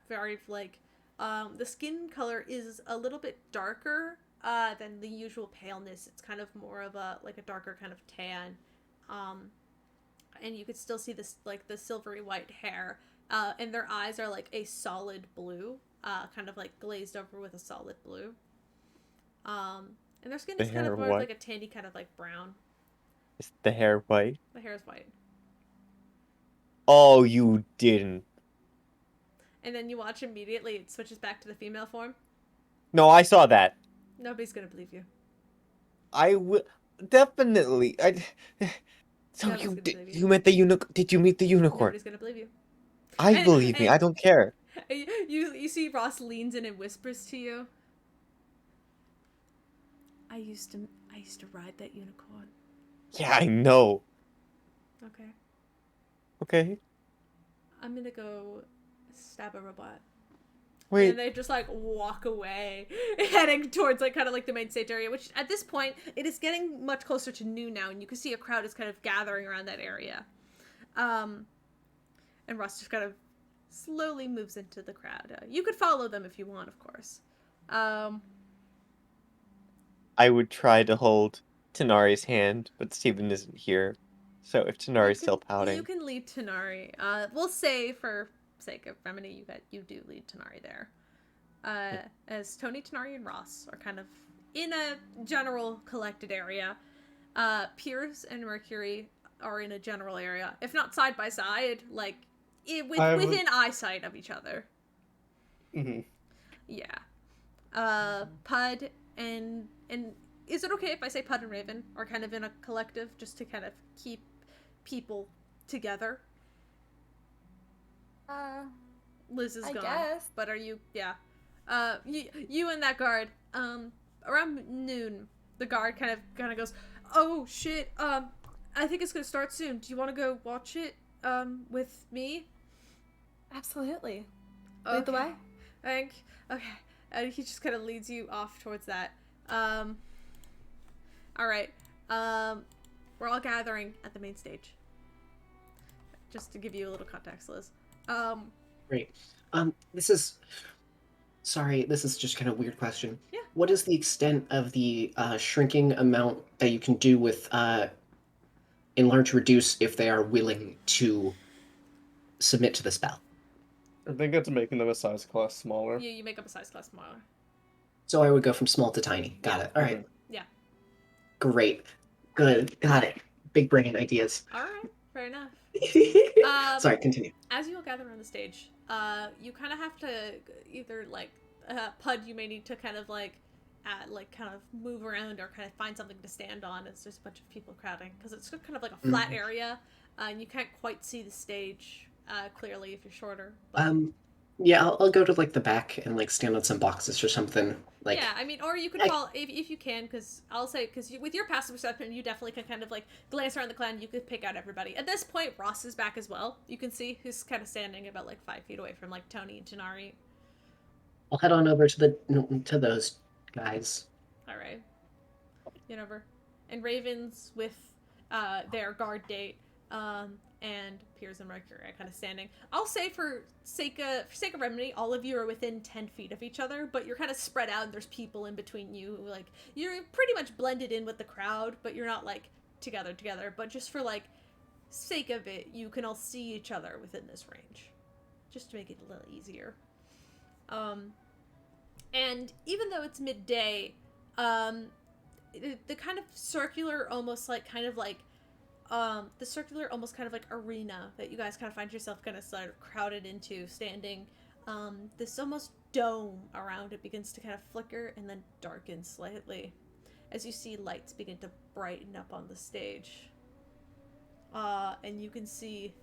S2: Very like, the skin color is a little bit darker than the usual paleness. It's kind of more of a like a darker kind of tan. And you could still see this like the silvery white hair. And their eyes are like a solid blue, kind of like glazed over with a solid blue. And their skin
S4: The
S2: is kind
S4: hair
S2: of more
S4: white?
S2: like a tandy kind of like brown.
S4: Is the hair white?
S2: The hair is white.
S4: Oh, you didn't.
S2: And then you watch immediately it switches back to the female form.
S4: No, I saw that.
S2: Nobody's gonna believe you.
S4: I will definitely. So
S2: Nobody's
S4: you
S2: gonna
S4: did.
S2: believe you.
S4: You met the unicorn. Did you meet the unicorn?
S2: Nobody's gonna believe you.
S4: I
S2: And-
S4: believe me.
S2: and-
S4: I don't care.
S2: You see Ross leans in and whispers to you. I used to ride that unicorn.
S4: Yeah, I know.
S2: Okay.
S4: Okay.
S2: I'm gonna go stab a robot.
S4: Wait.
S2: And they just like walk away, heading towards like kind of like the main stage area, which at this point it is getting much closer to noon now, and you can see a crowd is kind of gathering around that area. And Ross just kind of slowly moves into the crowd. You could follow them if you want, of course.
S4: I would try to hold Tanari's hand, but Steven isn't here. So if Tanari's still pouting.
S2: You can lead Tanari. We'll say for sake of brevity, you do lead Tanari there. As Tony, Tanari, and Ross are kind of in a general collected area. Pierce and Mercury are in a general area, if not side by side, like
S7: I would-
S2: within eyesight of each other.
S7: Mhm.
S2: Yeah. Pud and is it okay if I say Pud and Raven are kind of in a collective just to kind of keep people together? Liz is
S6: I
S2: gone.
S6: guess.
S2: But are you? Yeah. You and that guard. Around noon, the guard kind of goes, "Oh shit. I think it's gonna start soon. Do you want to go watch it? With me?"
S6: Absolutely. Lead the
S2: Okay.
S6: way.
S2: Okay. And he just kind of leads you off towards that. All right. We're all gathering at the main stage. Just to give you a little context, Liz.
S1: Great. Sorry, this is just kind of a weird question.
S2: Yeah.
S1: What is the extent of the shrinking amount that you can do with enlarge reduce if they are willing to submit to the spell?
S7: I think it's making them a size class smaller.
S2: You make up a size class smaller.
S1: So I would go from small to tiny. Got it. All right.
S2: Yeah.
S1: Great. Good. Got it. Big brain ideas.
S2: All right. Fair enough.
S1: Sorry, continue.
S2: As you all gather around the stage, you kind of have to either like Pud. You may need to kind of like kind of move around or kind of find something to stand on. It's just a bunch of people crowding because it's kind of like a flat area, and you can't quite see the stage clearly if you're shorter. But...
S1: Yeah, I'll go to like the back and like stand on some boxes or something. Like
S2: yeah, I mean, or you could fall if you can, because I'll say with your passive perception, you definitely can kind of like glance around the clan. You could pick out everybody. At this point, Ross is back as well. You can see who's kind of standing about like 5 feet away from like Tony and Janari.
S1: I'll head on over to those guys.
S2: All right, you know, and Ravens with their guard date. And Piers and Mercury are kind of standing. I'll say for sake of remedy, all of you are within 10 feet of each other, but you're kind of spread out and there's people in between you. Like, you're pretty much blended in with the crowd, but you're not, like, together. But just for, like, sake of it, you can all see each other within this range. Just to make it a little easier. And even though it's midday, the kind of circular, almost like, the circular, almost kind of like arena that you guys kind of find yourself kind of sort of crowded into, standing, this almost dome around it begins to kind of flicker and then darken slightly as you see lights begin to brighten up on the stage. And you can see,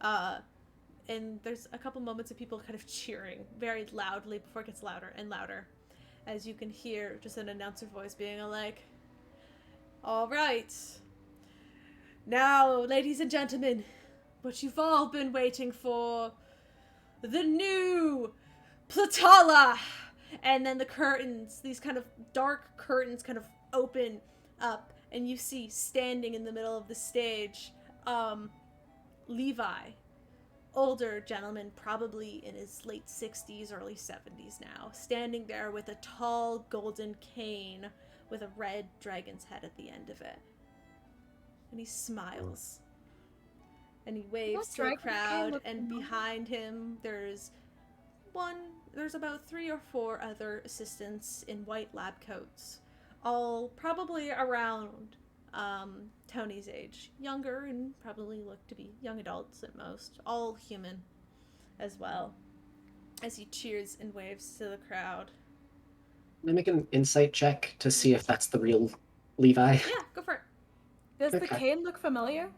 S2: and there's a couple moments of people kind of cheering very loudly before it gets louder and louder, as you can hear just an announcer voice being like, "All right. Now, ladies and gentlemen, what you've all been waiting for, the new Platala!" And then the curtains, these kind of dark curtains kind of open up, and you see standing in the middle of the stage, Levi. Older gentleman, probably in his late 60s, early 70s now, standing there with a tall golden cane with a red dragon's head at the end of it. And he smiles. And he waves to the crowd, and behind him there's about 3 or 4 other assistants in white lab coats, all probably around Tony's age. Younger and probably look to be young adults at most. All human as well. As he cheers and waves to the crowd.
S1: Can I make an insight check to see if that's the real Levi?
S2: Yeah, go for it.
S6: Does the cane look familiar?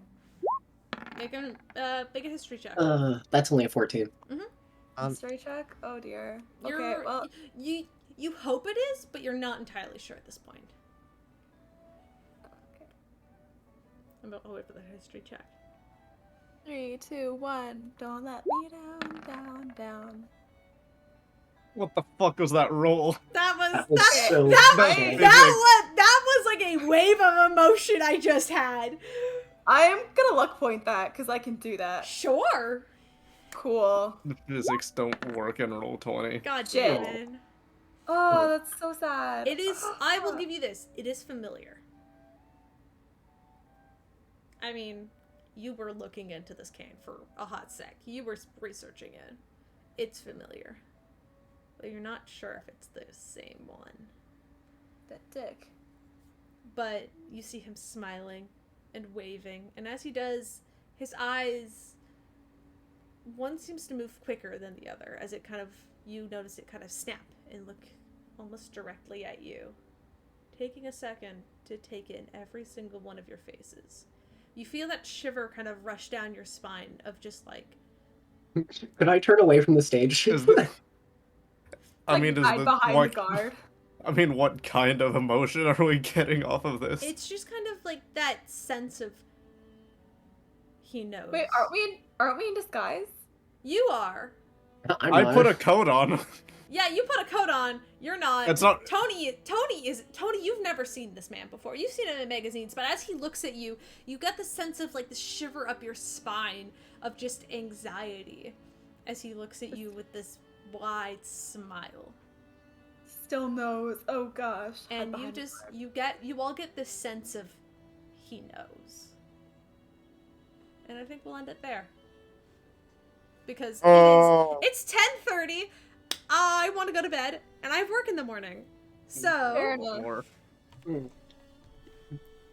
S2: Make a history check.
S1: That's only a 14.
S6: History check? Oh dear.
S2: Okay,
S6: well,
S2: you hope it is, but you're not entirely sure at this point.
S6: Okay.
S2: I'll wait for the history check.
S6: 3, 2, 1. Don't let me down.
S7: What the fuck was that roll?
S2: That was like a wave of emotion I just had.
S6: I'm gonna luck point that because I can do that.
S2: Sure.
S6: Cool.
S7: The physics don't work in roll 20.
S2: God
S6: Shit.
S2: damn it.
S6: Oh, that's so sad.
S2: It is. I will give you this. It is familiar. I mean, you were looking into this cane for a hot sec. You were researching it. It's familiar. But you're not sure if it's the same one.
S6: That dick.
S2: But you see him smiling, and waving. And as he does, his eyes, one seems to move quicker than the other, as it kind of, you notice it kind of snap and look almost directly at you, taking a second to take in every single one of your faces. You feel that shiver kind of rush down your spine of just like,
S1: Could I turn away from the stage?
S7: Is the, I
S6: Like,
S7: mean, is
S6: hide
S7: the
S6: behind
S7: what?
S6: the guard.
S7: I mean, what kind of emotion are we getting off of this?
S2: it's just kind of like that sense of he knows.
S6: Wait, aren't we in disguise?
S2: You are.
S1: I'm
S7: I put
S1: not.
S7: a coat on.
S2: Yeah, you put a coat on. You're not.
S7: It's not.
S2: Tony, you've never seen this man before. You've seen him in magazines, but as he looks at you, you get the sense of like the shiver up your spine of just anxiety as he looks at you with this wide smile.
S6: Still knows. Oh gosh. Hide
S2: And
S6: behind the guard.
S2: you all get this sense of he knows. And I think we'll end it there. Because it's 10:30. I want to go to bed, and I have work in the morning.
S6: Fair
S2: So,
S6: enough.
S7: Or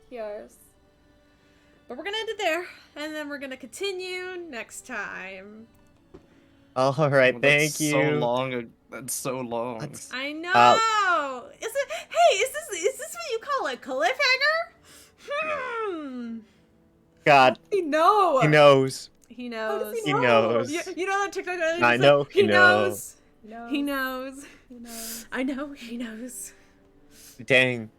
S6: Yours.
S2: but we're gonna end it there, and then we're gonna continue next time.
S4: All right,
S7: Well,
S4: thank
S7: that's
S4: you.
S7: So long. That's so long.
S4: Let's-
S2: I know. Is it? Hey, is this what you call a cliffhanger?
S4: God,
S6: We know.
S4: he knows.
S2: He
S6: How
S2: knows.
S6: does
S4: He knows.
S2: You know that TikTok?
S4: I know he knows.
S2: He knows.
S6: He knows.
S2: I know he knows.
S4: Dang.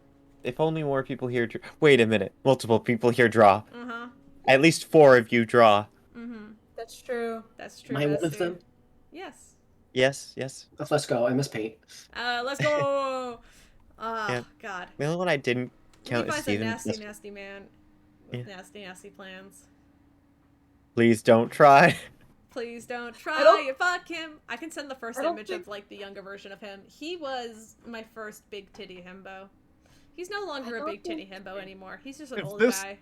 S4: If only more people here. Wait a minute. Multiple people here draw.
S2: Uh huh.
S4: At least 4 of you draw.
S2: Mm-hmm.
S6: That's true.
S2: That's true.
S1: Am I one of
S2: bestie.
S1: them?
S2: Yes.
S4: Yes, yes.
S1: Let's go. I miss paint.
S2: Let's go.
S4: Yeah.
S2: God.
S4: The only one I didn't count is
S2: Levi's a
S4: Steven.
S2: nasty, nasty man with
S4: Yeah.
S2: nasty, nasty plans.
S4: Please don't try.
S2: Please don't
S6: I
S2: try.
S6: don't-
S2: You fuck him. I can send the first
S6: I don't
S2: image
S6: think-
S2: of like the younger version of him. He was my first big titty himbo. He's no longer a
S6: don't
S2: big titty
S6: think-
S2: himbo anymore. He's just an
S7: If
S2: old
S7: this-
S2: guy.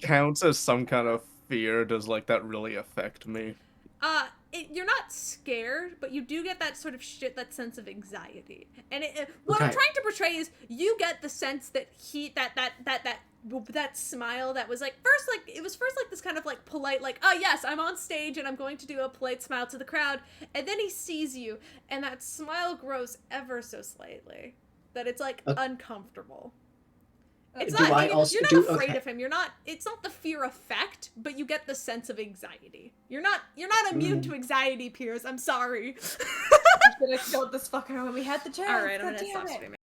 S7: Counts as some kind of fear. Does like that really affect me?
S2: You're not scared, but you do get that sort of shit, that sense of anxiety. And what I'm
S1: Okay.
S2: trying to portray is you get the sense that that smile that was like first like this kind of like polite like, oh yes, I'm on stage and I'm going to do a polite smile to the crowd, and then he sees you and that smile grows ever so slightly, that it's like uncomfortable. It's
S1: Do
S2: not.
S1: I also-
S2: You're not
S1: do-
S2: afraid
S1: okay.
S2: of him. You're not. It's not the fear effect, but you get the sense of anxiety. You're not immune to anxiety, Piers. I'm sorry.
S6: We should have killed this fucker when we had the chance.
S2: All right, I'm
S6: God
S2: gonna
S6: damn
S2: stop
S6: it.
S2: streaming.